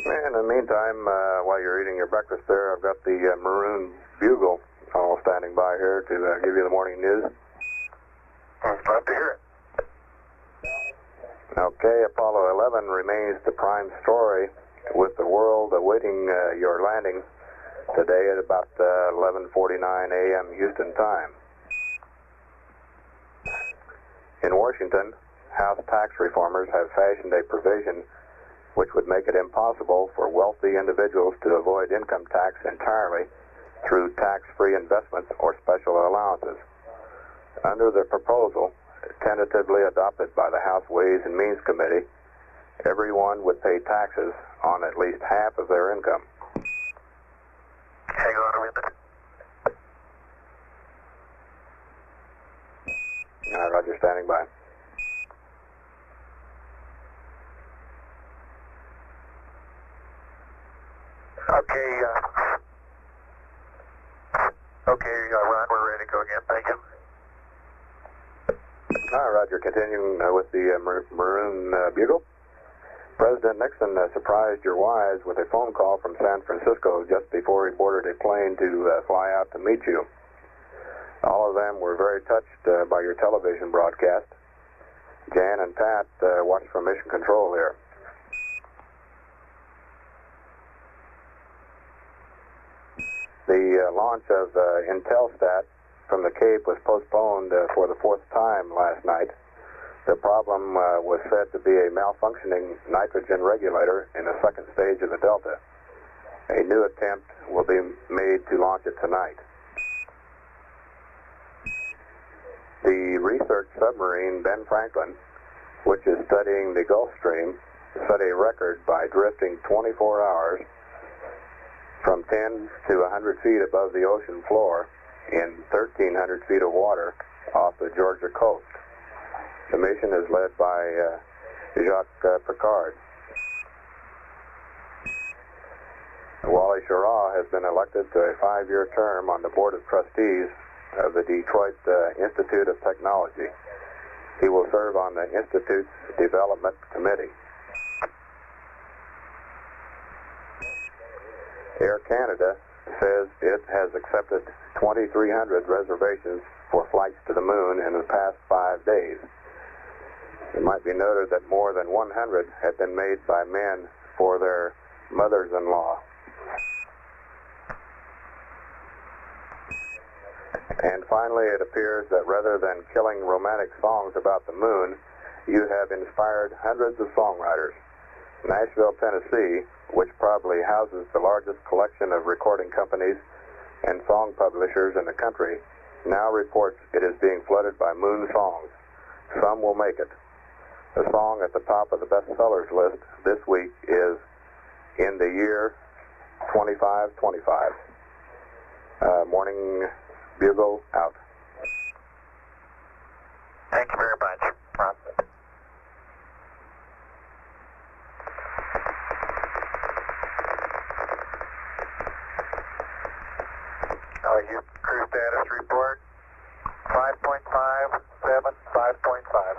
In the meantime, while you're eating your breakfast there, I've got the Maroon Bugle all standing by here to give you the morning news. Glad to hear it. Okay, Apollo 11 remains the prime story, with the world awaiting your landing today at about 11:49 a.m. Houston time. In Washington, House tax reformers have fashioned a provision which would make it impossible for wealthy individuals to avoid income tax entirely through tax-free investments or special allowances. Under the proposal, tentatively adopted by the House Ways and Means Committee, everyone would pay taxes on at least half of their income. Hang on a minute. Roger, standing by. Okay, Ron, we're ready to go again. Thank you. Roger, continuing with the Maroon Bugle. President Nixon surprised your wives with a phone call from San Francisco just before he boarded a plane to fly out to meet you. All of them were very touched by your television broadcast. Jan and Pat watched from Mission Control here. The launch of Intelsat from the Cape was postponed for the 4th time last night. The problem was said to be a malfunctioning nitrogen regulator in the 2nd stage of the Delta. A new attempt will be made to launch it tonight. The research submarine Ben Franklin, which is studying the Gulf Stream, set a record by drifting 24 hours from 10 to 100 feet above the ocean floor in 1,300 feet of water off the Georgia coast. The mission is led by Jacques Picard. Wally Schirra has been elected to a 5-year term on the Board of Trustees of the Detroit Institute of Technology. He will serve on the Institute's Development Committee. Air Canada says it has accepted 2,300 reservations for flights to the moon in the past 5 days. It might be noted that more than 100 have been made by men for their mothers-in-law. And finally, it appears that rather than killing romantic songs about the moon, you have inspired hundreds of songwriters. Nashville, Tennessee, which probably houses the largest collection of recording companies and song publishers in the country, now reports it is being flooded by moon songs. Some will make it. The song at the top of the bestsellers list this week is In the Year 2525. Morning Bugle out. Thank you very much, Ron. Your crew status report, 5.5, 7, 5.5.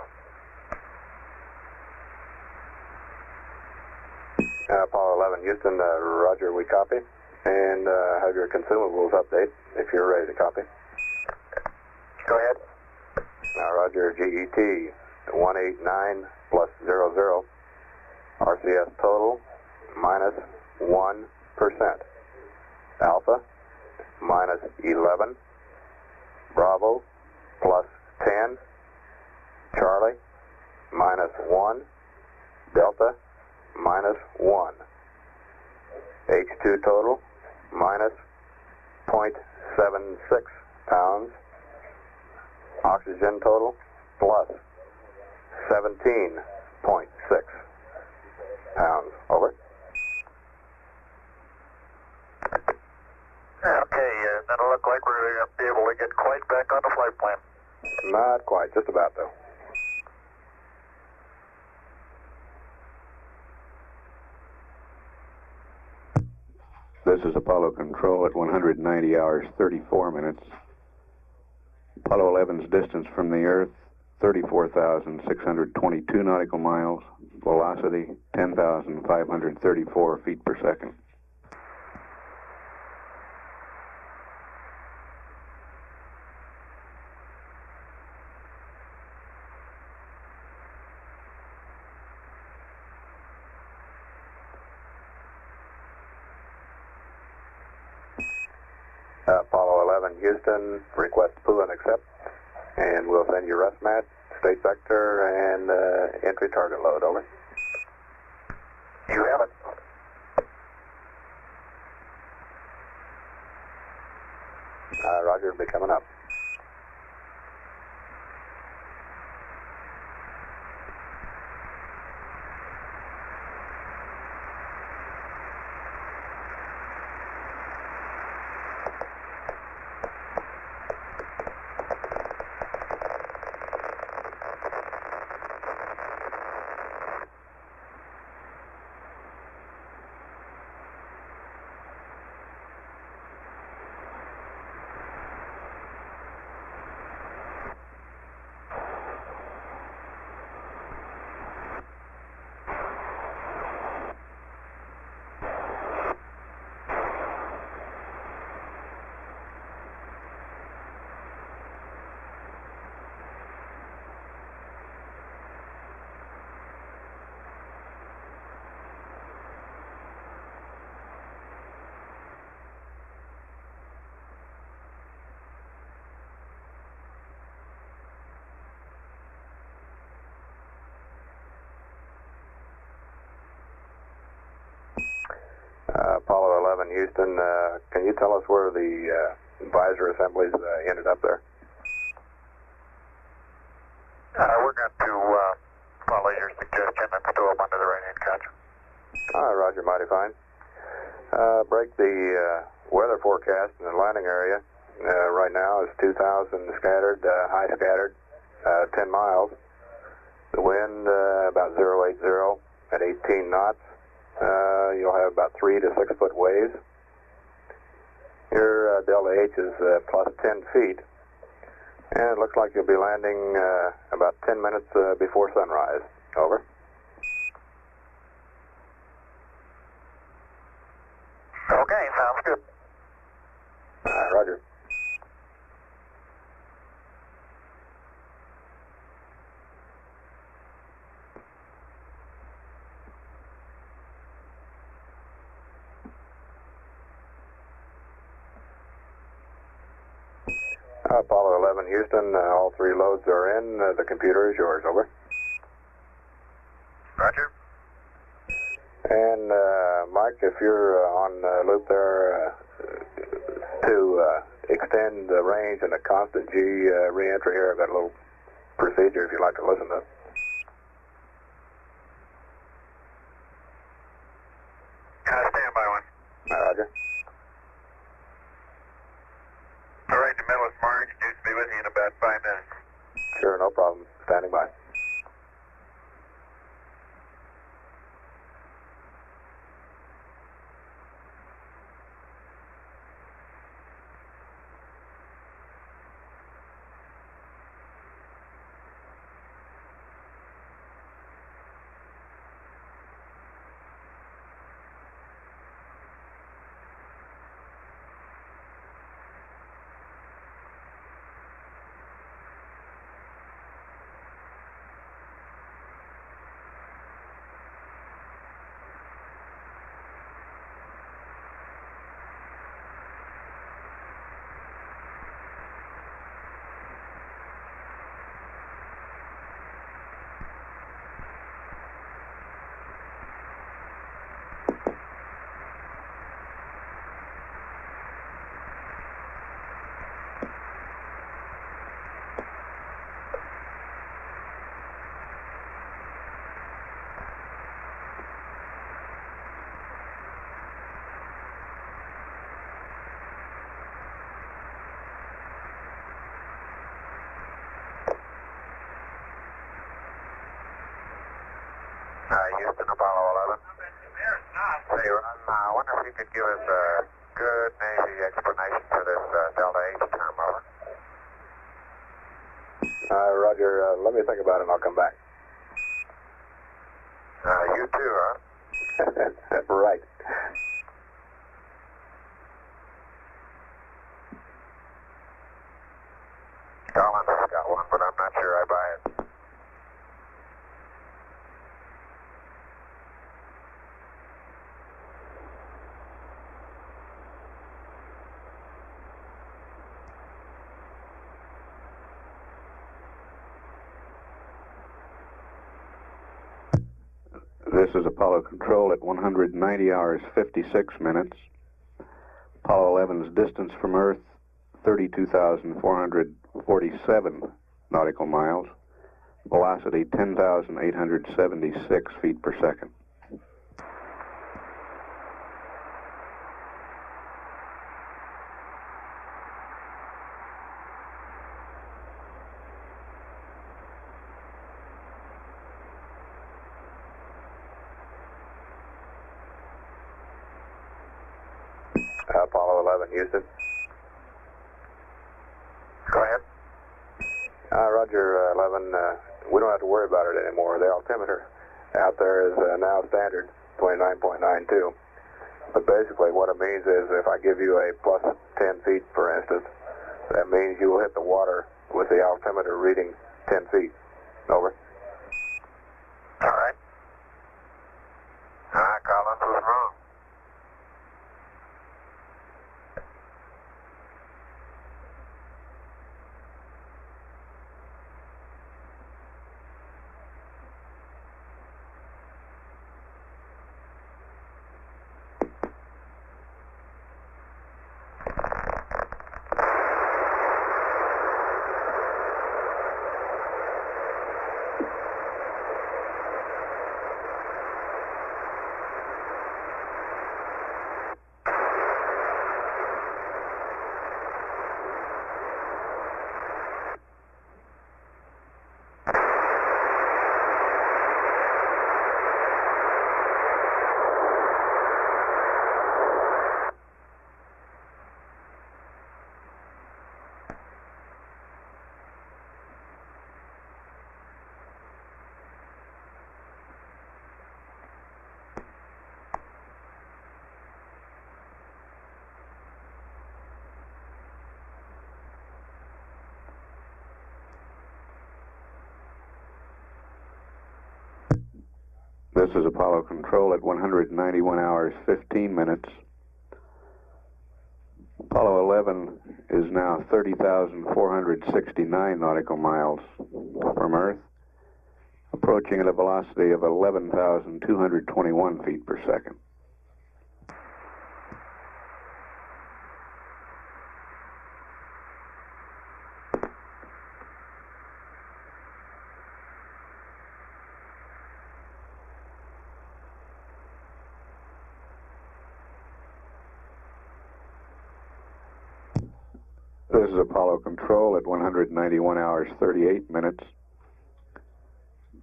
Apollo 11, Houston, roger, we copy. And have your consumables update if you're ready to copy. Go ahead. Roger, GET 189 plus 00. RCS total minus 1%. Alpha minus 11. Bravo plus 10. Charlie minus 1. Delta minus 1. H2 total minus 0.76 pounds. Oxygen total plus 17.6 pounds. Over. Okay, doesn't look like we're going to be able to get quite back on the flight plan. Not quite, just about though. This is Apollo Control at 190 hours 34 minutes. Apollo 11's distance from the Earth, 34,622 nautical miles. Velocity, 10,534 feet per second. Apollo 11 Houston, request pull and accept, and we'll send you rest mat, state vector, and entry target load. Over. You have it. Roger, be coming up. 11 Houston, can you tell us where the visor assemblies ended up there? We're going to follow your suggestion and stow them under the right-hand couch. All right, roger, mighty fine. Break the weather forecast in the landing area. Right now is 2,000 scattered, high scattered, 10 miles. The wind about 080 at 18 knots. You'll have about 3 to 6 foot waves. Your delta H is plus 10 feet. And it looks like you'll be landing about 10 minutes before sunrise. Over. Okay, sounds good. Roger. Apollo 11 Houston, all 3 loads are in. The computer is yours. Over. Roger. And Mike, if you're on loop there to extend the range and a constant G re-entry here, I've got a little procedure if you'd like to listen to it. Stand by one. Roger. All right, the middle is Mark. Due to be with you in about 5 minutes. Sure, no problem. Standing by. Houston, Apollo 11. Hey, Ron, I wonder if you could give us a good Navy explanation for this delta H term, over. Roger, let me think about it and I'll come back. You too, huh? Right. Collins has got one, but I'm not sure I buy it. This is Apollo Control at 190 hours 56 minutes. Apollo 11's distance from Earth, 32,447 nautical miles. Velocity, 10,876 feet per second. Apollo 11 Houston. Go ahead. Roger, 11. We don't have to worry about it anymore. The altimeter out there is now standard, 29.92. But basically what it means is if I give you a plus 10 feet, for instance, that means you will hit the water with the altimeter reading 10 feet. Over. All right. Collins was wrong. This is Apollo Control at 191 hours 15 minutes. Apollo 11 is now 30,469 nautical miles from Earth, approaching at a velocity of 11,221 feet per second. This is Apollo Control at 191 hours 38 minutes.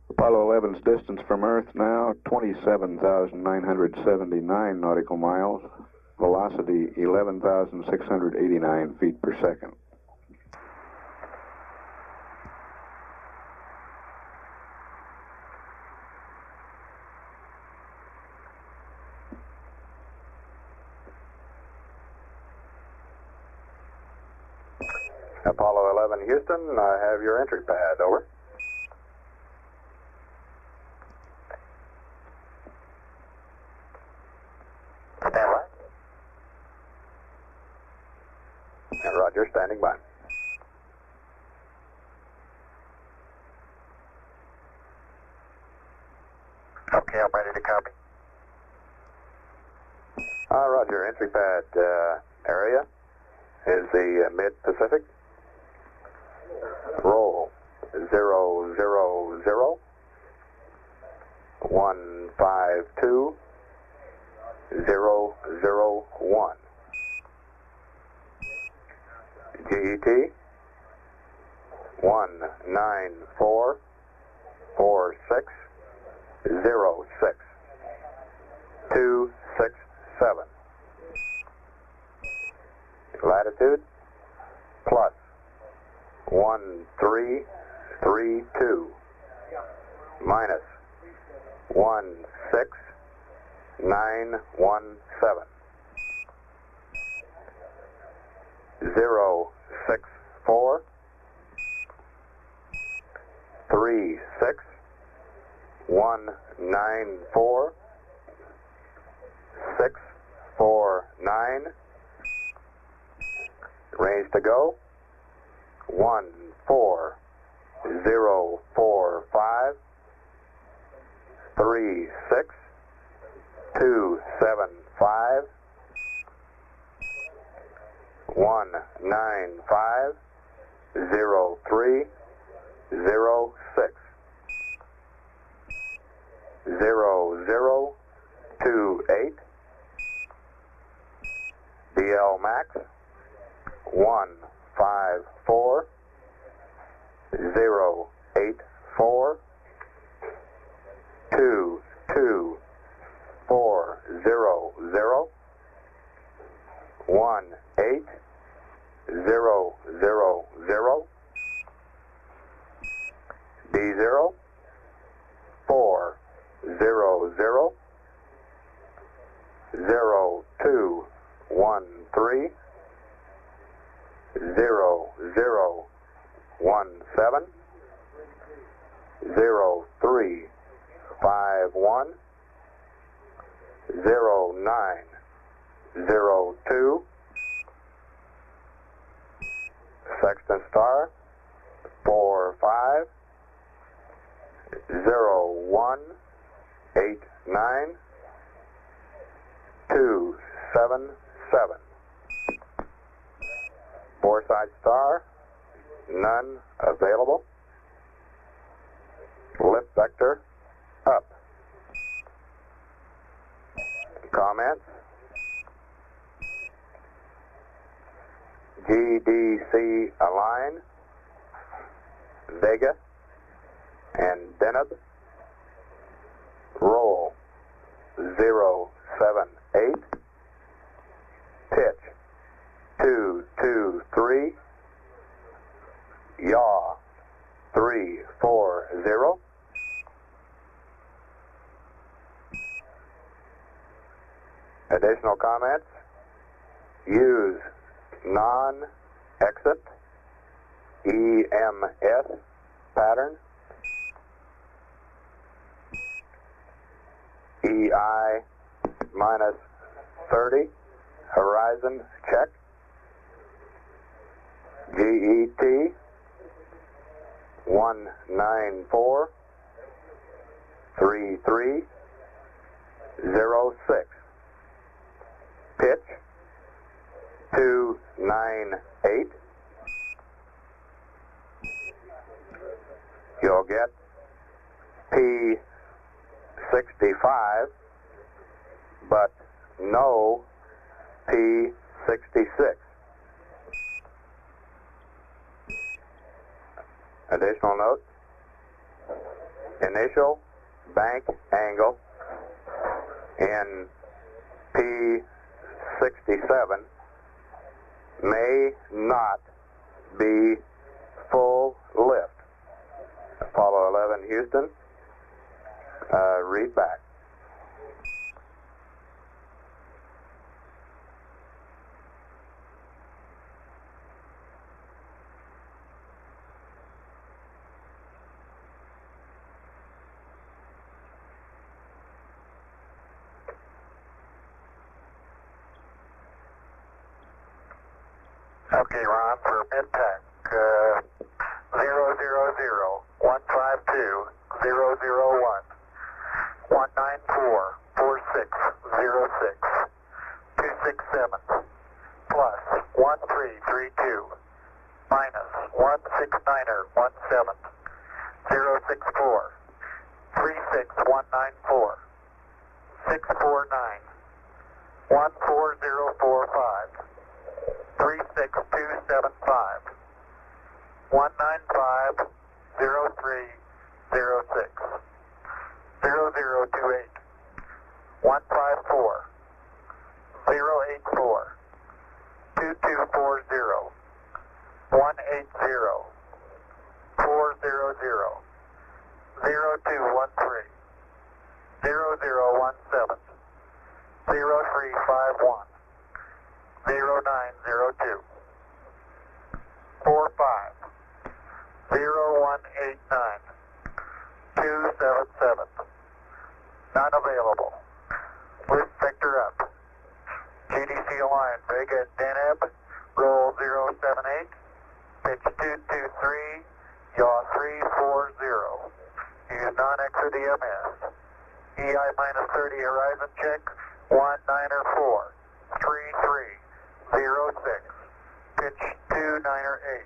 Apollo 11's distance from Earth now 27,979 nautical miles, velocity 11,689 feet per second. Apollo 11 Houston, I have your entry pad, over. Stand by. And Roger, standing by. Okay, I'm ready to copy. Roger, entry pad area is the mid-Pacific. Roll 000 152 001. GET 1944606 267. Latitude plus 1332 minus 16917 064 36 194 649. Range to go 14045 36 275 195 03 06 0028. DL max 154 084 22400 18000. D0 400 0213 0017 0351 0902. Sexton star 45 0189 277. Foresight star, none available. Lift vector up. Comments? GDC align, Vega and Deneb. Roll 078. Pitch 223. Yaw 340. Additional comments? Use non-exit EMS pattern. EI minus 30, horizon check. GET 1943306. Pitch 298. You'll get P65, but no P66. Additional note, initial bank angle in P67 may not be full lift. Apollo 11 Houston, read back. Okay, Ron, for mid-pack, 000-152-001, 194-4606, 267, plus 1332, minus 169er17, 064, 36194, 649, 14045, 36275, 195 0306, 0028, 154, 084, 2240, 180, 400, 0213, 0017, 0351, 0902, 45, 0189, 277, not available. Lift Victor up. GDC Align, Vega Deneb, roll 078, pitch 223, yaw 340. Use non-exit EMS. EI minus 30 horizon check, 194, 3306, pitch 298.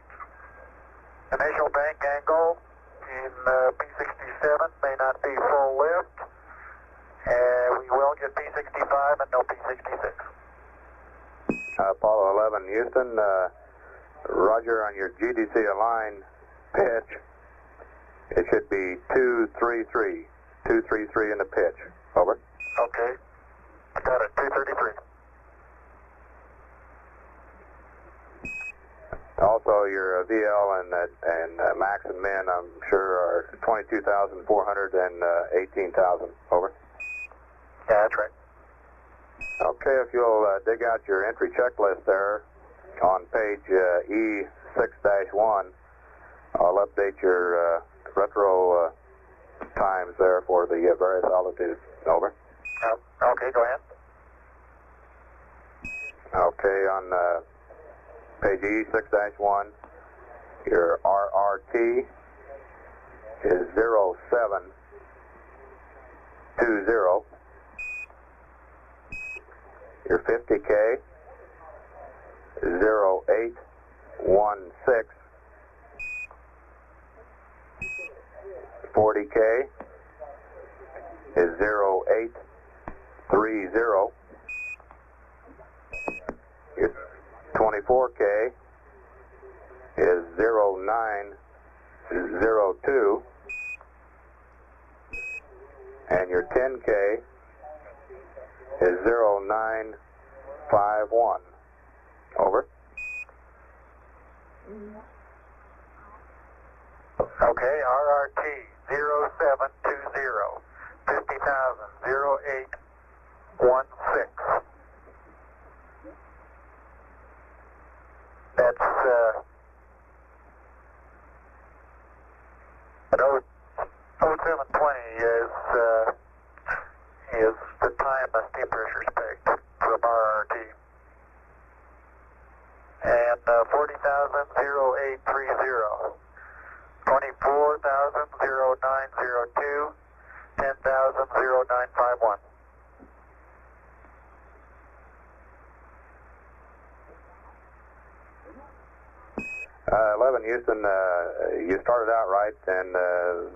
Initial bank angle in P67 may not be full lift. We will get P65 and no P66. Apollo 11 Houston, roger on your GDC Align pitch. It should be 233. 233 in the pitch. Over. Okay. Got it, 233. Also, your VL and max and min, I'm sure, are 22,400 and 18,000. Over. Yeah, that's right. Okay, if you'll dig out your entry checklist there on page E6-1, I'll update your retro times there for the various altitudes. Over. Okay, go ahead. Okay, on page E6-1, your RRT is 0720. Your 50K is 0816. 40K is 0830. Your 24K is 0902. And your 10K is 0951. Over. Okay, RRT 0720, 50,000, 0816. That's an 0720 is is the time the steam pressure is pegged from RRT. And 40,00830, 24,0902, 10,0951. 11 Houston, you started out right, and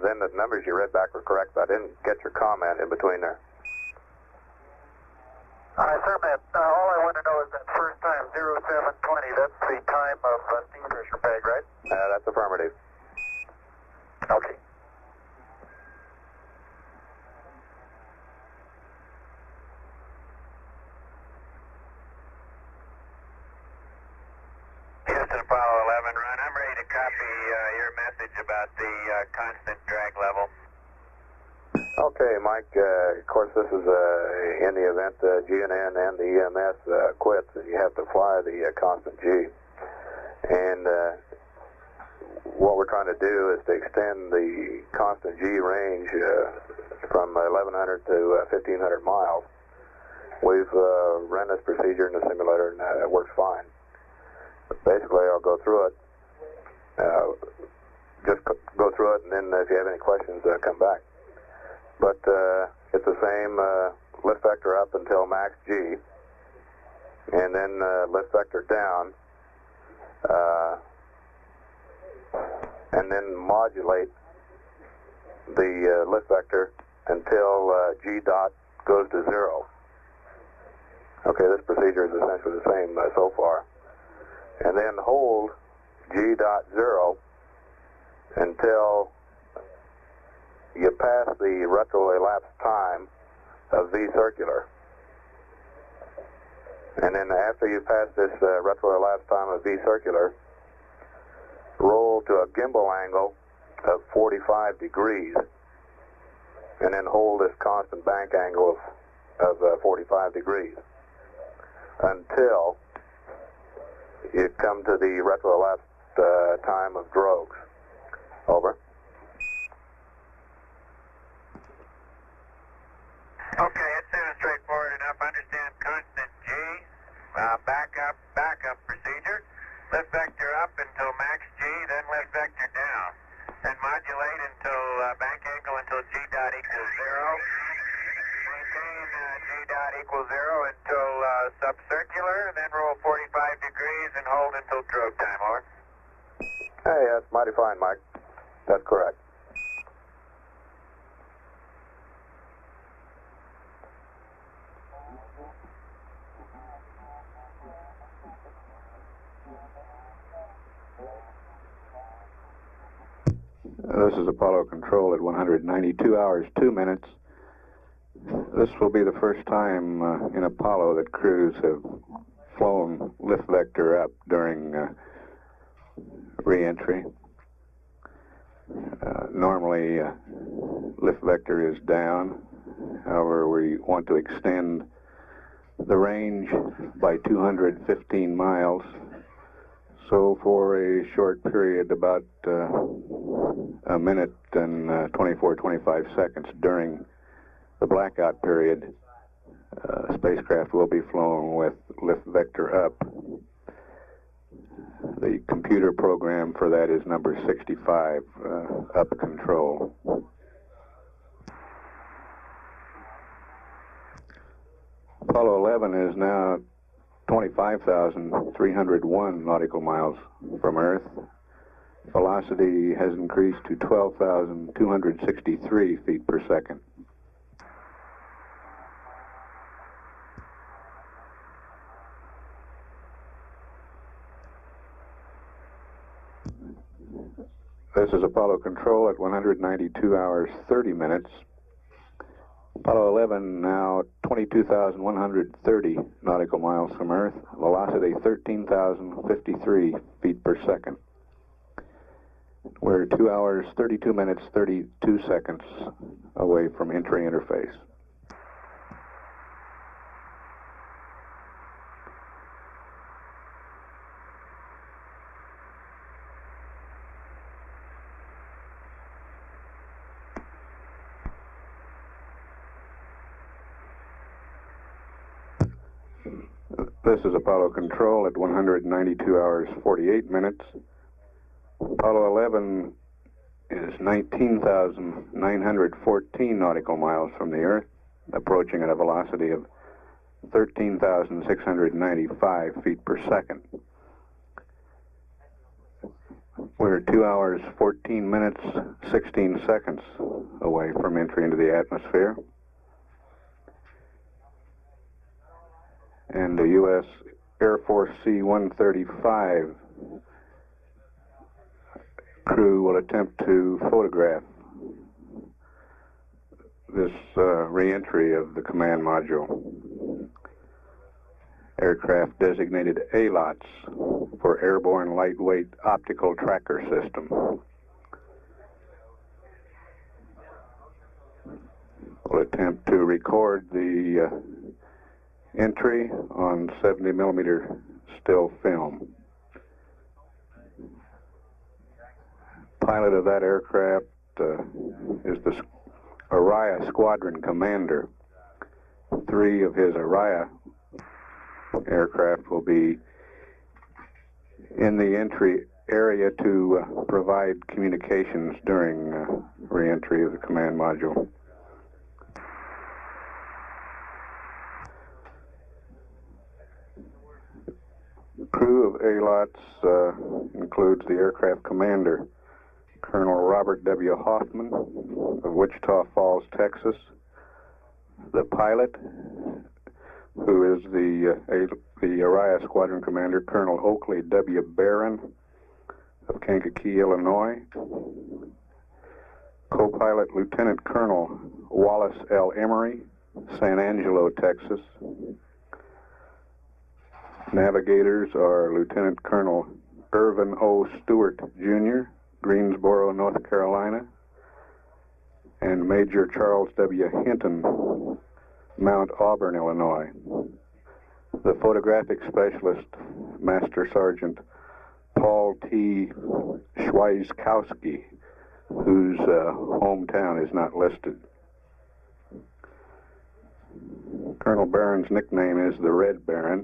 then the numbers you read back were correct, but I didn't get your comment in between there. I assume that all I want to know is that first time, 0720, that's the time of steam pressure peg, right? That's affirmative. Okay. Houston, Apollo 11, Ron, I'm ready to copy your message about the constant drag level. Okay, Mike, of course this is in the event GNN and the EMS quits, and you have to fly the constant G. And what we're trying to do is to extend the constant G range from 1,100 to 1,500 miles. We've run this procedure in the simulator, and it works fine. But basically, I'll go through it. Just go through it, and then if you have any questions, come back. But it's the same lift vector up until max G, and then lift vector down, and then modulate the lift vector until G dot goes to 0. Okay, this procedure is essentially the same so far. And then hold G dot 0 until you pass the retro-elapsed time of V circular. And then after you pass this retro-elapsed time of V circular, roll to a gimbal angle of 45 degrees, and then hold this constant bank angle of 45 degrees until you come to the retro-elapsed time of drogues. Over. Okay, it sounds straightforward enough. Understand constant G, backup procedure, lift vector up until max G, then lift vector down, then modulate until bank angle until G dot equals 0. Maintain G dot equals 0 until subcircular, then roll 45 degrees and hold until drogue time. Over. Hey, that's mighty fine, Mike. That's correct. This is Apollo Control at 192 hours, 2 minutes. This will be the first time in Apollo that crews have flown lift vector up during re-entry. Normally, lift vector is down. However, we want to extend the range by 215 miles. So for a short period, about a minute and 25 seconds during the blackout period, spacecraft will be flown with lift vector up. The computer program for that is number 65, up control. Apollo 11 is now 25,301 nautical miles from Earth. Velocity has increased to 12,263 feet per second. This is Apollo Control at 192 hours, 30 minutes. Apollo 11 now 22,130 nautical miles from Earth. Velocity 13,053 feet per second. We're 2 hours, 32 minutes, 32 seconds away from entry interface. This is Apollo Control at 192 hours 48 minutes. Apollo 11 is 19,914 nautical miles from the Earth, approaching at a velocity of 13,695 feet per second. We're 2 hours 14 minutes 16 seconds away from entry into the atmosphere. And the U.S. Air Force C-135 crew will attempt to photograph this re-entry of the command module. Aircraft designated ALOTS for Airborne Lightweight Optical Tracker System. We'll attempt to record the entry on 70 millimeter still film. Pilot of that aircraft is the Araya Squadron Commander. 3 of his Araya aircraft will be in the entry area to provide communications during re-entry of the command module. Crew of ALOTS includes the aircraft commander, Colonel Robert W. Hoffman of Wichita Falls, Texas, the pilot, who is the Araya Squadron Commander, Colonel Oakley W. Barron of Kankakee, Illinois, co-pilot Lieutenant Colonel Wallace L. Emery, San Angelo, Texas. Navigators are Lieutenant Colonel Irvin O. Stewart, Jr., Greensboro, North Carolina, and Major Charles W. Hinton, Mount Auburn, Illinois. The photographic specialist, Master Sergeant Paul T. Schweizkowski, whose hometown is not listed. Colonel Barron's nickname is the Red Baron.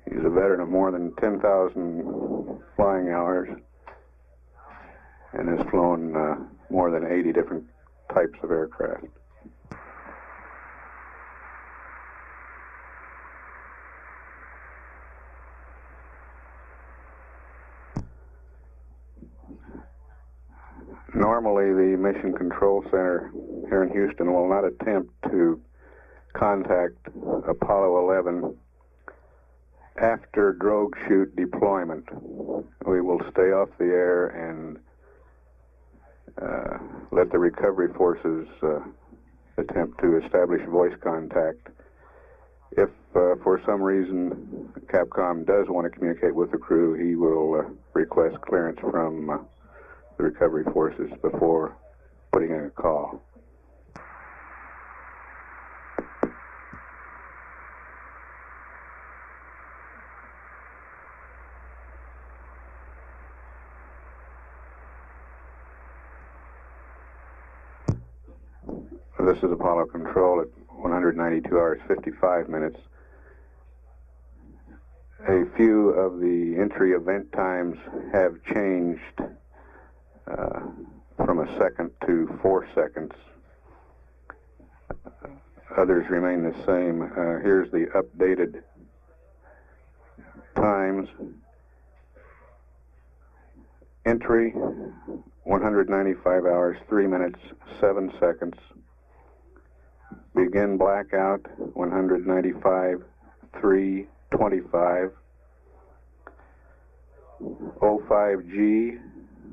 He's a veteran of more than 10,000 flying hours and has flown more than 80 different types of aircraft. Normally, the Mission Control Center here in Houston will not attempt to contact Apollo 11 after drogue chute deployment. We will stay off the air and let the recovery forces attempt to establish voice contact. If for some reason Capcom does want to communicate with the crew, he will request clearance from the recovery forces before putting in a call. This is Apollo Control at 192 hours 55 minutes. A few of the entry event times have changed from a second to 4 seconds. Others remain the same. Here's the updated times. Entry 195 hours 3 minutes 7 seconds. Begin blackout 195 3:25. 05G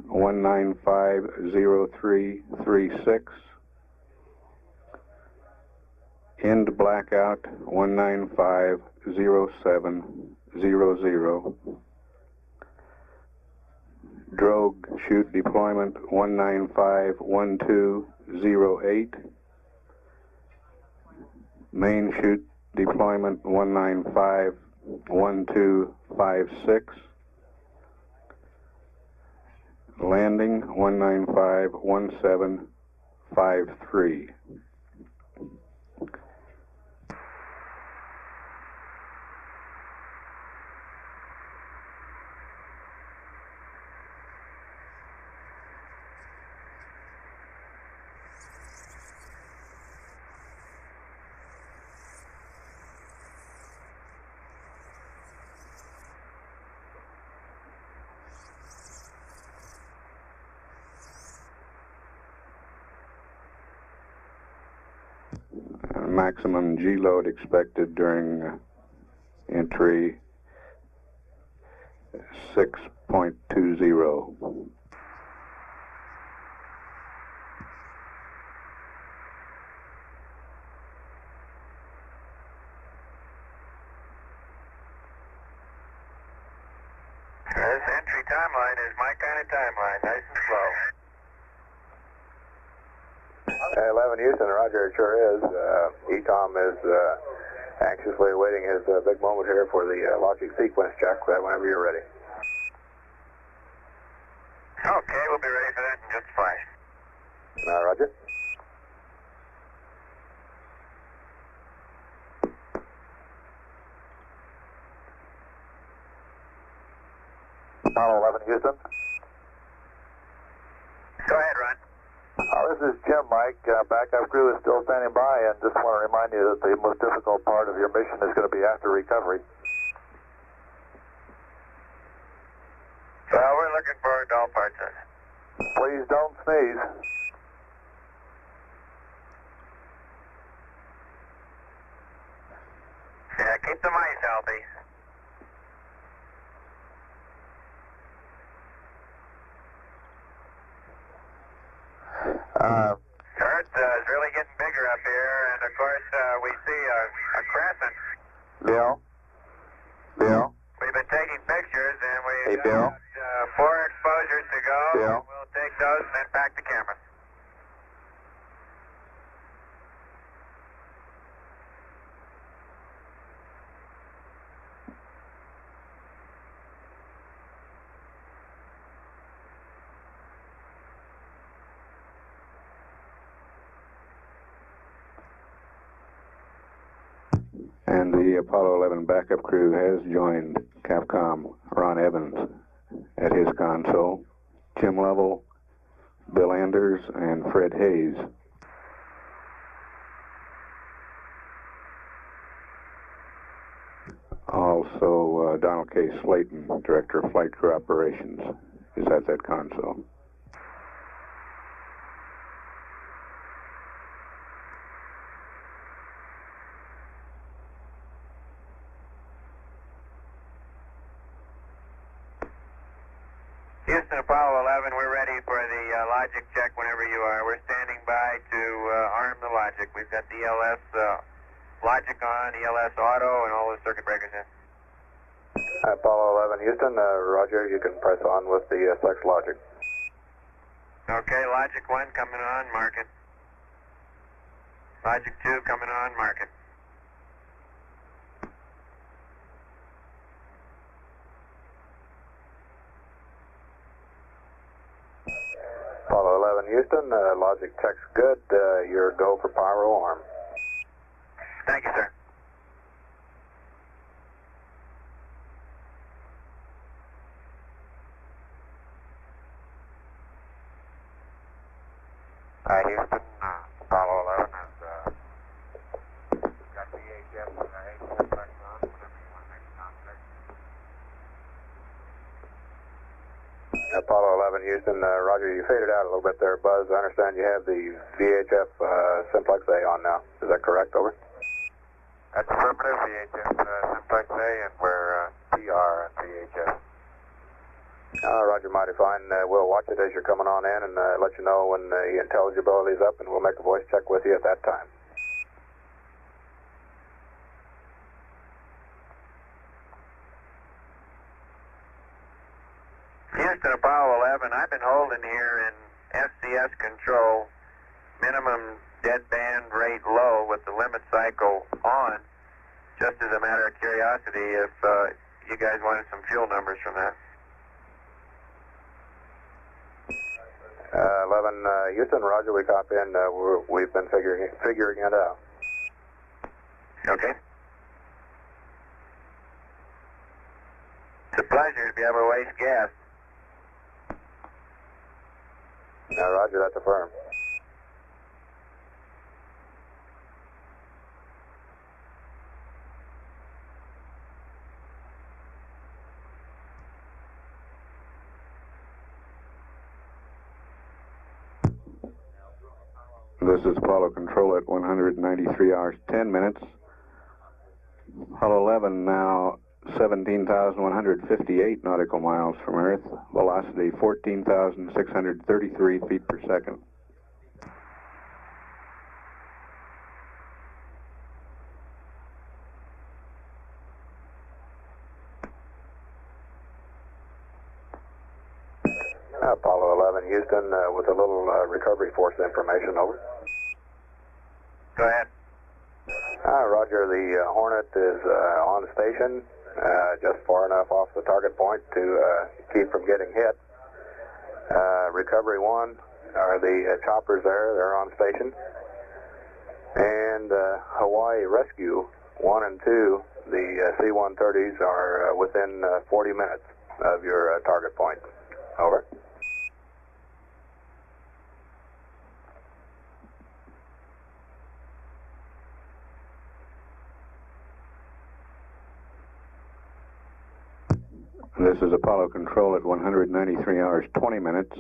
1950336. End blackout 1950700. Drogue chute deployment 1951208. Main chute deployment 1951256. Landing 1951753. maximum G load expected during entry 6.20. This entry timeline is my kind of timeline, nice and slow. 11 Houston, Roger, it sure is. ETOM is anxiously awaiting his big moment here for the logic sequence check whenever you're ready. Okay, we'll be ready for that in just a flash. Roger. Apollo 11 Houston. Go ahead, Ron. This is Jim, Mike. Backup crew is still standing by, and just want to remind you that the most difficult part of your mission is going to be after recovery. Well, we're looking forward to all parts of it. Please don't sneeze. Yeah, keep the mice healthy. Earth is really getting bigger up here, and of course we see a crescent. Bill? Bill? We've been taking pictures, and Hey, we've Bill? got 4 exposures to go. Bill? We'll take those and then pack the camera. And the Apollo 11 backup crew has joined Capcom Ron Evans at his console, Jim Lovell, Bill Anders, and Fred Hayes. Also, Donald K. Slayton, Director of Flight Crew Operations, is at that console. Houston, Apollo 11, we're ready for the logic check whenever you are. We're standing by to arm the logic. We've got the ELS logic on, ELS auto, and all the circuit breakers in. Apollo 11 Houston, Roger, you can press on with the sex logic. Okay, logic 1 coming on, mark it. Logic 2 coming on, mark it. Apollo 11 Houston, logic check's good. You're go for pyro arm. Thank you, sir. Hi, Houston. Apollo 11 has got VHF and HF back on whenever you want to make contact. Apollo 11 Houston, Roger, you faded out a little bit there, Buzz. I understand you have the VHF Simplex A on now. Is that correct? Over. That's affirmative, VHF Simplex A, and we're PR at VHF. Roger, mighty fine. We'll watch it as you're coming on in and let you know when the intelligibility is up, and we'll make a voice check with you at that time. Houston, Apollo 11, I've been holding here in SCS control, minimum deadband rate low with the limit cycle on, just as a matter of curiosity if you guys wanted some fuel numbers from that. 11 Houston, Roger, we copy in. We've been figuring it out. Okay. It's a pleasure to be able to waste gas. Roger, that's affirmed. This is Apollo Control at 193 hours 10 minutes. Apollo 11 now 17,158 nautical miles from Earth. Velocity 14,633 feet per second. Apollo 11, Houston, with a little recovery force information, over. Go ahead. Roger, the Hornet is on station, just far enough off the target point to keep from getting hit. Recovery 1 are the choppers there, they're on station. And Hawaii Rescue 1 and 2, the C-130s are within 40 minutes of your target point. Over. This is Apollo Control at 193 hours 20 minutes.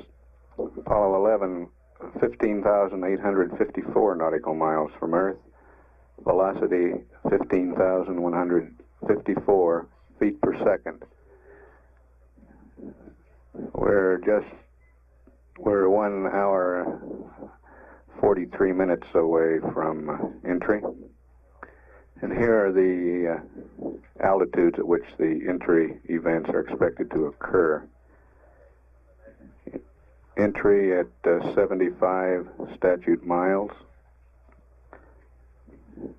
Apollo 11, 15,854 nautical miles from Earth. Velocity 15,154 feet per second. We're 1 hour 43 minutes away from entry. And here are the altitudes at which the entry events are expected to occur. Entry at 75 statute miles.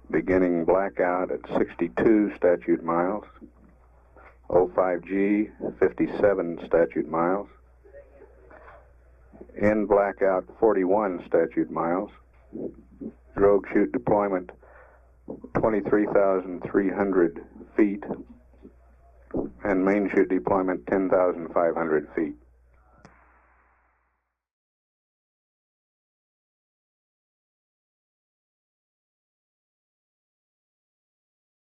Beginning blackout at 62 statute miles. 05G, 57 statute miles. End blackout 41 statute miles. Drogue chute deployment 23,300 feet, and main chute deployment 10,500 feet.